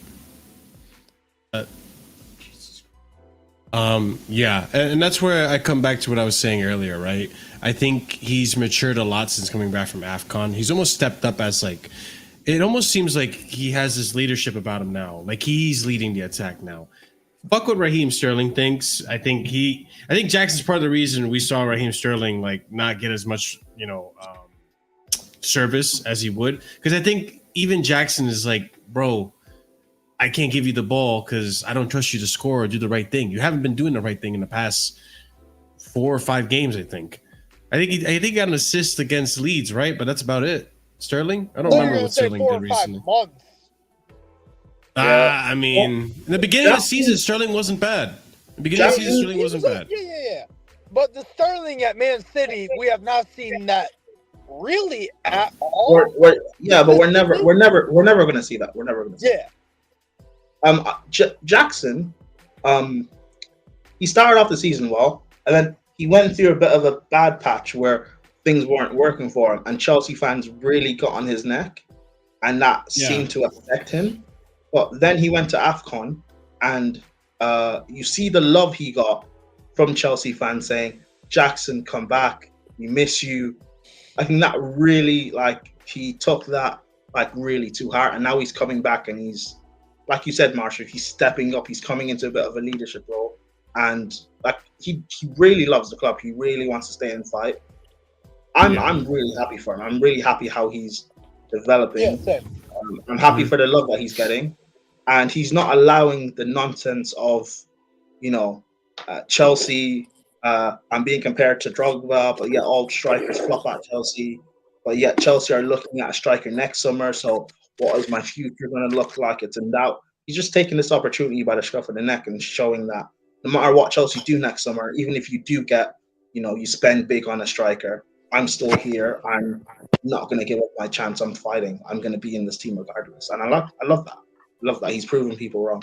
Yeah, and that's where I come back to what I was saying earlier, right? I think he's matured a lot since coming back from AFCON. He's almost stepped up as it almost seems like he has this leadership about him now. Like he's leading the attack now. Fuck what Raheem Sterling thinks. I think Jackson's part of the reason we saw Raheem Sterling not get as much, service as he would. Because I think even Jackson is like, bro, I can't give you the ball because I don't trust you to score or do the right thing. You haven't been doing the right thing in the past 4 or 5 games, I think. I think he got an assist against Leeds, right? But that's about it. Sterling? I don't remember what Sterling did recently. I mean, in the beginning of the season, Sterling wasn't bad. Yeah. But the Sterling at Man City, we have not seen that really at all. But we're never going to see that. We're never going to see that. Jackson, he started off the season well, and then he went through a bit of a bad patch where things weren't working for him, and Chelsea fans really got on his neck, and that seemed to affect him. But then he went to AFCON, and you see the love he got from Chelsea fans saying, Jackson, come back. We miss you. I think that really, he took that, really to heart. And now he's coming back, and he's, like you said, Marshall, he's stepping up. He's coming into a bit of a leadership role. And, he really loves the club. He really wants to stay and fight. I'm really happy for him. I'm really happy how he's developing. Yeah, same. I'm happy for the love that he's getting. and he's not allowing the nonsense of, Chelsea. I'm being compared to Drogba, but yet all strikers flop at Chelsea. But yet Chelsea are looking at a striker next summer. So what is my future going to look like? It's in doubt. He's just taking this opportunity by the scruff of the neck and showing that no matter what Chelsea do next summer, even if you do get, you spend big on a striker, I'm still here. I'm not going to give up my chance. I'm fighting. I'm going to be in this team regardless. And I love that. I love that. He's proven people wrong.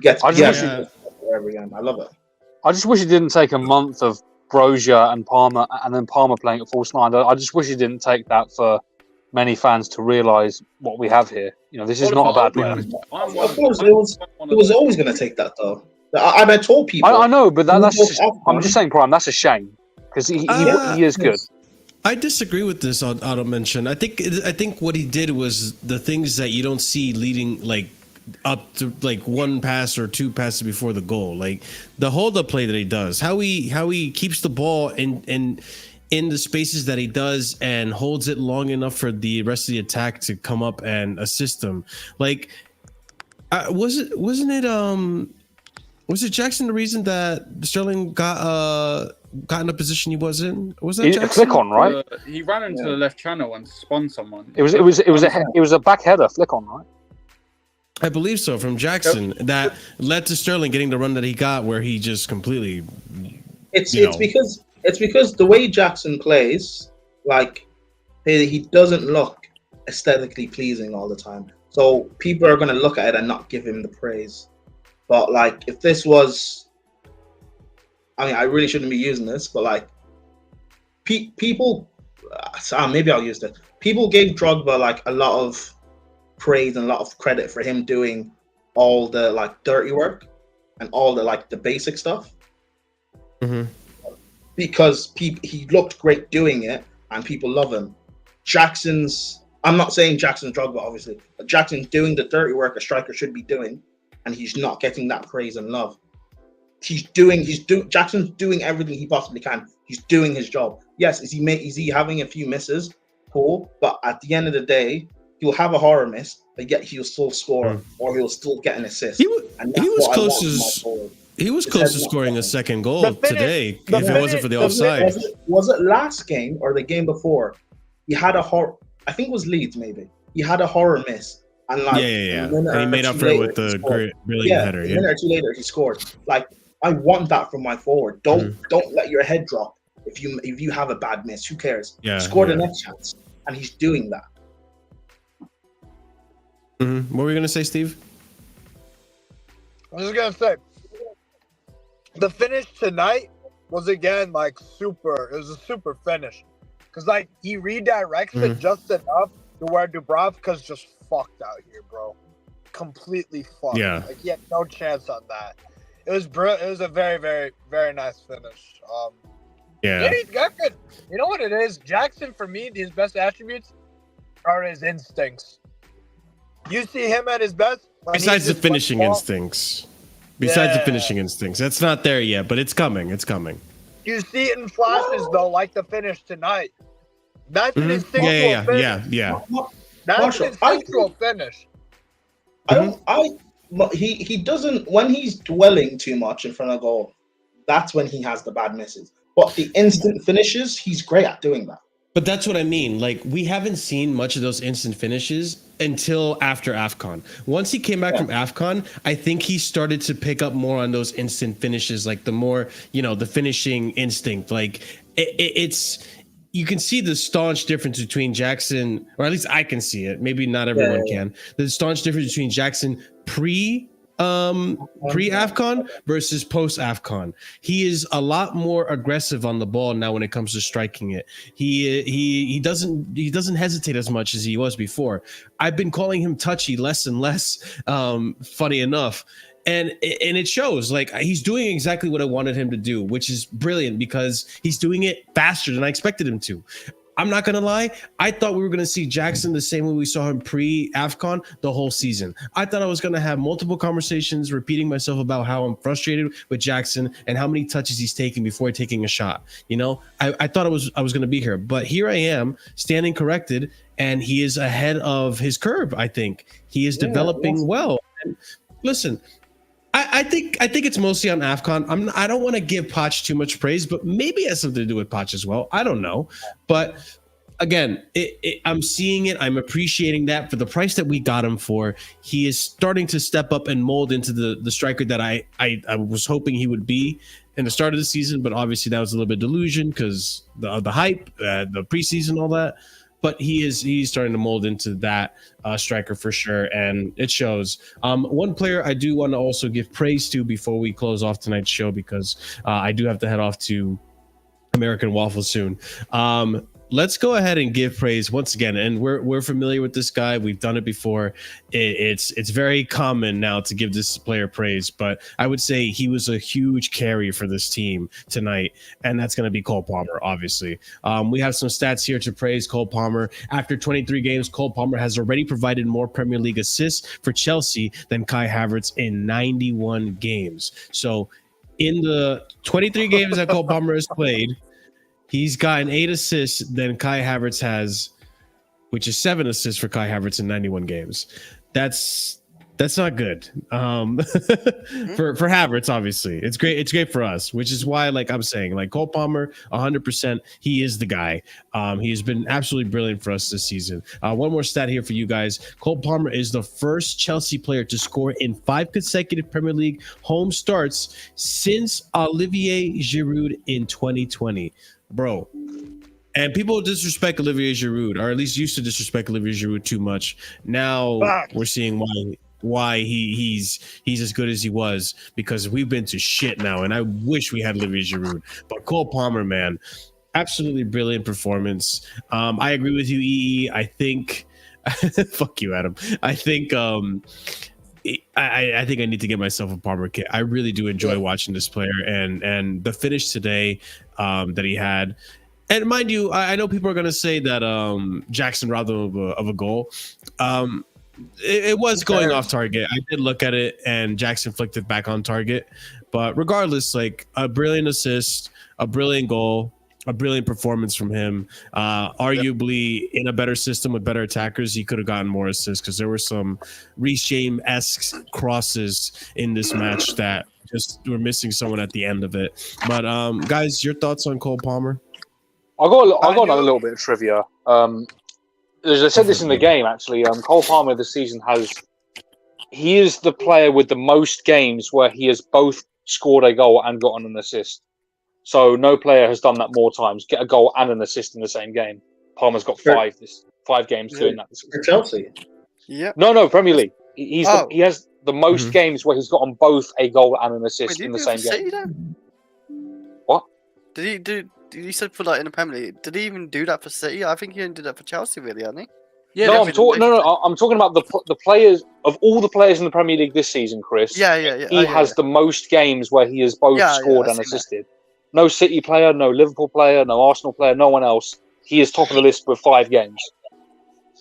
Wherever again. I love it. I just wish he didn't take a month of Brozier and Palmer, and then Palmer playing at false nine. I just wish he didn't take that for many fans to realise what we have here. This is not a bad player. Of course, it was always going to take that, though. I told people. I know, but I'm just saying, Prime, that's a shame, because he is good. I disagree with this auto mention. I think what he did was the things that you don't see leading up to one pass or two passes before the goal, like the hold up play that he does, how he keeps the ball in the spaces that he does and holds it long enough for the rest of the attack to come up and assist him. Was it Jackson the reason that Sterling got in a position he was in? Was that Jackson? Flick on, right? He ran into the left channel and spun someone. It was a back header, flick on, right? I believe so, from Jackson, that led to Sterling getting the run that he got, where he just completely. It's because the way Jackson plays, he doesn't look aesthetically pleasing all the time. So people are going to look at it and not give him the praise. But if this was, I really shouldn't be using this, but people, maybe I'll use this. People gave Drogba a lot of praise and a lot of credit for him doing all the dirty work and all the basic stuff. Mm-hmm. Because he looked great doing it and people love him. I'm not saying Jackson's Drogba, obviously, but Jackson's doing the dirty work a striker should be doing, and he's not getting that praise and love. Jackson's doing everything he possibly can. He's doing his job. Yes, is he having a few misses? Cool, but at the end of the day, he'll have a horror miss, but yet he'll still score or he'll still get an assist. He was close to scoring a second goal today if it wasn't for the offside. Was it last game or the game before? He had a horror. I think it was Leeds, maybe. He had a horror miss. And and he made up for it with the brilliant header. A minute or two later, he scored. I want that from my forward. Don't let your head drop if you have a bad miss. Who cares? Score the next chance, and he's doing that. Mm-hmm. What were you gonna say, Steve? I was just gonna say the finish tonight was again super. It was a super finish because he redirects it just enough to where Dubravka's just fucked out here, bro. Completely fucked. Yeah. He had no chance on that. It was It was a very, very, very nice finish. Yeah. He's got good. You know what it is? Jackson, for me, his best attributes are his instincts. You see him at his best. Besides the finishing instincts. That's not there yet, but it's coming. It's coming. You see it in flashes, though, like the finish tonight. That's an instinctual finish. Yeah. That's an instinctual finish. He doesn't, when he's dwelling too much in front of goal, that's when he has the bad misses. But the instant finishes, he's great at doing that. But that's what I mean. We haven't seen much of those instant finishes until after AFCON. Once he came back from AFCON, I think he started to pick up more on those instant finishes, the more, the finishing instinct. It's you can see the staunch difference between Jackson, or at least I can see it. Maybe not everyone can. The staunch difference between Jackson pre-AFCON versus post-AFCON. He is a lot more aggressive on the ball now when it comes to striking it. He doesn't hesitate as much as he was before. I've been calling him touchy less and less, funny enough. And it shows. He's doing exactly what I wanted him to do, which is brilliant because he's doing it faster than I expected him to. I'm not going to lie. I thought we were going to see Jackson the same way we saw him pre-AFCON the whole season. I thought I was going to have multiple conversations repeating myself about how I'm frustrated with Jackson and how many touches he's taking before taking a shot. I thought I was going to be here. But here I am standing corrected, and he is ahead of his curve, I think. He is developing well. Listen, I think it's mostly on AFCON. I don't want to give Poch too much praise, but maybe it has something to do with Poch as well. I don't know. But again, I'm seeing it. I'm appreciating that for the price that we got him for. He is starting to step up and mold into the striker that I was hoping he would be in the start of the season. But obviously that was a little bit delusion because the hype, the preseason, all that. But he's starting to mold into that striker for sure, and it shows. One player I do want to also give praise to before we close off tonight's show, because I do have to head off to American Waffle soon. Let's go ahead and give praise once again, and we're familiar with this guy. We've done it before. It's very common now to give this player praise, but I would say he was a huge carry for this team tonight, and that's going to be Cole Palmer, obviously. We have some stats here to praise Cole Palmer. After 23 games, Cole Palmer has already provided more Premier League assists for Chelsea than Kai Havertz in 91 games. So in the 23 games that Cole Palmer has played, he's gotten 8 assists than Kai Havertz has, which is 7 assists for Kai Havertz in 91 games. That's not good. For Havertz, obviously. It's great. It's great for us, which is why, like I'm saying, like Cole Palmer, 100%, he is the guy. He has been absolutely brilliant for us this season. One more stat here for you guys. Cole Palmer is the first Chelsea player to score in 5 consecutive Premier League home starts since Olivier Giroud in 2020. Bro, and people disrespect Olivier Giroud, or at least used to disrespect Olivier Giroud too much. Now we're seeing why he's as good as he was, because we've been to shit now, and I wish we had Olivier Giroud. But Cole Palmer, man, absolutely brilliant performance. I agree with you, EE. I think fuck you, Adam. I think I think I need to get myself a Palmer kit. I really do enjoy watching this player, and the finish today that he had. And mind you, I know people are going to say that Jackson robbed him of a goal. It was going off target. I did look at it, and Jackson flicked it back on target. But regardless, like a brilliant assist, a brilliant goal, a brilliant performance from him. Arguably, in a better system with better attackers, he could have gotten more assists, because there were some Reece James-esque crosses in this match that just were missing someone at the end of it. But guys, your thoughts on Cole Palmer? I got a little bit of trivia. As I said this in the game, actually, Cole Palmer this season he is the player with the most games where he has both scored a goal and gotten an assist. So no player has done that more times, get a goal and an assist in the same game. Palmer's got 5 games doing that. For Chelsea? Yeah. No, Premier League. He has the most games where he's gotten both a goal and an assist in the same game. What? Did he do? You said for like in the Premier League. Did he even do that for City? I think he only did that for Chelsea, really, hasn't he? Yeah. No, I'm talking about the players of all the players in the Premier League this season, Chris. Yeah. He has the most games where he has both scored and assisted. No City player, no Liverpool player, no Arsenal player, no one else. He is top of the list with 5 games.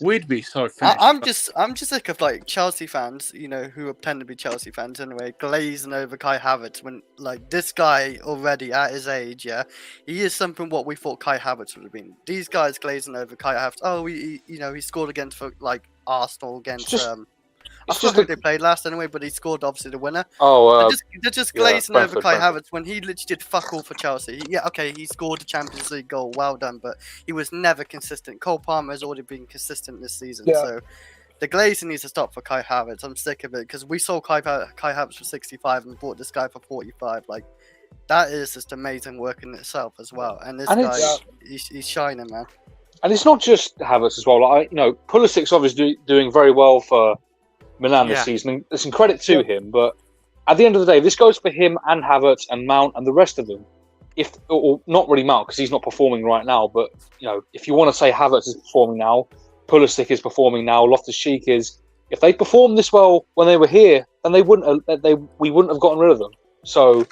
We'd be so finished. I'm just sick of like Chelsea fans, you know, who pretend to be Chelsea fans anyway, glazing over Kai Havertz when like this guy already at his age, he is something what we thought Kai Havertz would have been. These guys glazing over Kai Havertz. Oh, he scored against like Arsenal against. I forgot who they played last anyway, but he scored obviously the winner. They're just glazing over Kai Havertz when he literally did fuck all for Chelsea. He scored the Champions League goal, well done, but he was never consistent. Cole Palmer has already been consistent this season, so the glazing needs to stop for Kai Havertz. I'm sick of it, because we sold Kai Havertz for 65 and bought this guy for 45. Like, that is just amazing work in itself as well. And this guy, he's shining, man. And it's not just Havertz as well. Like, Pulisic's obviously doing very well for Milan this season, and there's some credit to him, but at the end of the day, this goes for him and Havertz and Mount and the rest of them. Or not really Mount, because he's not performing right now, but if you want to say Havertz is performing now, Pulisic is performing now, Loftus-Cheek is. If they performed this well when they were here, then we wouldn't have gotten rid of them. So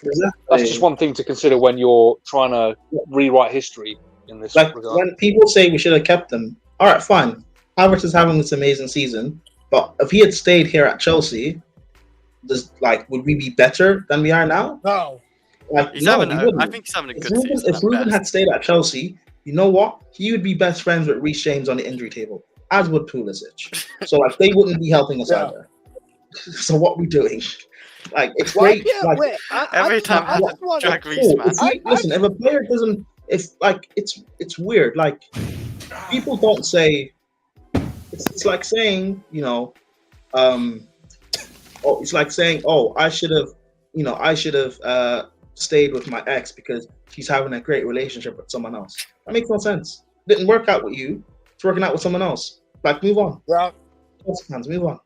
that's just one thing to consider when you're trying to rewrite history in this regard. When people say we should have kept them, all right, fine. Havertz is having this amazing season. But if he had stayed here at Chelsea, would we be better than we are now? No. I think he's having a good season. If Ruben had stayed at Chelsea, you know what? He would be best friends with Reece James on the injury table, as would Pulisic. So they wouldn't be helping us either. So what are we doing? Like, it's Well, I great. can't Like, wait. Every time I just want drag to. Reese, man. Listen, if a player doesn't, it's weird. Like, people don't say. It's like saying, it's like saying, oh, I should have stayed with my ex because she's having a great relationship with someone else. That makes no sense. Didn't work out with you. It's working out with someone else. Like, move on. Yeah. Move on.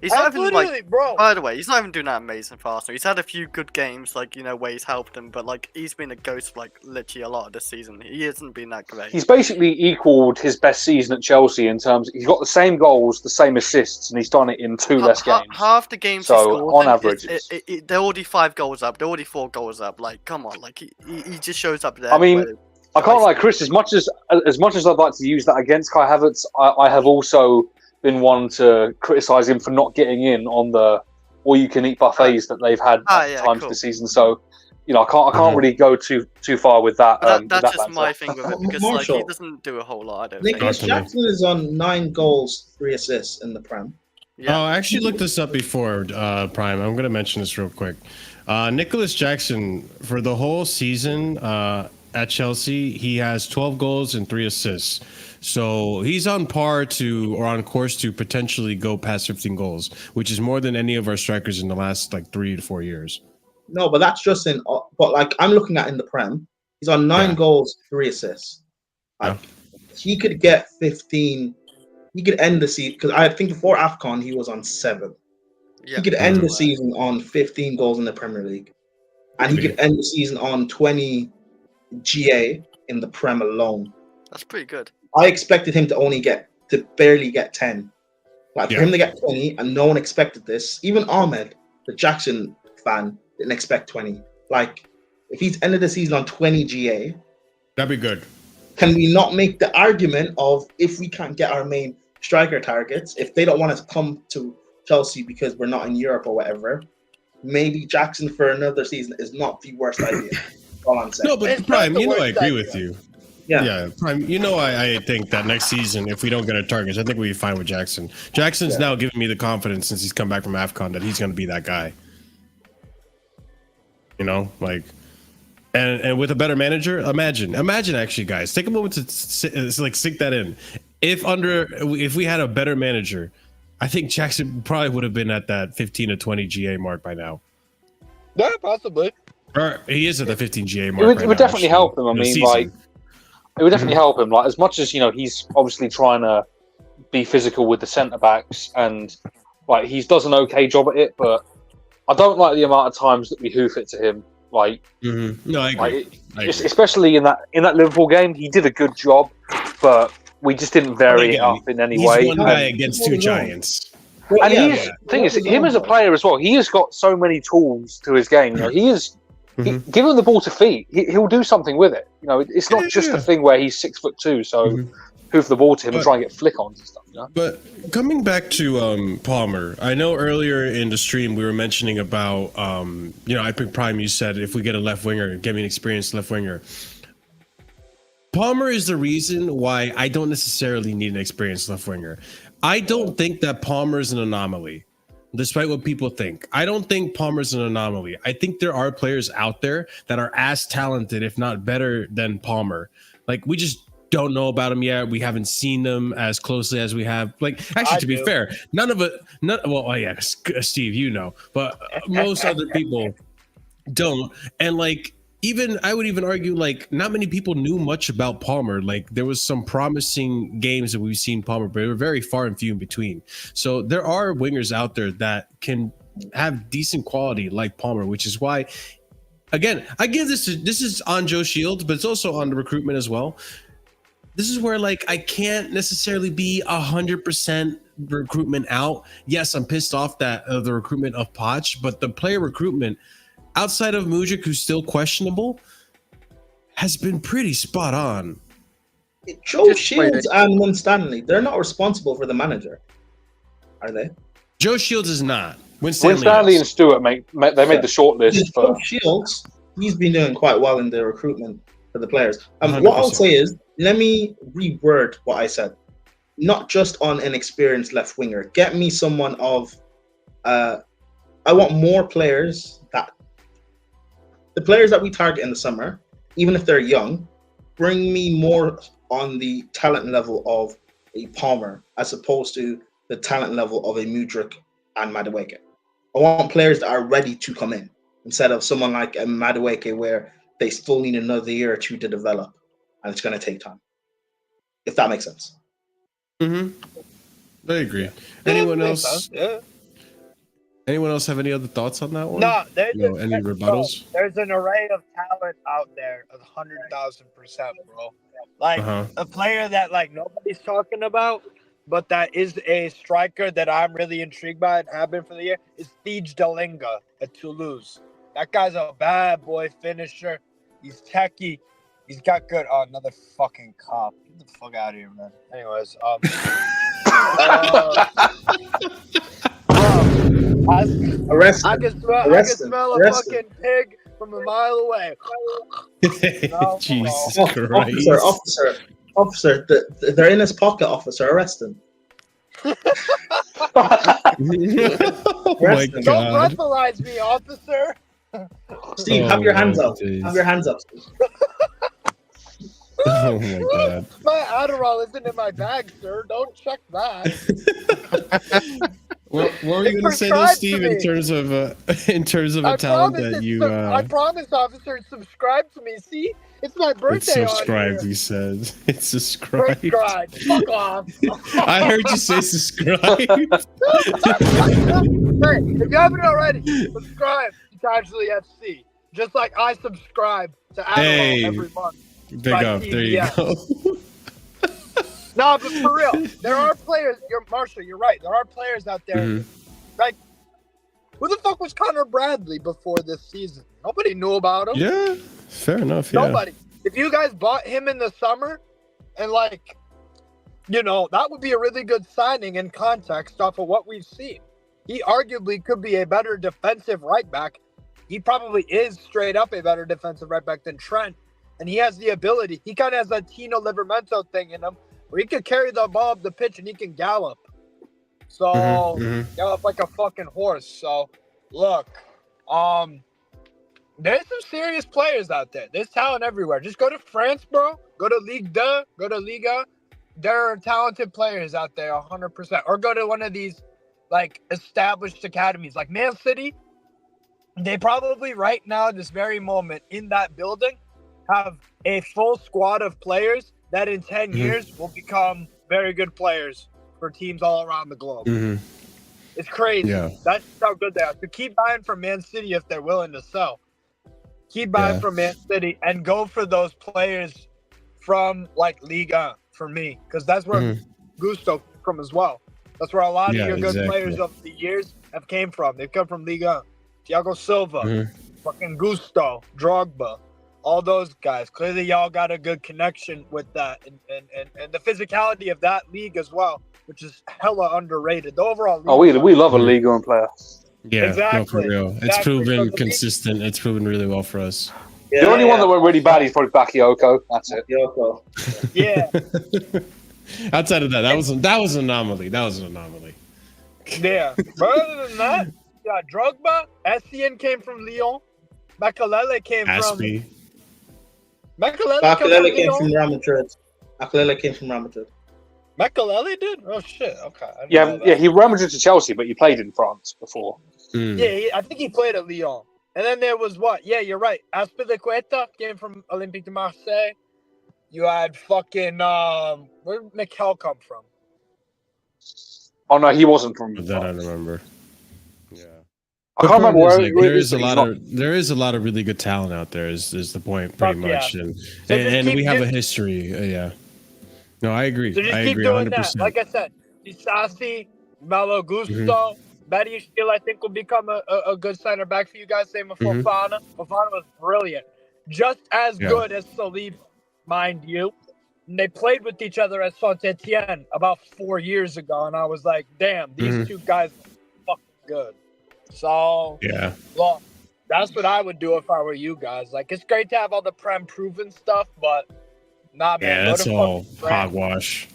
He's not even like, bro. by the way, he's not even doing that amazing for Arsenal. He's had a few good games, like, where he's helped them, but like he's been a ghost for like literally a lot of this season. He hasn't been that great. He's basically equalled his best season at Chelsea in terms. He's got the same goals, the same assists, and he's done it in 2 less games. Half the games So, he scored, on average, they're already 5 goals up. They're already 4 goals up. Like, come on, like he just shows up there. I mean, I can't lie, Chris. As much as I'd like to use that against Kai Havertz, I have also been one to criticise him for not getting in on the all-you-can-eat buffets that they've had at times this season. So, I can't really go too far with that. That's just my thing with it because Marshall, like he doesn't do a whole lot. I don't Nicholas think. Jackson is on 9 goals, 3 assists in the Prem. Yeah. Oh, I actually looked this up before, Prime. I'm going to mention this real quick. Nicholas Jackson, for the whole season at Chelsea, he has 12 goals and 3 assists. So he's on par to, or on course to potentially go past 15 goals, which is more than any of our strikers in the last like 3 to 4 years. No, but that's just in. But like I'm looking at in the Prem, he's on 9 goals, 3 assists. Like, he could get 15. He could end the season because I think before AFCON he was on 7. Yeah. He could end the season on 15 goals in the Premier League, and he could end the season on 20 GA in the Prem alone. That's pretty good. I expected him to barely get 10. Like for him to get 20, and no one expected this. Even Ahmed, the Jackson fan, didn't expect 20. Like, if he's ended the season on 20 GA, that'd be good. Can we not make the argument of if we can't get our main striker targets, if they don't want us to come to Chelsea because we're not in Europe or whatever, maybe Jackson for another season is not the worst idea. All I'm saying. No, but Prime, I agree with you. Yeah, Prime, I think that next season, if we don't get our targets, I think we'll be fine with Jackson. Jackson's now giving me the confidence since he's come back from AFCON that he's going to be that guy. And with a better manager, imagine actually, guys, take a moment to sink that in. If we had a better manager, I think Jackson probably would have been at that 15 to 20 GA mark by now. Yeah, possibly. Or he is at the 15 GA mark. It would definitely help him. I mean, it would definitely help him. Like, as much as he's obviously trying to be physical with the centre backs, and like he does an okay job at it, but I don't like the amount of times that we hoof it to him. Like, no, I agree. Especially in that Liverpool game, he did a good job, but we just didn't vary it up in any way. He's one guy against 2 giants. And thing is, him as a player as well, he has got so many tools to his game. He is. Give him the ball to feet. He'll do something with it. It's not just a thing where he's 6'2", so hoof the ball to him and try and get flick-ons and stuff. But coming back to Palmer, I know earlier in the stream we were mentioning about, I think Prime, you said if we get a left winger, get me an experienced left winger. Palmer is the reason why I don't necessarily need an experienced left winger. I don't think that Palmer is an anomaly. Despite what people think, I don't think Palmer's an anomaly. I think there are players out there that are as talented, if not better, than Palmer. Like, we just don't know about them yet. We haven't seen them as closely as we have. Like, actually, to be fair, none of it. Steve, but most other people don't. And like, I would even argue, like, not many people knew much about Palmer. Like, there was some promising games that we've seen Palmer, but they were very far and few in between. So there are wingers out there that can have decent quality like Palmer, which is why, again, I give this is on Joe Shields, but it's also on the recruitment as well. This is where, like, I can't necessarily be 100% recruitment out. Yes, I'm pissed off that the recruitment of Poch, but the player recruitment, outside of Mudryk, who's still questionable, has been pretty spot on. Joe Shields and Win Stanley, they're not responsible for the manager, are they? Joe Shields is not. Win Stanley and Stewart made the short list. Joe Shields, he's been doing quite well in the recruitment for the players. What I'll say is, let me reword what I said. not just on an experienced left winger. Get me someone of. I want more players the players that we target in the summer, even if they're young, bring me more on the talent level of a Palmer as opposed to the talent level of a Mudryk and Madueke. I want players that are ready to come in instead of someone like a Madueke where they still need another year or two to develop and it's going to take time. If that makes sense. I agree. Anyone else? Yeah. Anyone else have any other thoughts on that one? No, any rebuttals? There's an array of talent out there, 100,000%, bro. Like a player that like nobody's talking about, but that is a striker that I'm really intrigued by and have been for the year is Thiege Dalinga at Toulouse. That guy's a bad boy finisher. He's techie. He's got good. Oh, another fucking cop. Get the fuck out of here, man. Anyways, Arrest I him. can smell Arrest him. a Arrest fucking pig from a mile away. No, Jesus no. Christ. Officer, they're in his pocket, officer. Arrest him. Oh my Don't God. breathalyze me, officer. Steve, have your hands up. Jeez. Have your hands up, Steve. Oh my God. My Adderall isn't in my bag, sir. Don't check that. What were you going to say, though, Steve? In terms of a talent that you I promise, officer, subscribe to me. See, it's my birthday. it's subscribed. On He said it's subscribed. subscribe. Fuck off. I heard you say subscribe. Hey, if you haven't already, subscribe to Casually FC. Just like I subscribe to Adderall every month. Big up. There you go. No, but for real, there are players. Marshall, you're right. There are players out there. Like, who the fuck was Connor Bradley before this season? Nobody knew about him. Yeah, fair enough. Yeah. Nobody. If you guys bought him in the summer, and like, that would be a really good signing in context off of what we've seen. He arguably could be a better defensive right back. He probably is straight up a better defensive right back than Trent. And he has the ability. He kind of has that Tino Livramento thing in him where he can carry the ball up the pitch and he can gallop. So, gallop like a fucking horse. So, look, there's some serious players out there. There's talent everywhere. Just go to France, bro. Go to Ligue 2. Go to Liga. There are talented players out there, 100%. Or go to one of these, like, established academies. Like Man City, they probably right now, this very moment, in that building, have a full squad of players that in 10 years will become very good players for teams all around the globe. It's crazy. Yeah. That's how good they are. So keep buying from Man City if they're willing to sell. Keep buying from Man City and go for those players from like Liga for me, because that's where Gusto came from as well. That's where a lot of your good players of the years have came from. They've come from Liga. Thiago Silva, fucking Gusto, Drogba. All those guys. Clearly, y'all got a good connection with that. And the physicality of that league as well, which is hella underrated. The overall league. We love a Ligue 1 player. Yeah, exactly. No, for real. Exactly. It's proven So consistent. It's proven really well for us. The only one that went really bad is probably Bakayoko. That's it. Bakayoko. Yeah. Outside of that, that was an anomaly. That was an anomaly. Yeah. But other than that, yeah, Drogba, Essien came from Lyon. Makalele came Aspie. from... Makalele came from Real Madrid. Makalele came from Real Madrid. Makalele did? Oh, shit. Okay. Yeah, he ran Madrid to Chelsea, but he played in France before. Yeah, I think he played at Lyon. And then there was what? Yeah, you're right. Azpilicueta came from Olympique de Marseille. You had fucking where did Mikel come from? Oh no, he wasn't from That I remember. Yeah. I can't remember where there is a lot of really good talent out there is the point pretty much. And we have a history. Yeah. No, I agree. So just I keep agree doing 100%. that. Like I said, Disasi, Malo Gusto, Badiashile, I think will become a good center back for you guys. Same with Fofana. Fofana was brilliant. Just as good as Saliba, mind you. And they played with each other at Saint-Etienne about 4 years ago. And I was like, damn, these two guys are fucking good. So, well, that's what I would do if I were you guys. Like, it's great to have all the Prem proven stuff, but nah, man. Yeah, that's all hogwash.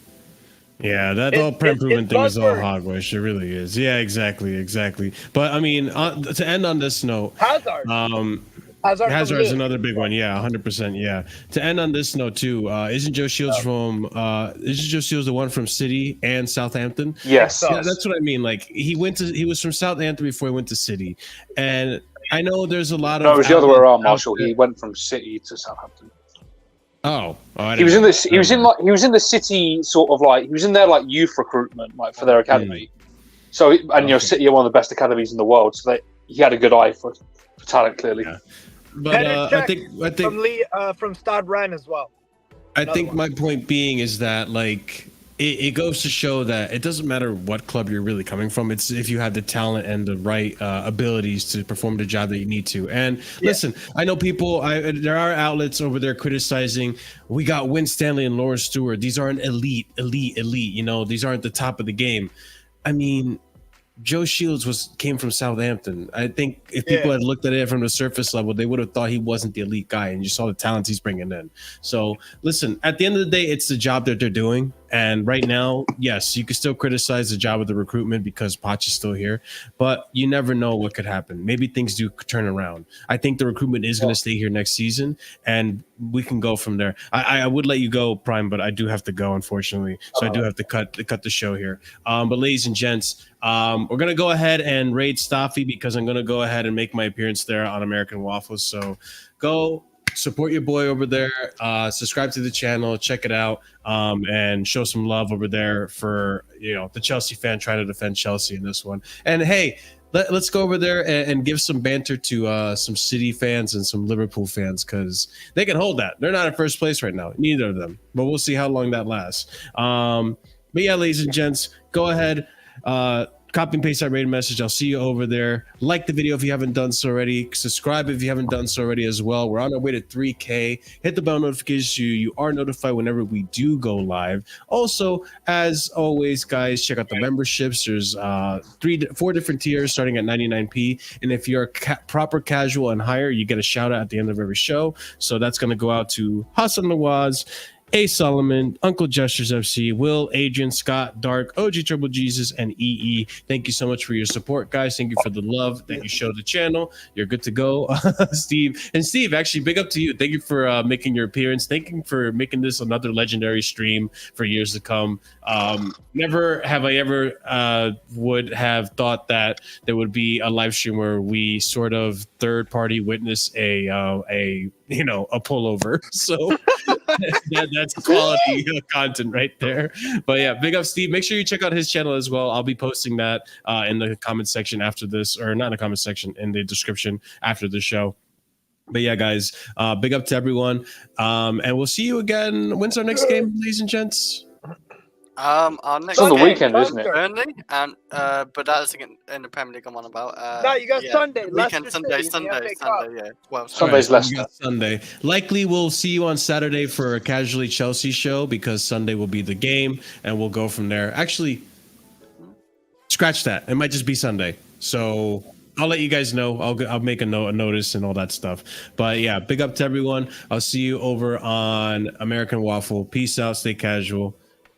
Yeah, that whole improvement thing is all hogwash. It really is. Yeah, exactly. But I mean, to end on this note, Hazard's another big one. Yeah, 100%. Yeah. To end on this note too, isn't Joe Shields the one from City and Southampton? Yes. Yeah, that's what I mean. Like he was from Southampton before he went to City, and I know there's a lot of. No, it was the other way around, Marshall. He went from City to Southampton. He was in this. He was in the City sort of like he was in their like youth recruitment like for their academy. So City are one of the best academies in the world. So he had a good eye for talent clearly. Yeah. But I think from Stade Rennes as well. I think my point being is that like it goes to show that it doesn't matter what club you're really coming from. It's if you have the talent and the right abilities to perform the job that you need to. And listen, I know people. There are outlets over there criticizing. We got Win Stanley and Lawrence Stewart. These aren't elite. You know, these aren't the top of the game. I mean, Joe Shields came from Southampton. I think if people had looked at it from the surface level, they would have thought he wasn't the elite guy, and you saw the talents he's bringing in. So listen, at the end of the day, it's the job that they're doing. And right now, yes, you can still criticize the job of the recruitment because Poch is still here, but you never know what could happen. Maybe things do turn around. I think the recruitment is going to stay here next season, and we can go from there. I would let you go, Prime, but I do have to go, unfortunately. So I do have to cut the show here. But ladies and gents, we're going to go ahead and raid Staffy because I'm going to go ahead and make my appearance there on American Waffles. So go support your boy over there. Subscribe to the channel, check it out, and show some love over there for the Chelsea fan trying to defend Chelsea in this one. And hey, let's go over there and give some banter to some City fans and some Liverpool fans because they can hold that. They're not in first place right now, neither of them. But we'll see how long that lasts. But yeah, ladies and gents, go ahead. Copy and paste that rated message. I'll see you over there. Like the video if you haven't done so already. Subscribe if you haven't done so already as well. We're on our way to 3K. Hit the bell notifications so you are notified whenever we do go live. Also, as always, guys, check out the memberships. There's 4 different tiers starting at 99p. And if you're proper casual and higher, you get a shout out at the end of every show. So that's going to go out to Hassan Nawaz, A. Solomon, Uncle Gestures FC, Will, Adrian, Scott, Dark, OG Triple Jesus, and EE. Thank you so much for your support, guys. Thank you for the love that you show the channel. You're good to go. Steve, actually, big up to you. Thank you for making your appearance. Thank you for making this another legendary stream for years to come. Never have I ever would have thought that there would be a live stream where we sort of third-party witness a pullover. So that's quality content right there. But yeah, big up Steve. Make sure you check out his channel as well. I'll be posting that in the comment section after this, or not in the comment section, in the description after the show. But yeah, guys, big up to everyone. And we'll see you again. When's our next game, ladies and gents? Our next it's on the weekend, isn't it? Burnley, and but that's in the Premier League I'm on about. No, you got Sunday. Weekend, Sunday, yeah. Well, Sunday's Leicester. Sunday. Likely we'll see you on Saturday for a Casually Chelsea show because Sunday will be the game, and we'll go from there. Actually, scratch that. It might just be Sunday. So I'll let you guys know. I'll make a notice and all that stuff. But yeah, big up to everyone. I'll see you over on American Waffle. Peace out. Stay casual.